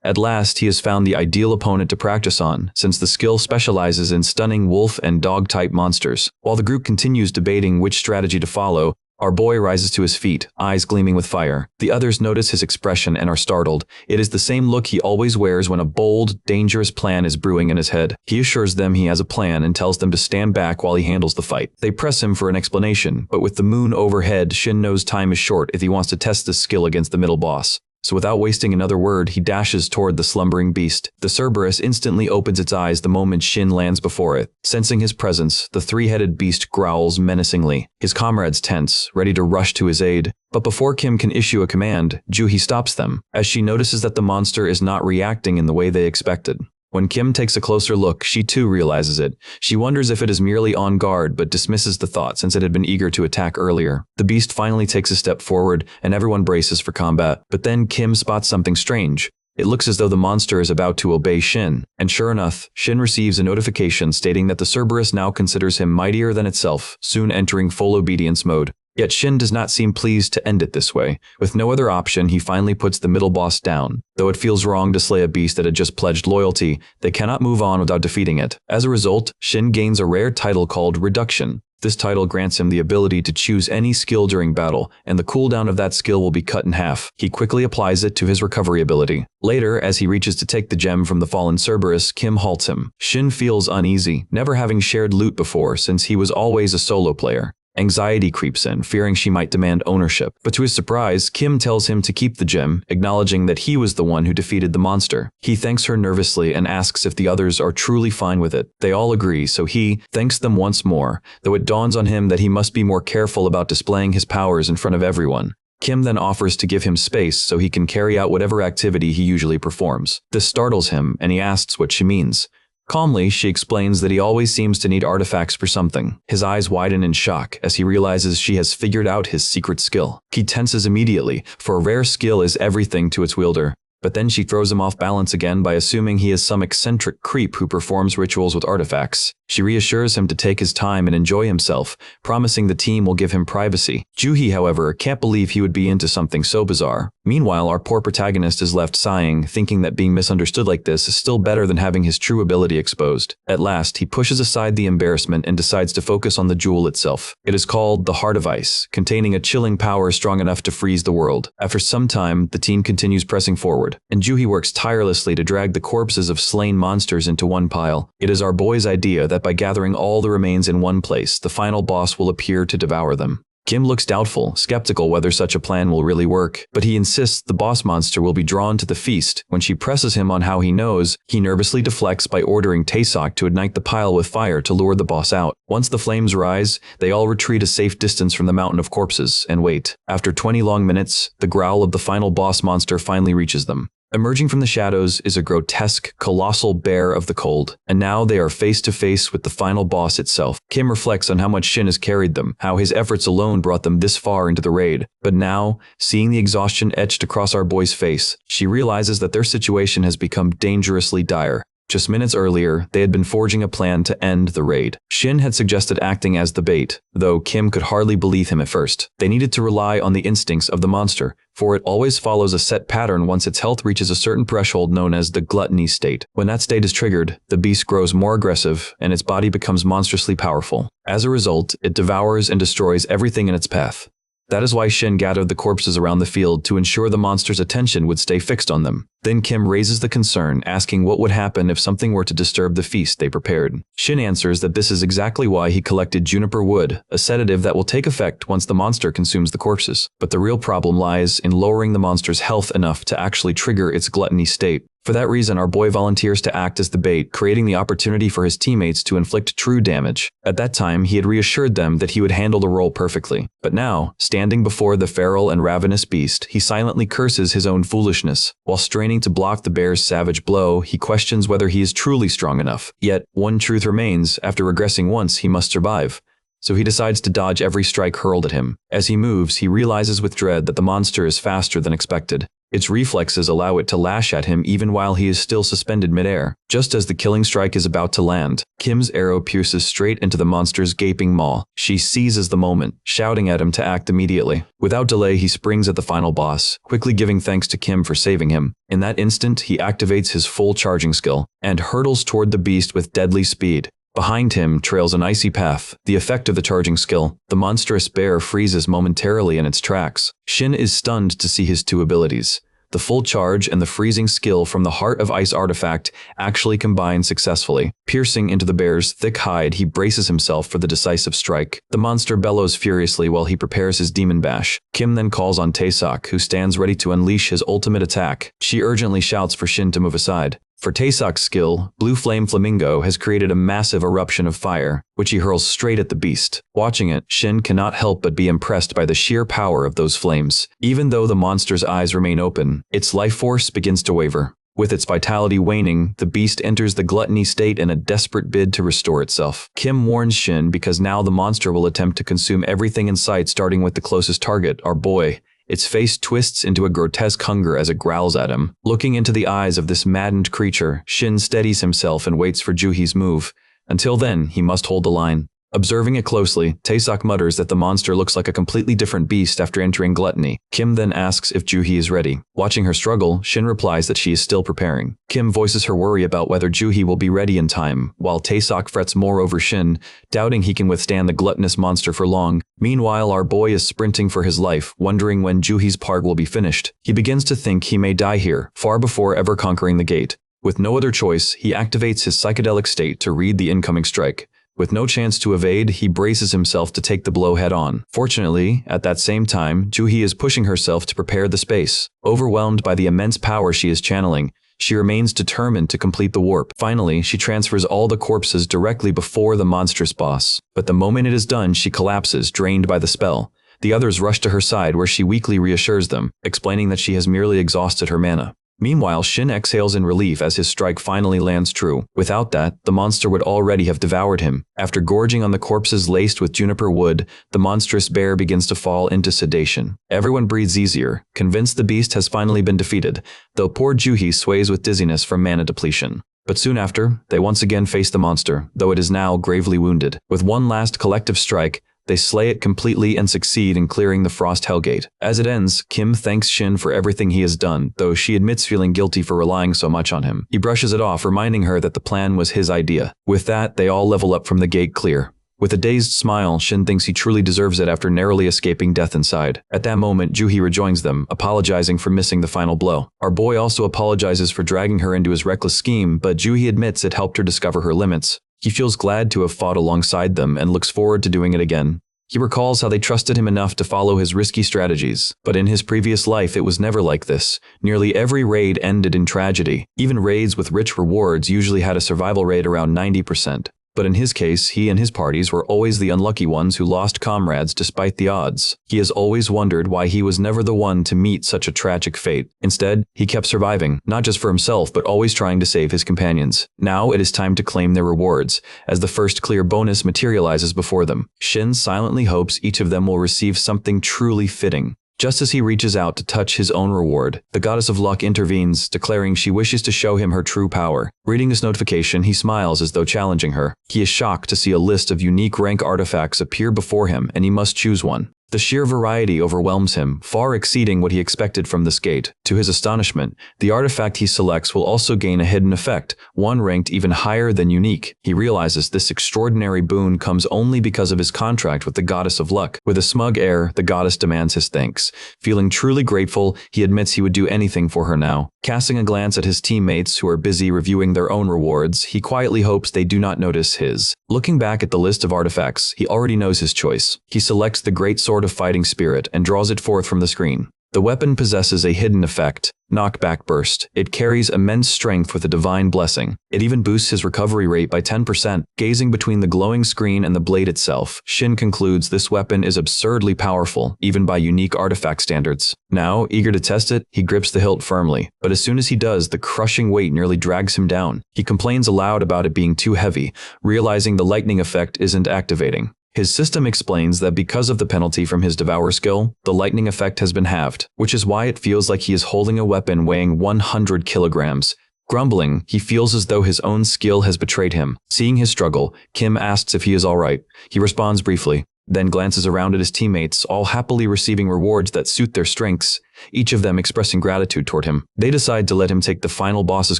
At last, he has found the ideal opponent to practice on, since the skill specializes in stunning wolf and dog-type monsters. While the group continues debating which strategy to follow, our boy rises to his feet, eyes gleaming with fire. The others notice his expression and are startled. It is the same look he always wears when a bold, dangerous plan is brewing in his head. He assures them he has a plan and tells them to stand back while he handles the fight. They press him for an explanation, but with the moon overhead, Shin knows time is short if he wants to test this skill against the middle boss. So without wasting another word, he dashes toward the slumbering beast. The Cerberus instantly opens its eyes the moment Shin lands before it. Sensing his presence, the three-headed beast growls menacingly. His comrades tense, ready to rush to his aid. But before Kim can issue a command, Juhei stops them, as she notices that the monster is not reacting in the way they expected. When Kim takes a closer look, she too realizes it. She wonders if it is merely on guard, but dismisses the thought since it had been eager to attack earlier. The beast finally takes a step forward, and everyone braces for combat. But then Kim spots something strange. It looks as though the monster is about to obey Shin. And sure enough, Shin receives a notification stating that the Cerberus now considers him mightier than itself, soon entering full obedience mode. Yet Shin does not seem pleased to end it this way. With no other option, he finally puts the middle boss down. Though it feels wrong to slay a beast that had just pledged loyalty, they cannot move on without defeating it. As a result, Shin gains a rare title called Reduction. This title grants him the ability to choose any skill during battle, and the cooldown of that skill will be cut in half. He quickly applies it to his recovery ability. Later, as he reaches to take the gem from the fallen Cerberus, Kim halts him. Shin feels uneasy, never having shared loot before since he was always a solo player. Anxiety creeps in, fearing she might demand ownership. But to his surprise, Kim tells him to keep the gem, acknowledging that he was the one who defeated the monster. He thanks her nervously and asks if the others are truly fine with it. They all agree, so he thanks them once more, though it dawns on him that he must be more careful about displaying his powers in front of everyone. Kim then offers to give him space so he can carry out whatever activity he usually performs. This startles him, and he asks what she means. Calmly, she explains that he always seems to need artifacts for something. His eyes widen in shock as he realizes she has figured out his secret skill. He tenses immediately, for a rare skill is everything to its wielder. but then she throws him off balance again by assuming he is some eccentric creep who performs rituals with artifacts. She reassures him to take his time and enjoy himself, promising the team will give him privacy. Juhi, however, can't believe he would be into something so bizarre. Meanwhile, our poor protagonist is left sighing, thinking that being misunderstood like this is still better than having his true ability exposed. At last, he pushes aside the embarrassment and decides to focus on the jewel itself. It is called the Heart of Ice, containing a chilling power strong enough to freeze the world. After some time, the team continues pressing forward, and Juhi works tirelessly to drag the corpses of slain monsters into one pile. It is our boy's idea that by gathering all the remains in one place, the final boss will appear to devour them. Kim looks doubtful, skeptical whether such a plan will really work, but he insists the boss monster will be drawn to the feast. When she presses him on how he knows, he nervously deflects by ordering Taeseok to ignite the pile with fire to lure the boss out. Once the flames rise, they all retreat a safe distance from the mountain of corpses and wait. After 20 long minutes, the growl of the final boss monster finally reaches them. Emerging from the shadows is a grotesque, colossal bear of the cold, and now they are face to face with the final boss itself. Kim reflects on how much Shin has carried them, how his efforts alone brought them this far into the raid. But now, seeing the exhaustion etched across our boy's face, she realizes that their situation has become dangerously dire. Just minutes earlier, they had been forging a plan to end the raid. Shin had suggested acting as the bait, though Kim could hardly believe him at first. They needed to rely on the instincts of the monster, for it always follows a set pattern once its health reaches a certain threshold known as the gluttony state. When that state is triggered, the beast grows more aggressive, and its body becomes monstrously powerful. As a result, it devours and destroys everything in its path. That is why Shin gathered the corpses around the field to ensure the monster's attention would stay fixed on them. Then Kim raises the concern, asking what would happen if something were to disturb the feast they prepared. Shin answers that this is exactly why he collected juniper wood, a sedative that will take effect once the monster consumes the corpses. But the real problem lies in lowering the monster's health enough to actually trigger its gluttony state. For that reason, our boy volunteers to act as the bait, creating the opportunity for his teammates to inflict true damage. At that time, he had reassured them that he would handle the role perfectly. But now, standing before the feral and ravenous beast, he silently curses his own foolishness. While straining to block the bear's savage blow, he questions whether he is truly strong enough. Yet, one truth remains: after regressing once, he must survive. So he decides to dodge every strike hurled at him. As he moves, he realizes with dread that the monster is faster than expected. Its reflexes allow it to lash at him even while he is still suspended midair. Just as the killing strike is about to land, Kim's arrow pierces straight into the monster's gaping maw. She seizes the moment, shouting at him to act immediately. Without delay, he springs at the final boss, quickly giving thanks to Kim for saving him. In that instant, he activates his full charging skill and hurtles toward the beast with deadly speed. Behind him trails an icy path, the effect of the charging skill. The monstrous bear freezes momentarily in its tracks. Shin is stunned to see his two abilities. The full charge and the freezing skill from the Heart of Ice artifact actually combine successfully. Piercing into the bear's thick hide, he braces himself for the decisive strike. The monster bellows furiously while he prepares his demon bash. Kim then calls on Taeseok, who stands ready to unleash his ultimate attack. She urgently shouts for Shin to move aside. For Taeseok's skill, Blue Flame Flamingo has created a massive eruption of fire, which he hurls straight at the beast. Watching it, Shin cannot help but be impressed by the sheer power of those flames. Even though the monster's eyes remain open, its life force begins to waver. With its vitality waning, the beast enters the gluttony state in a desperate bid to restore itself. Kim warns Shin because now the monster will attempt to consume everything in sight, starting with the closest target, our boy. Its face twists into a grotesque hunger as it growls at him. Looking into the eyes of this maddened creature, Shin steadies himself and waits for Juhi's move. Until then, he must hold the line. Observing it closely, Taeseok mutters that the monster looks like a completely different beast after entering gluttony. Kim then asks if Juhi is ready. Watching her struggle, Shin replies that she is still preparing. Kim voices her worry about whether Juhi will be ready in time, while Taeseok frets more over Shin, doubting he can withstand the gluttonous monster for long. Meanwhile, our boy is sprinting for his life, wondering when Juhi's part will be finished. He begins to think he may die here, far before ever conquering the gate. With no other choice, he activates his psychedelic state to read the incoming strike. With no chance to evade, he braces himself to take the blow head-on. Fortunately, at that same time, Juhi is pushing herself to prepare the space. Overwhelmed by the immense power she is channeling, she remains determined to complete the warp. Finally, she transfers all the corpses directly before the monstrous boss. But the moment it is done, she collapses, drained by the spell. The others rush to her side where she weakly reassures them, explaining that she has merely exhausted her mana. Meanwhile, Shin exhales in relief as his strike finally lands true. Without that, the monster would already have devoured him. After gorging on the corpses laced with juniper wood, the monstrous bear begins to fall into sedation. Everyone breathes easier, convinced the beast has finally been defeated, though poor Juhi sways with dizziness from mana depletion. But soon after, they once again face the monster, though it is now gravely wounded. With one last collective strike, they slay it completely and succeed in clearing the Frost Hellgate. As it ends, Kim thanks Shin for everything he has done, though she admits feeling guilty for relying so much on him. He brushes it off, reminding her that the plan was his idea. With that, they all level up from the gate clear. With a dazed smile, Shin thinks he truly deserves it after narrowly escaping death inside. At that moment, Juhi rejoins them, apologizing for missing the final blow. Our boy also apologizes for dragging her into his reckless scheme, but Juhi admits it helped her discover her limits. He feels glad to have fought alongside them and looks forward to doing it again. He recalls how they trusted him enough to follow his risky strategies, but in his previous life it was never like this. Nearly every raid ended in tragedy. Even raids with rich rewards usually had a survival rate around 90%. But in his case, he and his parties were always the unlucky ones who lost comrades despite the odds. He has always wondered why he was never the one to meet such a tragic fate. Instead, he kept surviving, not just for himself, but always trying to save his companions. Now it is time to claim their rewards, as the first clear bonus materializes before them. Shin silently hopes each of them will receive something truly fitting. Just as he reaches out to touch his own reward, the goddess of luck intervenes, declaring she wishes to show him her true power. Reading this notification, he smiles as though challenging her. He is shocked to see a list of unique rank artifacts appear before him, and he must choose one. The sheer variety overwhelms him, far exceeding what he expected from this gate. To his astonishment, the artifact he selects will also gain a hidden effect, one ranked even higher than unique. He realizes this extraordinary boon comes only because of his contract with the goddess of luck. With a smug air, the goddess demands his thanks. Feeling truly grateful, he admits he would do anything for her now. Casting a glance at his teammates who are busy reviewing their own rewards, he quietly hopes they do not notice his. Looking back at the list of artifacts, he already knows his choice. He selects the great sword of fighting spirit and draws it forth from the screen. The weapon possesses a hidden effect, knockback burst. It carries immense strength with a divine blessing. It even boosts his recovery rate by 10%. Gazing between the glowing screen and the blade itself, Shin concludes this weapon is absurdly powerful, even by unique artifact standards. Now, eager to test it, he grips the hilt firmly, but as soon as he does, the crushing weight nearly drags him down. He complains aloud about it being too heavy, realizing the lightning effect isn't activating. His system explains that because of the penalty from his Devour skill, the lightning effect has been halved, which is why it feels like he is holding a weapon weighing 100 kilograms. Grumbling, he feels as though his own skill has betrayed him. Seeing his struggle, Kim asks if he is all right. He responds briefly, then glances around at his teammates, all happily receiving rewards that suit their strengths, each of them expressing gratitude toward him. They decide to let him take the final boss's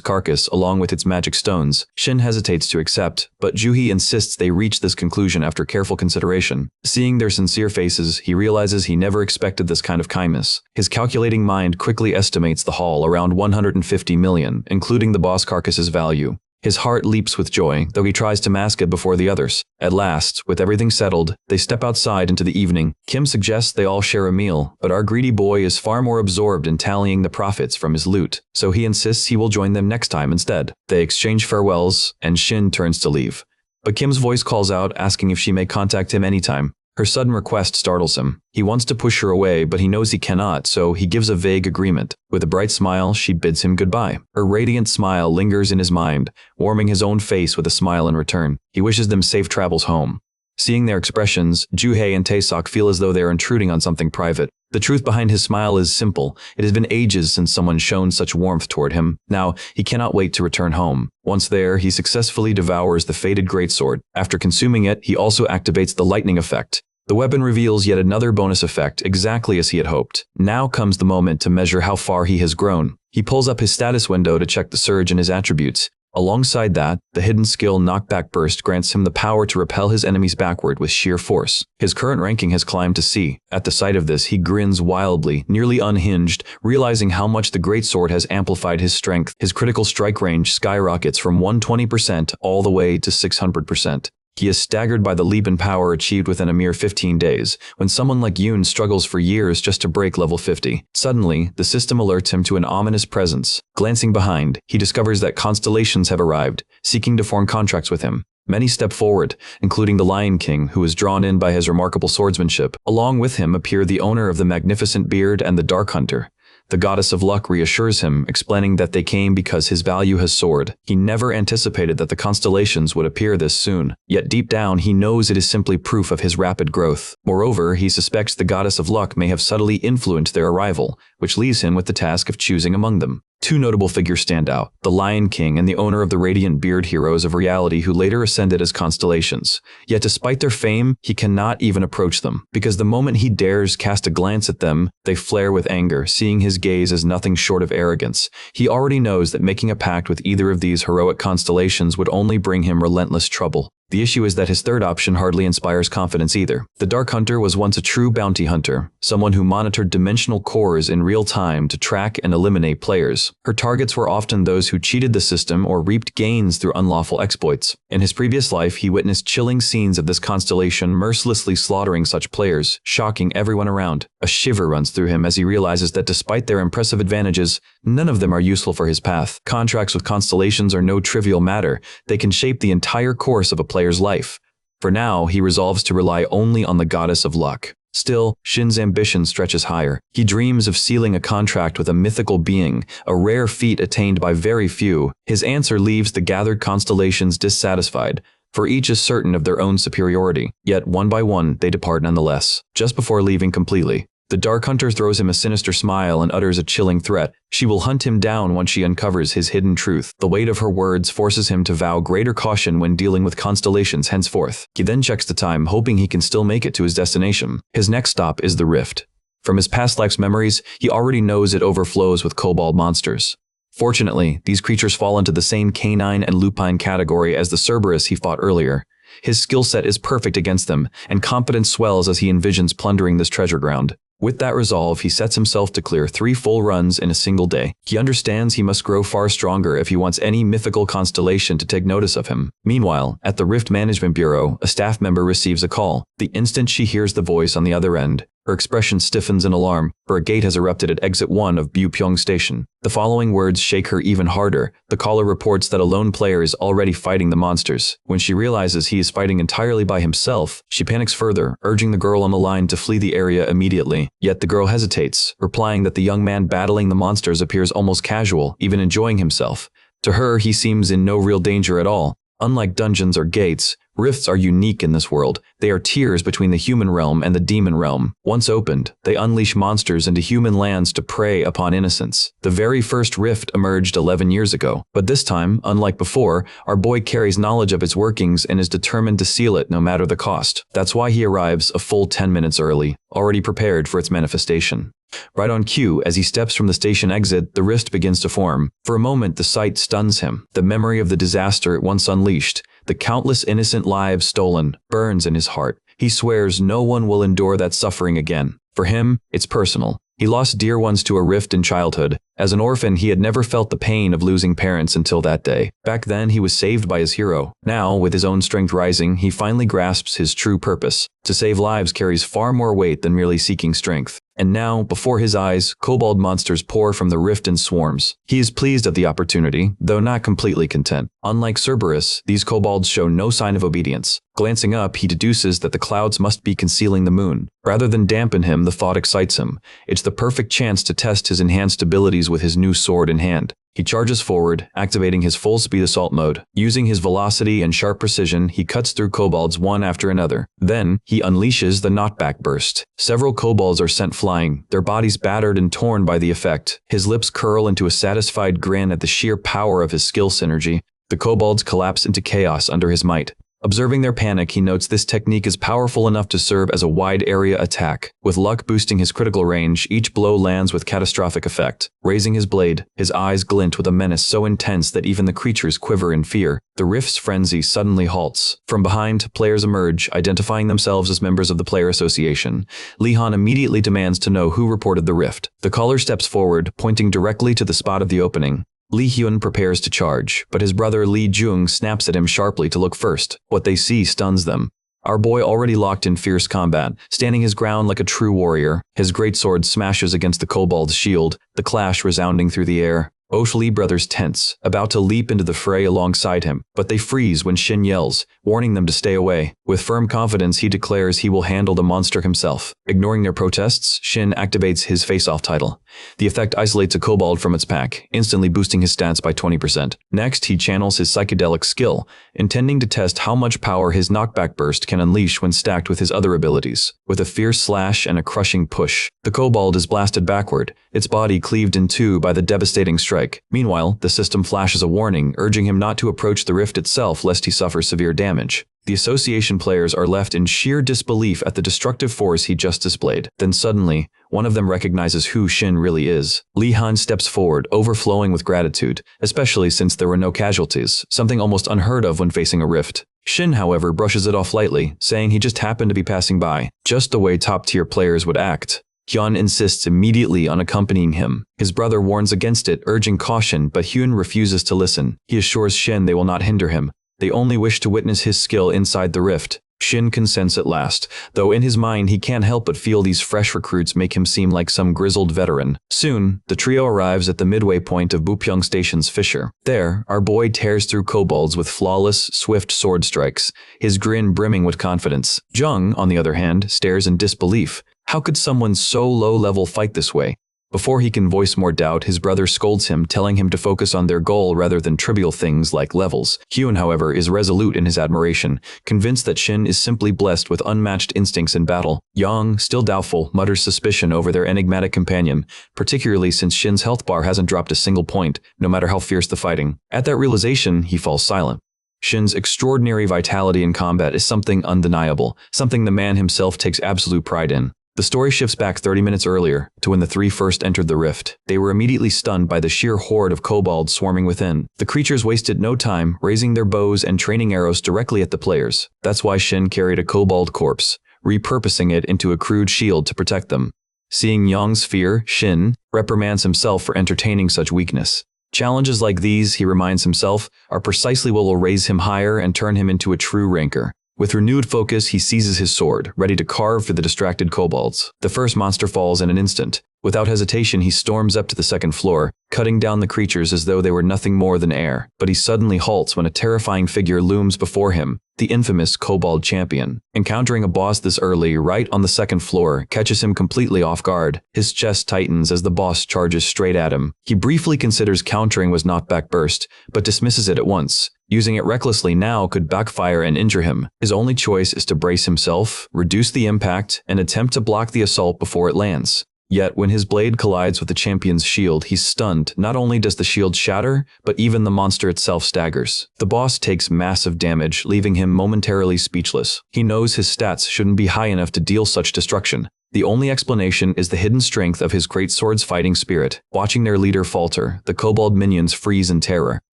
carcass along with its magic stones. Shin hesitates to accept, but Juhi insists they reach this conclusion after careful consideration. Seeing their sincere faces, he realizes he never expected this kind of kindness. His calculating mind quickly estimates the haul around 150 million, including the boss carcass's value. His heart leaps with joy, though he tries to mask it before the others. At last, with everything settled, they step outside into the evening. Kim suggests they all share a meal, but our greedy boy is far more absorbed in tallying the profits from his loot, so he insists he will join them next time instead. They exchange farewells, and Shin turns to leave. But Kim's voice calls out, asking if she may contact him anytime. Her sudden request startles him. He wants to push her away, but he knows he cannot, so he gives a vague agreement. With a bright smile, she bids him goodbye. Her radiant smile lingers in his mind, warming his own face with a smile in return. He wishes them safe travels home. Seeing their expressions, Juhei and Taesok feel as though they are intruding on something private. The truth behind his smile is simple. It has been ages since someone shown such warmth toward him. Now, he cannot wait to return home. Once there, he successfully devours the fated greatsword. After consuming it, he also activates the lightning effect. The weapon reveals yet another bonus effect, exactly as he had hoped. Now comes the moment to measure how far he has grown. He pulls up his status window to check the surge in his attributes. Alongside that, the hidden skill Knockback Burst grants him the power to repel his enemies backward with sheer force. His current ranking has climbed to C. At the sight of this, he grins wildly, nearly unhinged, realizing how much the greatsword has amplified his strength. His critical strike range skyrockets from 120% all the way to 600%. He is staggered by the leap in power achieved within a mere 15 days, when someone like Yoon struggles for years just to break level 50. Suddenly, the system alerts him to an ominous presence. Glancing behind, he discovers that constellations have arrived, seeking to form contracts with him. Many step forward, including the Lion King, who is drawn in by his remarkable swordsmanship. Along with him appear the owner of the magnificent beard and the Dark Hunter. The goddess of luck reassures him, explaining that they came because his value has soared. He never anticipated that the constellations would appear this soon, yet deep down he knows it is simply proof of his rapid growth. Moreover, he suspects the goddess of luck may have subtly influenced their arrival, which leaves him with the task of choosing among them. Two notable figures stand out, the Lion King and the owner of the radiant beard heroes of reality who later ascended as constellations. Yet despite their fame, he cannot even approach them, because the moment he dares cast a glance at them, they flare with anger, seeing his gaze as nothing short of arrogance. He already knows that making a pact with either of these heroic constellations would only bring him relentless trouble. The issue is that his third option hardly inspires confidence either. The Dark Hunter was once a true bounty hunter, someone who monitored dimensional cores in real time to track and eliminate players. Her targets were often those who cheated the system or reaped gains through unlawful exploits. In his previous life, he witnessed chilling scenes of this constellation mercilessly slaughtering such players, shocking everyone around. A shiver runs through him as he realizes that despite their impressive advantages, none of them are useful for his path. Contracts with constellations are no trivial matter. They can shape the entire course of a player's life. For now, he resolves to rely only on the goddess of luck. Still, Shin's ambition stretches higher. He dreams of sealing a contract with a mythical being, a rare feat attained by very few. His answer leaves the gathered constellations dissatisfied, for each is certain of their own superiority. Yet one by one, they depart nonetheless. Just before leaving completely, the Dark Hunter throws him a sinister smile and utters a chilling threat. She will hunt him down once she uncovers his hidden truth. The weight of her words forces him to vow greater caution when dealing with constellations henceforth. He then checks the time, hoping he can still make it to his destination. His next stop is the Rift. From his past life's memories, he already knows it overflows with kobold monsters. Fortunately, these creatures fall into the same canine and lupine category as the Cerberus he fought earlier. His skill set is perfect against them, and confidence swells as he envisions plundering this treasure ground. With that resolve, he sets himself to clear 3 full runs in a single day. He understands he must grow far stronger if he wants any mythical constellation to take notice of him. Meanwhile, at the Rift Management Bureau, a staff member receives a call. The instant she hears the voice on the other end, her expression stiffens in alarm, for a gate has erupted at Exit 1 of Byupyeong Station. The following words shake her even harder. The caller reports that a lone player is already fighting the monsters. When she realizes he is fighting entirely by himself, she panics further, urging the girl on the line to flee the area immediately. Yet the girl hesitates, replying that the young man battling the monsters appears almost casual, even enjoying himself. To her, he seems in no real danger at all. Unlike dungeons or gates, rifts are unique in this world. They are tiers between the human realm and the demon realm. Once opened, they unleash monsters into human lands to prey upon innocents. The very first rift emerged 11 years ago. But this time, unlike before, our boy carries knowledge of its workings and is determined to seal it no matter the cost. That's why he arrives a full 10 minutes early, already prepared for its manifestation. Right on cue, as he steps from the station exit, the rift begins to form. For a moment, the sight stuns him. The memory of the disaster it once unleashed, the countless innocent lives stolen, burns in his heart. He swears no one will endure that suffering again. For him, it's personal. He lost dear ones to a rift in childhood. As an orphan, he had never felt the pain of losing parents until that day. Back then, he was saved by his hero. Now, with his own strength rising, he finally grasps his true purpose. To save lives carries far more weight than merely seeking strength. And now, before his eyes, kobold monsters pour from the rift in swarms. He is pleased at the opportunity, though not completely content. Unlike Cerberus, these kobolds show no sign of obedience. Glancing up, he deduces that the clouds must be concealing the moon. Rather than dampen him, the thought excites him. It's the perfect chance to test his enhanced abilities with his new sword in hand. He charges forward, activating his full-speed assault mode. Using his velocity and sharp precision, he cuts through kobolds one after another. Then, he unleashes the knockback burst. Several kobolds are sent flying, their bodies battered and torn by the effect. His lips curl into a satisfied grin at the sheer power of his skill synergy. The kobolds collapse into chaos under his might. Observing their panic, he notes this technique is powerful enough to serve as a wide-area attack. With luck boosting his critical range, each blow lands with catastrophic effect. Raising his blade, his eyes glint with a menace so intense that even the creatures quiver in fear. The rift's frenzy suddenly halts. From behind, players emerge, identifying themselves as members of the Player Association. Lee Han immediately demands to know who reported the rift. The caller steps forward, pointing directly to the spot of the opening. Lee Hyun prepares to charge, but his brother Lee Jung snaps at him sharply to look first. What they see stuns them. Our boy already locked in fierce combat, standing his ground like a true warrior. His greatsword smashes against the kobold's shield, the clash resounding through the air. Both Lee brothers tense, about to leap into the fray alongside him, but they freeze when Shin yells, warning them to stay away. With firm confidence, he declares he will handle the monster himself. Ignoring their protests, Shin activates his face-off title. The effect isolates a kobold from its pack, instantly boosting his stats by 20%. Next, he channels his psychedelic skill, intending to test how much power his knockback burst can unleash when stacked with his other abilities. With a fierce slash and a crushing push, the kobold is blasted backward, its body cleaved in two by the devastating strike. Meanwhile, the system flashes a warning, urging him not to approach the rift itself lest he suffer severe damage. The association players are left in sheer disbelief at the destructive force he just displayed. Then suddenly, one of them recognizes who Shin really is. Li Han steps forward, overflowing with gratitude, especially since there were no casualties, something almost unheard of when facing a rift. Shin, however, brushes it off lightly, saying he just happened to be passing by, just the way top-tier players would act. Hyun insists immediately on accompanying him. His brother warns against it, urging caution, but Hyun refuses to listen. He assures Shin they will not hinder him. They only wish to witness his skill inside the rift. Shin consents at last, though in his mind he can't help but feel these fresh recruits make him seem like some grizzled veteran. Soon, the trio arrives at the midway point of Bupyeong Station's fissure. There, our boy tears through kobolds with flawless, swift sword strikes, his grin brimming with confidence. Jung, on the other hand, stares in disbelief. How could someone so low-level fight this way? Before he can voice more doubt, his brother scolds him, telling him to focus on their goal rather than trivial things like levels. Hyun, however, is resolute in his admiration, convinced that Shin is simply blessed with unmatched instincts in battle. Yang, still doubtful, mutters suspicion over their enigmatic companion, particularly since Shin's health bar hasn't dropped a single point, no matter how fierce the fighting. At that realization, he falls silent. Shin's extraordinary vitality in combat is something undeniable, something the man himself takes absolute pride in. The story shifts back 30 minutes earlier, to when the three first entered the rift. They were immediately stunned by the sheer horde of kobolds swarming within. The creatures wasted no time, raising their bows and training arrows directly at the players. That's why Shin carried a kobold corpse, repurposing it into a crude shield to protect them. Seeing Yang's fear, Shin reprimands himself for entertaining such weakness. Challenges like these, he reminds himself, are precisely what will raise him higher and turn him into a true ranker. With renewed focus, he seizes his sword, ready to carve through the distracted kobolds. The first monster falls in an instant. Without hesitation, he storms up to the second floor, cutting down the creatures as though they were nothing more than air. But he suddenly halts when a terrifying figure looms before him, the infamous kobold champion. Encountering a boss this early, right on the second floor, catches him completely off guard. His chest tightens as the boss charges straight at him. He briefly considers countering his knockback burst, but dismisses it at once. Using it recklessly now could backfire and injure him. His only choice is to brace himself, reduce the impact, and attempt to block the assault before it lands. Yet, when his blade collides with the champion's shield, he's stunned. Not only does the shield shatter, but even the monster itself staggers. The boss takes massive damage, leaving him momentarily speechless. He knows his stats shouldn't be high enough to deal such destruction. The only explanation is the hidden strength of his greatsword's fighting spirit. Watching their leader falter, the kobold minions freeze in terror.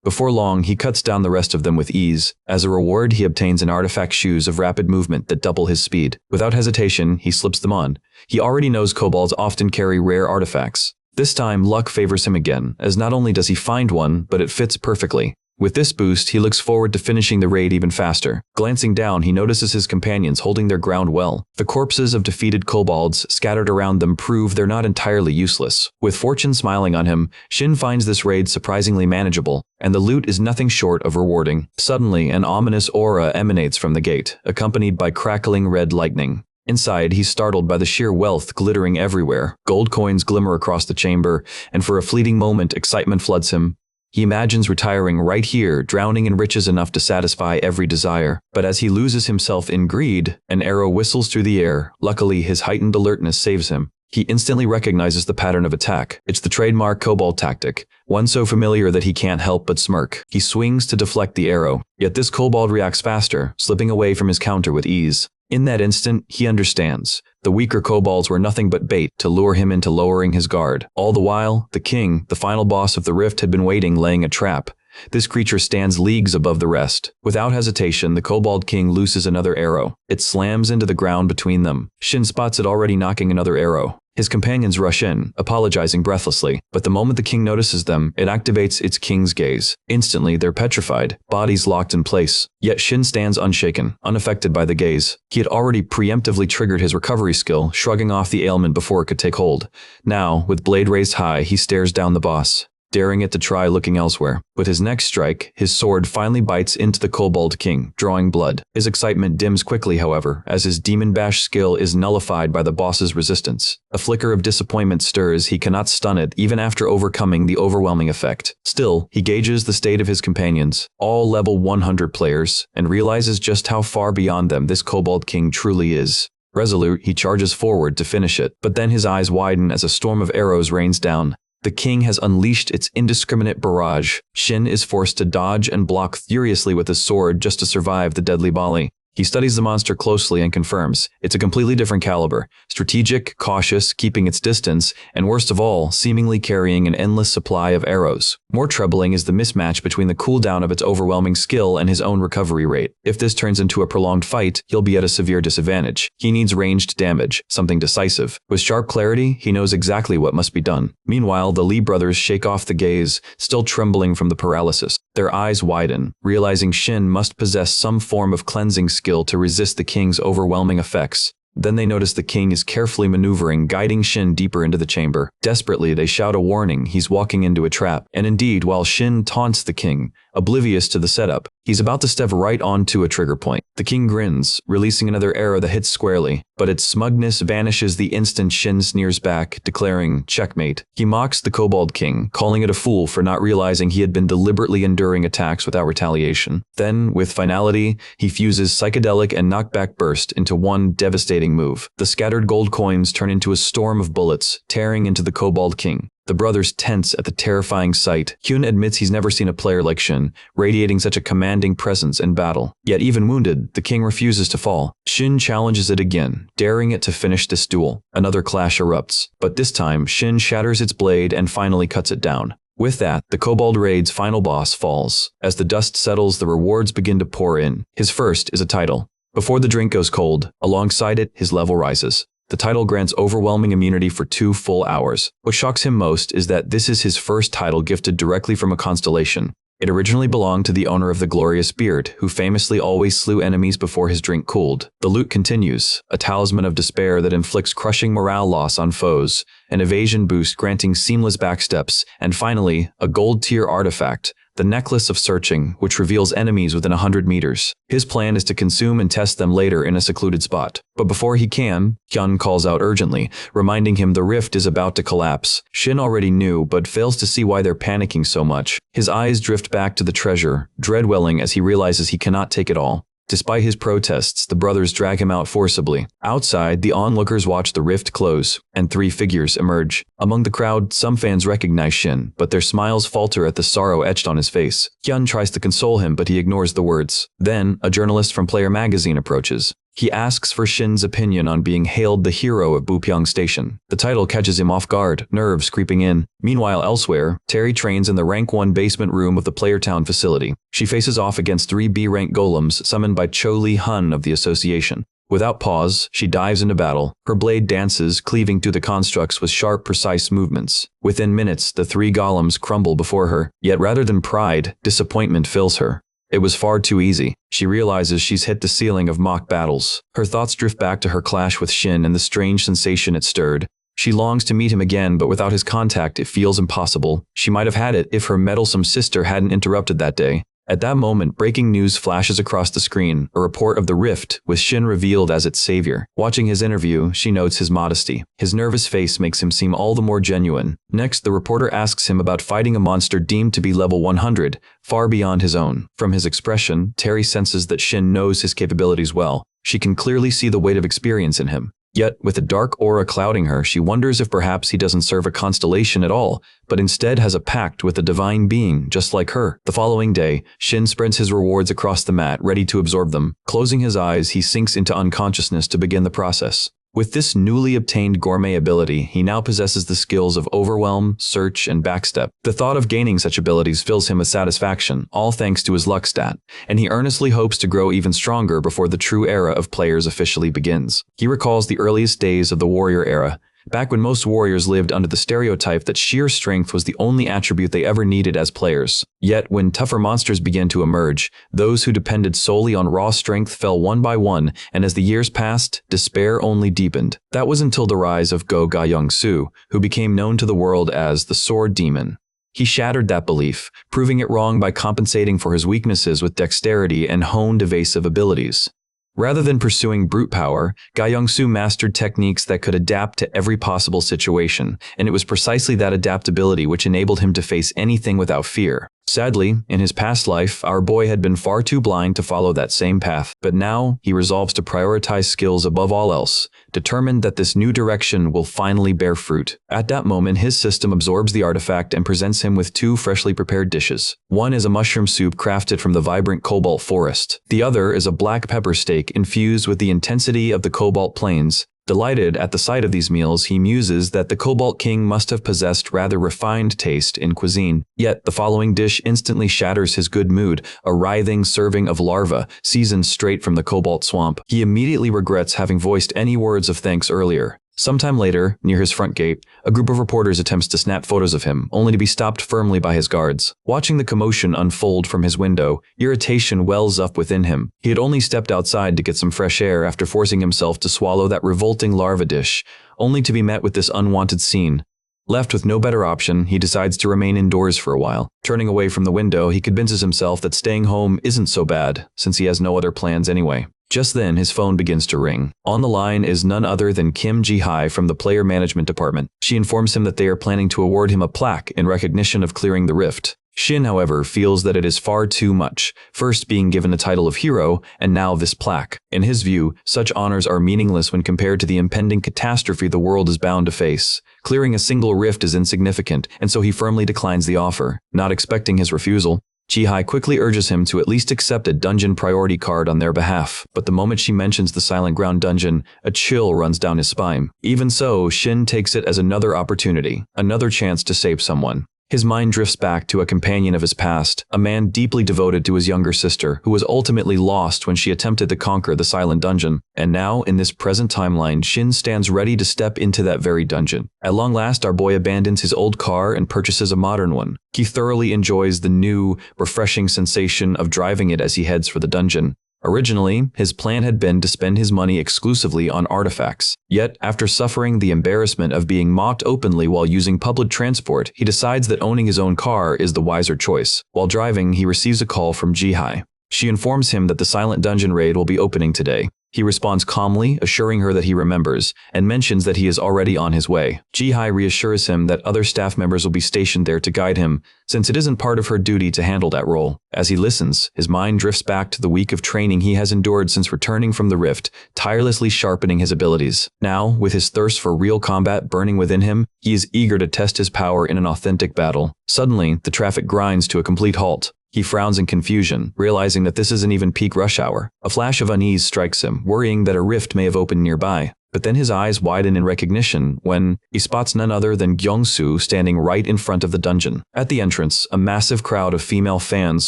Before long, he cuts down the rest of them with ease. As a reward, he obtains an artifact shoes of rapid movement that double his speed. Without hesitation, he slips them on. He already knows kobolds often carry rare artifacts. This time, luck favors him again, as not only does he find one, but it fits perfectly. With this boost, he looks forward to finishing the raid even faster. Glancing down, he notices his companions holding their ground well. The corpses of defeated kobolds scattered around them prove they're not entirely useless. With fortune smiling on him, Shin finds this raid surprisingly manageable, and the loot is nothing short of rewarding. Suddenly, an ominous aura emanates from the gate, accompanied by crackling red lightning. Inside, he's startled by the sheer wealth glittering everywhere. Gold coins glimmer across the chamber, and for a fleeting moment, excitement floods him. He imagines retiring right here, drowning in riches enough to satisfy every desire. But as he loses himself in greed, an arrow whistles through the air. Luckily, his heightened alertness saves him. He instantly recognizes the pattern of attack. It's the trademark kobold tactic, one so familiar that he can't help but smirk. He swings to deflect the arrow, yet this kobold reacts faster, slipping away from his counter with ease. In that instant, he understands. The weaker kobolds were nothing but bait to lure him into lowering his guard. All the while, the king, the final boss of the rift, had been waiting, laying a trap. This creature stands leagues above the rest. Without hesitation, the kobold king looses another arrow. It slams into the ground between them. Shin spots it already knocking another arrow. His companions rush in, apologizing breathlessly, but the moment the king notices them, it activates its king's gaze. Instantly, they're petrified, bodies locked in place. Yet Shin stands unshaken, unaffected by the gaze. He had already preemptively triggered his recovery skill, shrugging off the ailment before it could take hold. Now, with blade raised high, he stares down the boss. daring it to try looking elsewhere. With his next strike, his sword finally bites into the Kobold King, drawing blood. His excitement dims quickly, however, as his Demon Bash skill is nullified by the boss's resistance. A flicker of disappointment stirs. He cannot stun it even after overcoming the overwhelming effect. Still, he gauges the state of his companions, all level 100 players, and realizes just how far beyond them this Kobold King truly is. Resolute, he charges forward to finish it, but then his eyes widen as a storm of arrows rains down. The king has unleashed its indiscriminate barrage. Shin is forced to dodge and block furiously with his sword just to survive the deadly volley. He studies the monster closely and confirms it's a completely different caliber, strategic, cautious, keeping its distance, and worst of all, seemingly carrying an endless supply of arrows. More troubling is the mismatch between the cooldown of its overwhelming skill and his own recovery rate. If this turns into a prolonged fight, he'll be at a severe disadvantage. He needs ranged damage, something decisive. With sharp clarity, he knows exactly what must be done. Meanwhile, the Lee brothers shake off the gaze, still trembling from the paralysis. Their eyes widen, realizing Shin must possess some form of cleansing skill to resist the king's overwhelming effects. Then they notice the king is carefully maneuvering, guiding Shin deeper into the chamber. Desperately, they shout a warning he's walking into a trap. And indeed, while Shin taunts the king, oblivious to the setup, he's about to step right onto a trigger point. The king grins, releasing another arrow that hits squarely, but its smugness vanishes the instant Shin sneers back, declaring, "Checkmate." He mocks the Kobold King, calling it a fool for not realizing he had been deliberately enduring attacks without retaliation. Then, with finality, he fuses psychedelic and knockback burst into one devastating move. The scattered gold coins turn into a storm of bullets, tearing into the Kobold King. The brothers tense at the terrifying sight. Hyun admits he's never seen a player like Shin, radiating such a commanding presence in battle. Yet even wounded, the king refuses to fall. Shin challenges it again, daring it to finish this duel. Another clash erupts, but this time Shin shatters its blade and finally cuts it down. With that, the Kobold Raid's final boss falls. As the dust settles, the rewards begin to pour in. His first is a title. Before the drink goes cold, alongside it, his level rises. The title grants overwhelming immunity for 2 full hours. What shocks him most is that this is his first title gifted directly from a constellation. It originally belonged to the owner of the Glorious Beard, who famously always slew enemies before his drink cooled. The loot continues, a talisman of despair that inflicts crushing morale loss on foes, an evasion boost granting seamless backsteps, and finally, a gold-tier artifact, the Necklace of Searching, which reveals enemies within 100 meters. His plan is to consume and test them later in a secluded spot. But before he can, Hyun calls out urgently, reminding him the rift is about to collapse. Shin already knew, but fails to see why they're panicking so much. His eyes drift back to the treasure, dread welling as he realizes he cannot take it all. Despite his protests, the brothers drag him out forcibly. Outside, the onlookers watch the rift close, and 3 figures emerge. Among the crowd, some fans recognize Shin, but their smiles falter at the sorrow etched on his face. Hyun tries to console him, but he ignores the words. Then, a journalist from Player Magazine approaches. He asks for Shin's opinion on being hailed the hero of Bupyeong Station. The title catches him off guard, nerves creeping in. Meanwhile, elsewhere, Terry trains in the Rank 1 basement room of the Playertown facility. She faces off against 3 B-rank golems summoned by Cho Lee Hun of the association. Without pause, she dives into battle. Her blade dances, cleaving through the constructs with sharp, precise movements. Within minutes, the 3 golems crumble before her. Yet rather than pride, disappointment fills her. It was far too easy. She realizes she's hit the ceiling of mock battles. Her thoughts drift back to her clash with Shin and the strange sensation it stirred. She longs to meet him again, but without his contact, it feels impossible. She might have had it if her meddlesome sister hadn't interrupted that day. At that moment, breaking news flashes across the screen, a report of the rift, with Shin revealed as its savior. Watching his interview, she notes his modesty. His nervous face makes him seem all the more genuine. Next, the reporter asks him about fighting a monster deemed to be level 100, far beyond his own. From his expression, Terry senses that Shin knows his capabilities well. She can clearly see the weight of experience in him. Yet, with a dark aura clouding her, she wonders if perhaps he doesn't serve a constellation at all, but instead has a pact with a divine being, just like her. The following day, Shin spreads his rewards across the mat, ready to absorb them. Closing his eyes, he sinks into unconsciousness to begin the process. With this newly obtained gourmet ability, he now possesses the skills of Overwhelm, Search, and Backstep. The thought of gaining such abilities fills him with satisfaction, all thanks to his luck stat, and he earnestly hopes to grow even stronger before the true era of players officially begins. He recalls the earliest days of the warrior era, back when most warriors lived under the stereotype that sheer strength was the only attribute they ever needed as players. Yet, when tougher monsters began to emerge, those who depended solely on raw strength fell one by one, and as the years passed, despair only deepened. That was until the rise of Go Ga Young Soo, who became known to the world as the Sword Demon. He shattered that belief, proving it wrong by compensating for his weaknesses with dexterity and honed evasive abilities. Rather than pursuing brute power, Young-soo mastered techniques that could adapt to every possible situation, and it was precisely that adaptability which enabled him to face anything without fear. Sadly, in his past life, our boy had been far too blind to follow that same path, but now he resolves to prioritize skills above all else, determined that this new direction will finally bear fruit. At that moment, his system absorbs the artifact and presents him with two freshly prepared dishes. One is a mushroom soup crafted from the vibrant cobalt forest. The other is a black pepper steak infused with the intensity of the cobalt plains. Delighted at the sight of these meals, he muses that the Cobalt King must have possessed rather refined taste in cuisine. Yet the following dish instantly shatters his good mood, a writhing serving of larvae seasoned straight from the cobalt swamp. He immediately regrets having voiced any words of thanks earlier. Sometime later, near his front gate, a group of reporters attempts to snap photos of him, only to be stopped firmly by his guards. Watching the commotion unfold from his window, irritation wells up within him. He had only stepped outside to get some fresh air after forcing himself to swallow that revolting larva dish, only to be met with this unwanted scene. Left with no better option, he decides to remain indoors for a while. Turning away from the window, he convinces himself that staying home isn't so bad, since he has no other plans anyway. Just then, his phone begins to ring. On the line is none other than Kim Ji-hai from the player management department. She informs him that they are planning to award him a plaque in recognition of clearing the rift. Shin, however, feels that it is far too much, first being given the title of hero, and now this plaque. In his view, such honors are meaningless when compared to the impending catastrophe the world is bound to face. Clearing a single rift is insignificant, and so he firmly declines the offer. Not expecting his refusal, Ji-hai quickly urges him to at least accept a dungeon priority card on their behalf, but the moment she mentions the Silent Ground dungeon, a chill runs down his spine. Even so, Shin takes it as another opportunity, another chance to save someone. His mind drifts back to a companion of his past, a man deeply devoted to his younger sister, who was ultimately lost when she attempted to conquer the Silent Dungeon. And now, in this present timeline, Shin stands ready to step into that very dungeon. At long last, our boy abandons his old car and purchases a modern one. He thoroughly enjoys the new, refreshing sensation of driving it as he heads for the dungeon. Originally, his plan had been to spend his money exclusively on artifacts. Yet, after suffering the embarrassment of being mocked openly while using public transport, he decides that owning his own car is the wiser choice. While driving, he receives a call from Ji-hai. She informs him that the Silent Dungeon raid will be opening today. He responds calmly, assuring her that he remembers, and mentions that he is already on his way. Ji-hai reassures him that other staff members will be stationed there to guide him, since it isn't part of her duty to handle that role. As he listens, his mind drifts back to the week of training he has endured since returning from the rift, tirelessly sharpening his abilities. Now, with his thirst for real combat burning within him, he is eager to test his power in an authentic battle. Suddenly, the traffic grinds to a complete halt. He frowns in confusion, realizing that this isn't even peak rush hour. A flash of unease strikes him, worrying that a rift may have opened nearby. But then his eyes widen in recognition when he spots none other than Gyeong-soo standing right in front of the dungeon. At the entrance, a massive crowd of female fans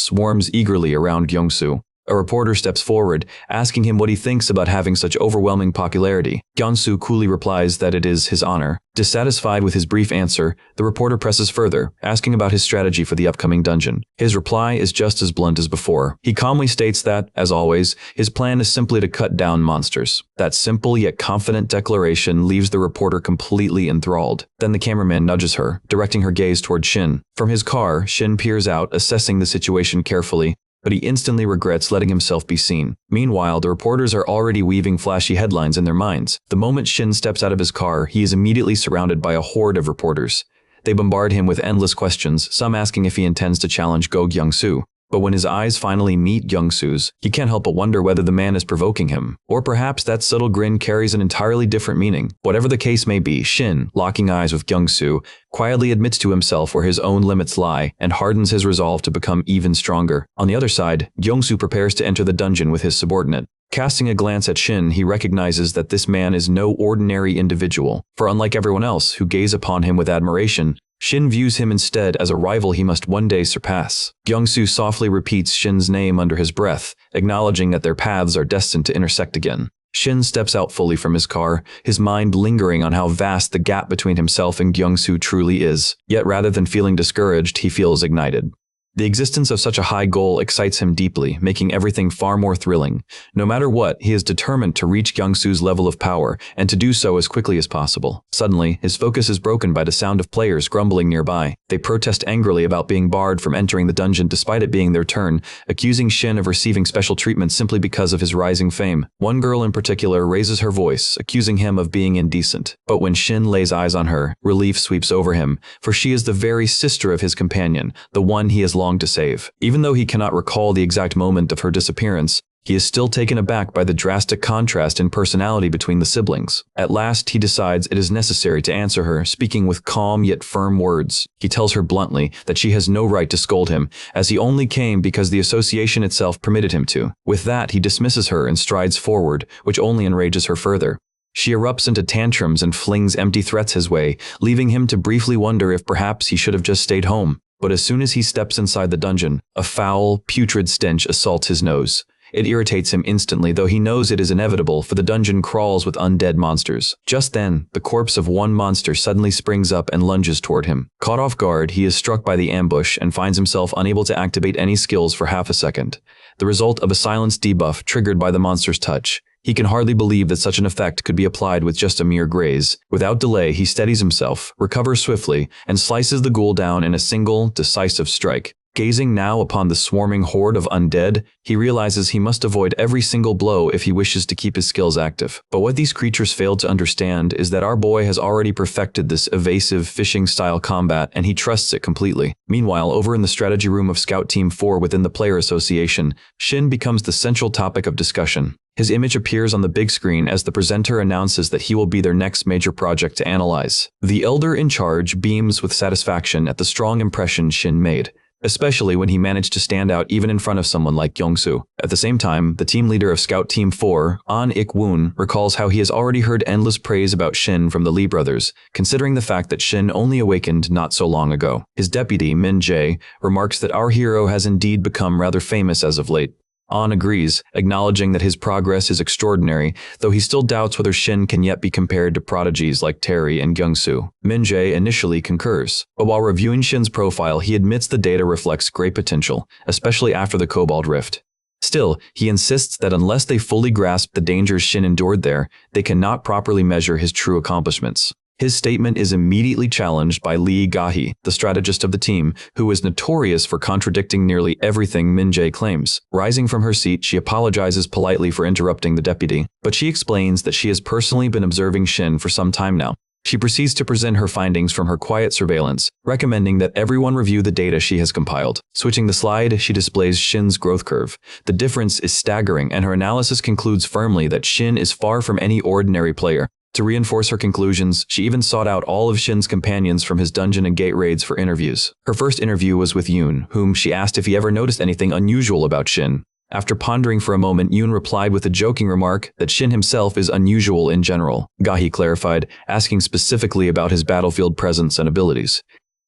swarms eagerly around Gyeong-soo. A reporter steps forward, asking him what he thinks about having such overwhelming popularity. Gyeong-soo coolly replies that it is his honor. Dissatisfied with his brief answer, the reporter presses further, asking about his strategy for the upcoming dungeon. His reply is just as blunt as before. He calmly states that, as always, his plan is simply to cut down monsters. That simple yet confident declaration leaves the reporter completely enthralled. Then the cameraman nudges her, directing her gaze toward Shin. From his car, Shin peers out, assessing the situation carefully, but he instantly regrets letting himself be seen. Meanwhile, the reporters are already weaving flashy headlines in their minds. The moment Shin steps out of his car, he is immediately surrounded by a horde of reporters. They bombard him with endless questions, some asking if he intends to challenge Gyeong-soo. But when his eyes finally meet Gyeong-soo's, he can't help but wonder whether the man is provoking him. Or perhaps that subtle grin carries an entirely different meaning. Whatever the case may be, Shin, locking eyes with Gyeong-soo, quietly admits to himself where his own limits lie and hardens his resolve to become even stronger. On the other side, Gyeong-soo prepares to enter the dungeon with his subordinate. Casting a glance at Shin, he recognizes that this man is no ordinary individual, for unlike everyone else who gaze upon him with admiration, Shin views him instead as a rival he must one day surpass. Gyeong-soo softly repeats Shin's name under his breath, acknowledging that their paths are destined to intersect again. Shin steps out fully from his car, his mind lingering on how vast the gap between himself and Gyeong-soo truly is. Yet rather than feeling discouraged, he feels ignited. The existence of such a high goal excites him deeply, making everything far more thrilling. No matter what, he is determined to reach Gyungsu's level of power, and to do so as quickly as possible. Suddenly, his focus is broken by the sound of players grumbling nearby. They protest angrily about being barred from entering the dungeon despite it being their turn, accusing Shin of receiving special treatment simply because of his rising fame. One girl in particular raises her voice, accusing him of being indecent. But when Shin lays eyes on her, relief sweeps over him, for she is the very sister of his companion, the one he has longed to save. Even though he cannot recall the exact moment of her disappearance, he is still taken aback by the drastic contrast in personality between the siblings. At last, he decides it is necessary to answer her, speaking with calm yet firm words. He tells her bluntly that she has no right to scold him, as he only came because the association itself permitted him to. With that, he dismisses her and strides forward, which only enrages her further. She erupts into tantrums and flings empty threats his way, leaving him to briefly wonder if perhaps he should have just stayed home. But as soon as he steps inside the dungeon, a foul, putrid stench assaults his nose. It irritates him instantly, though he knows it is inevitable, for the dungeon crawls with undead monsters. Just then, the corpse of one monster suddenly springs up and lunges toward him. Caught off guard, he is struck by the ambush and finds himself unable to activate any skills for half a second. The result of a silence debuff triggered by the monster's touch. He can hardly believe that such an effect could be applied with just a mere graze. Without delay, he steadies himself, recovers swiftly, and slices the ghoul down in a single, decisive strike. Gazing now upon the swarming horde of undead, he realizes he must avoid every single blow if he wishes to keep his skills active. But what these creatures fail to understand is that our boy has already perfected this evasive fishing-style combat, and he trusts it completely. Meanwhile, over in the strategy room of Scout Team 4 within the player association, Shin becomes the central topic of discussion. His image appears on the big screen as the presenter announces that he will be their next major project to analyze. The elder in charge beams with satisfaction at the strong impression Shin made, especially when he managed to stand out even in front of someone like Gyungsu. At the same time, the team leader of Scout Team 4, An Ik-woon, recalls how he has already heard endless praise about Shin from the Lee brothers, considering the fact that Shin only awakened not so long ago. His deputy, Min Jae, remarks that our hero has indeed become rather famous as of late. An agrees, acknowledging that his progress is extraordinary, though he still doubts whether Shin can yet be compared to prodigies like Terry and Gyungsu. Min Jae initially concurs, but while reviewing Shin's profile, he admits the data reflects great potential, especially after the Cobalt Rift. Still, he insists that unless they fully grasp the dangers Shin endured there, they cannot properly measure his true accomplishments. His statement is immediately challenged by Lee Gahi, the strategist of the team, who is notorious for contradicting nearly everything Min Jae claims. Rising from her seat, she apologizes politely for interrupting the deputy, but she explains that she has personally been observing Shin for some time now. She proceeds to present her findings from her quiet surveillance, recommending that everyone review the data she has compiled. Switching the slide, she displays Shin's growth curve. The difference is staggering, and her analysis concludes firmly that Shin is far from any ordinary player. To reinforce her conclusions, she even sought out all of Shin's companions from his dungeon and gate raids for interviews. Her first interview was with Yoon, whom she asked if he ever noticed anything unusual about Shin. After pondering for a moment, Yoon replied with a joking remark that Shin himself is unusual in general. Gahi clarified, asking specifically about his battlefield presence and abilities.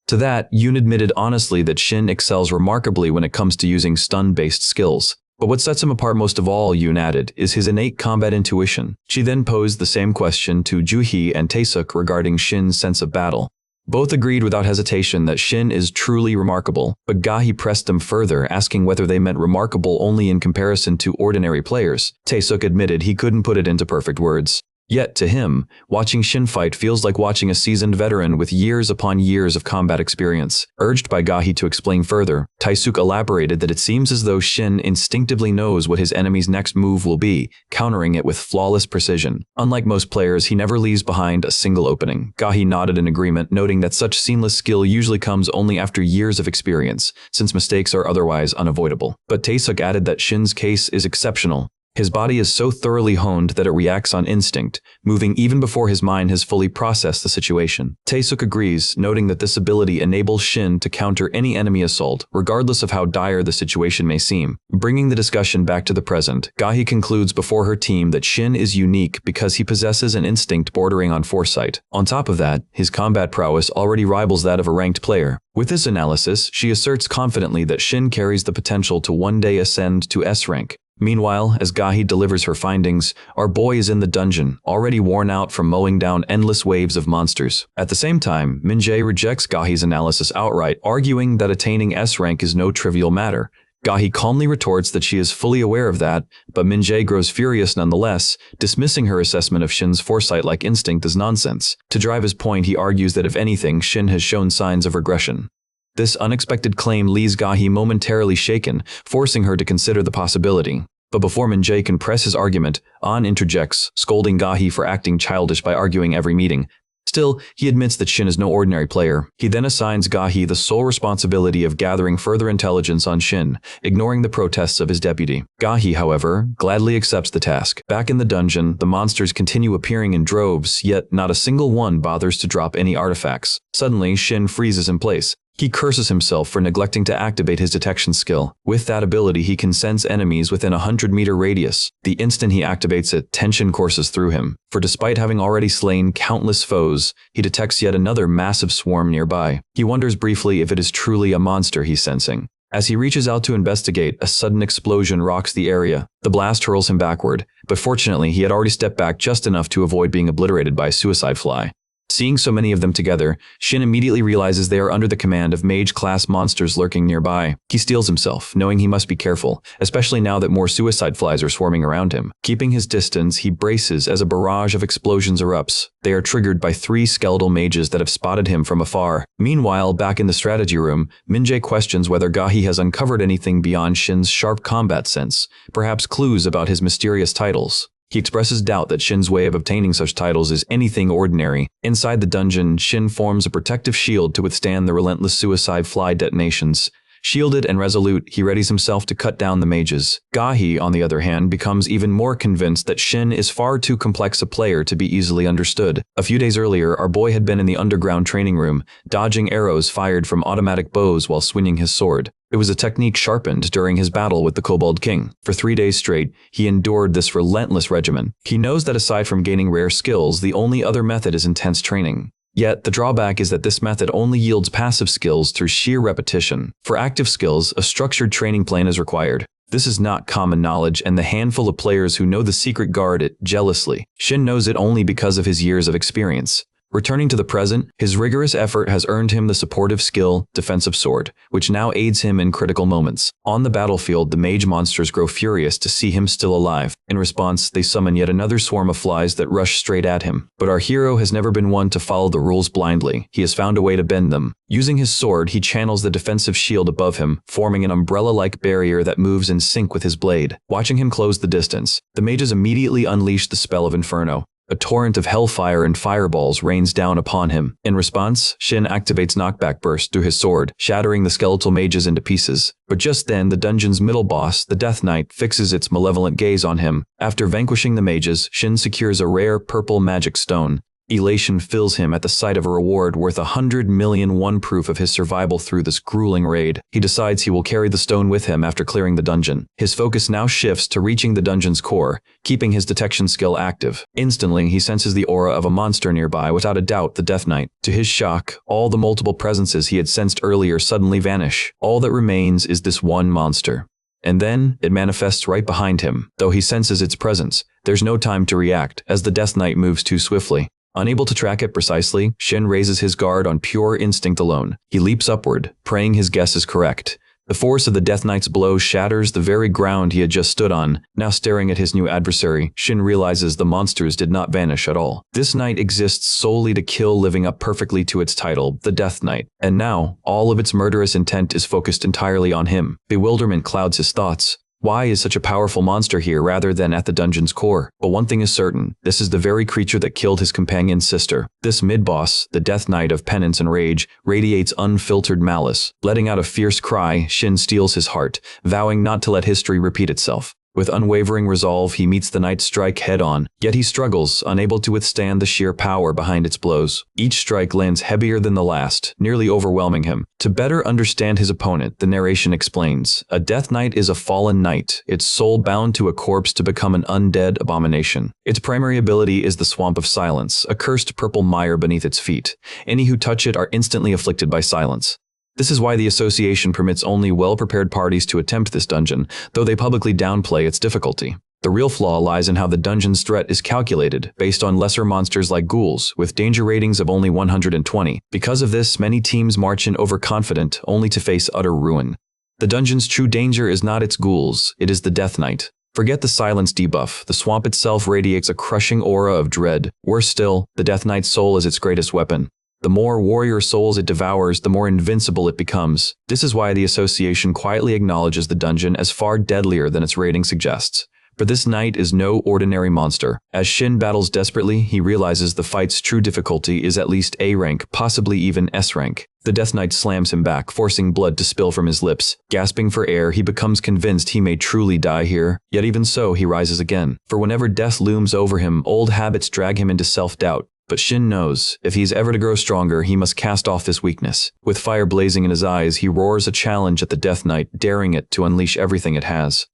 To that, Yoon admitted honestly that Shin excels remarkably when it comes to using stun-based skills. But what sets him apart most of all, Yoon added, is his innate combat intuition. She then posed the same question to Juhee and Taesuk regarding Shin's sense of battle. Both agreed without hesitation that Shin is truly remarkable, but Gahi pressed them further, asking whether they meant remarkable only in comparison to ordinary players. Taesuk admitted he couldn't put it into perfect words. Yet, to him, watching Shin fight feels like watching a seasoned veteran with years upon years of combat experience. Urged by Gahi to explain further, Taesuk elaborated that it seems as though Shin instinctively knows what his enemy's next move will be, countering it with flawless precision. Unlike most players, he never leaves behind a single opening. Gahi nodded in agreement, noting that such seamless skill usually comes only after years of experience, since mistakes are otherwise unavoidable. But Taesuk added that Shin's case is exceptional. His body is so thoroughly honed that it reacts on instinct, moving even before his mind has fully processed the situation. Taesuk agrees, noting that this ability enables Shin to counter any enemy assault, regardless of how dire the situation may seem. Bringing the discussion back to the present, Gahi concludes before her team that Shin is unique because he possesses an instinct bordering on foresight. On top of that, his combat prowess already rivals that of a ranked player. With this analysis, she asserts confidently that Shin carries the potential to one day ascend to S rank. Meanwhile, as Gahi delivers her findings, our boy is in the dungeon, already worn out from mowing down endless waves of monsters. At the same time, Minjae rejects Gahi's analysis outright, arguing that attaining S rank is no trivial matter. Gahi calmly retorts that she is fully aware of that, but Minjae grows furious nonetheless, dismissing her assessment of Shin's foresight-like instinct as nonsense. To drive his point, he argues that if anything, Shin has shown signs of regression. This unexpected claim leaves Gahi momentarily shaken, forcing her to consider the possibility. But before Minjae can press his argument, An interjects, scolding Gahi for acting childish by arguing every meeting. Still, he admits that Shin is no ordinary player. He then assigns Gahi the sole responsibility of gathering further intelligence on Shin, ignoring the protests of his deputy. Gahi, however, gladly accepts the task. Back in the dungeon, the monsters continue appearing in droves, yet not a single one bothers to drop any artifacts. Suddenly, Shin freezes in place. He curses himself for neglecting to activate his detection skill. With that ability, he can sense enemies within a 100-meter radius. The instant he activates it, tension courses through him, for despite having already slain countless foes, he detects yet another massive swarm nearby. He wonders briefly if it is truly a monster he's sensing. As he reaches out to investigate, a sudden explosion rocks the area. The blast hurls him backward, but fortunately he had already stepped back just enough to avoid being obliterated by a suicide fly. Seeing so many of them together, Shin immediately realizes they are under the command of mage-class monsters lurking nearby. He steels himself, knowing he must be careful, especially now that more suicide flies are swarming around him. Keeping his distance, he braces as a barrage of explosions erupts. They are triggered by 3 skeletal mages that have spotted him from afar. Meanwhile, back in the strategy room, Minjae questions whether Gahi has uncovered anything beyond Shin's sharp combat sense, perhaps clues about his mysterious titles. He expresses doubt that Shin's way of obtaining such titles is anything ordinary. Inside the dungeon, Shin forms a protective shield to withstand the relentless suicide fly detonations. Shielded and resolute, he readies himself to cut down the mages. Gahi, on the other hand, becomes even more convinced that Shin is far too complex a player to be easily understood. A few days earlier, our boy had been in the underground training room, dodging arrows fired from automatic bows while swinging his sword. It was a technique sharpened during his battle with the Kobold King. For 3 days straight, he endured this relentless regimen. He knows that aside from gaining rare skills, the only other method is intense training. Yet, the drawback is that this method only yields passive skills through sheer repetition. For active skills, a structured training plan is required. This is not common knowledge, and the handful of players who know the secret guard it jealously. Shin knows it only because of his years of experience. Returning to the present, his rigorous effort has earned him the supportive skill, Defensive Sword, which now aids him in critical moments. On the battlefield, the mage monsters grow furious to see him still alive. In response, they summon yet another swarm of flies that rush straight at him. But our hero has never been one to follow the rules blindly. He has found a way to bend them. Using his sword, he channels the defensive shield above him, forming an umbrella-like barrier that moves in sync with his blade. Watching him close the distance, the mages immediately unleash the spell of Inferno. A torrent of hellfire and fireballs rains down upon him. In response, Shin activates Knockback Burst through his sword, shattering the skeletal mages into pieces. But just then, the dungeon's middle boss, the Death Knight, fixes its malevolent gaze on him. After vanquishing the mages, Shin secures a rare purple magic stone. Elation fills him at the sight of a reward worth 100 million won proof of his survival through this grueling raid. He decides he will carry the stone with him after clearing the dungeon. His focus now shifts to reaching the dungeon's core, keeping his detection skill active. Instantly, he senses the aura of a monster nearby, without a doubt the Death Knight. To his shock, all the multiple presences he had sensed earlier suddenly vanish. All that remains is this one monster. And then, it manifests right behind him. Though he senses its presence, there's no time to react, as the Death Knight moves too swiftly. Unable to track it precisely, Shin raises his guard on pure instinct alone. He leaps upward, praying his guess is correct. The force of the Death Knight's blow shatters the very ground he had just stood on. Now staring at his new adversary, Shin realizes the monsters did not vanish at all. This knight exists solely to kill, living up perfectly to its title, the Death Knight. And now, all of its murderous intent is focused entirely on him. Bewilderment clouds his thoughts. Why is such a powerful monster here rather than at the dungeon's core? But one thing is certain, this is the very creature that killed his companion's sister. This mid-boss, the Death Knight of penance and rage, radiates unfiltered malice. Letting out a fierce cry, Shin steels his heart, vowing not to let history repeat itself. With unwavering resolve, he meets the knight's strike head-on, yet he struggles, unable to withstand the sheer power behind its blows. Each strike lands heavier than the last, nearly overwhelming him. To better understand his opponent, the narration explains, a Death Knight is a fallen knight, its soul bound to a corpse to become an undead abomination. Its primary ability is the Swamp of Silence, a cursed purple mire beneath its feet. Any who touch it are instantly afflicted by silence. This is why the association permits only well-prepared parties to attempt this dungeon, though they publicly downplay its difficulty. The real flaw lies in how the dungeon's threat is calculated, based on lesser monsters like ghouls, with danger ratings of only 120. Because of this, many teams march in overconfident, only to face utter ruin. The dungeon's true danger is not its ghouls, it is the Death Knight. Forget the silence debuff, the swamp itself radiates a crushing aura of dread. Worse still, the Death Knight's soul is its greatest weapon. The more warrior souls it devours, the more invincible it becomes. This is why the association quietly acknowledges the dungeon as far deadlier than its rating suggests. For this knight is no ordinary monster. As Shin battles desperately, he realizes the fight's true difficulty is at least A rank, possibly even S rank. The Death Knight slams him back, forcing blood to spill from his lips. Gasping for air, he becomes convinced he may truly die here. Yet even so, he rises again. For whenever death looms over him, old habits drag him into self-doubt. But Shin knows, if he's ever to grow stronger, he must cast off this weakness. With fire blazing in his eyes, he roars a challenge at the Death Knight, daring it to unleash everything it has.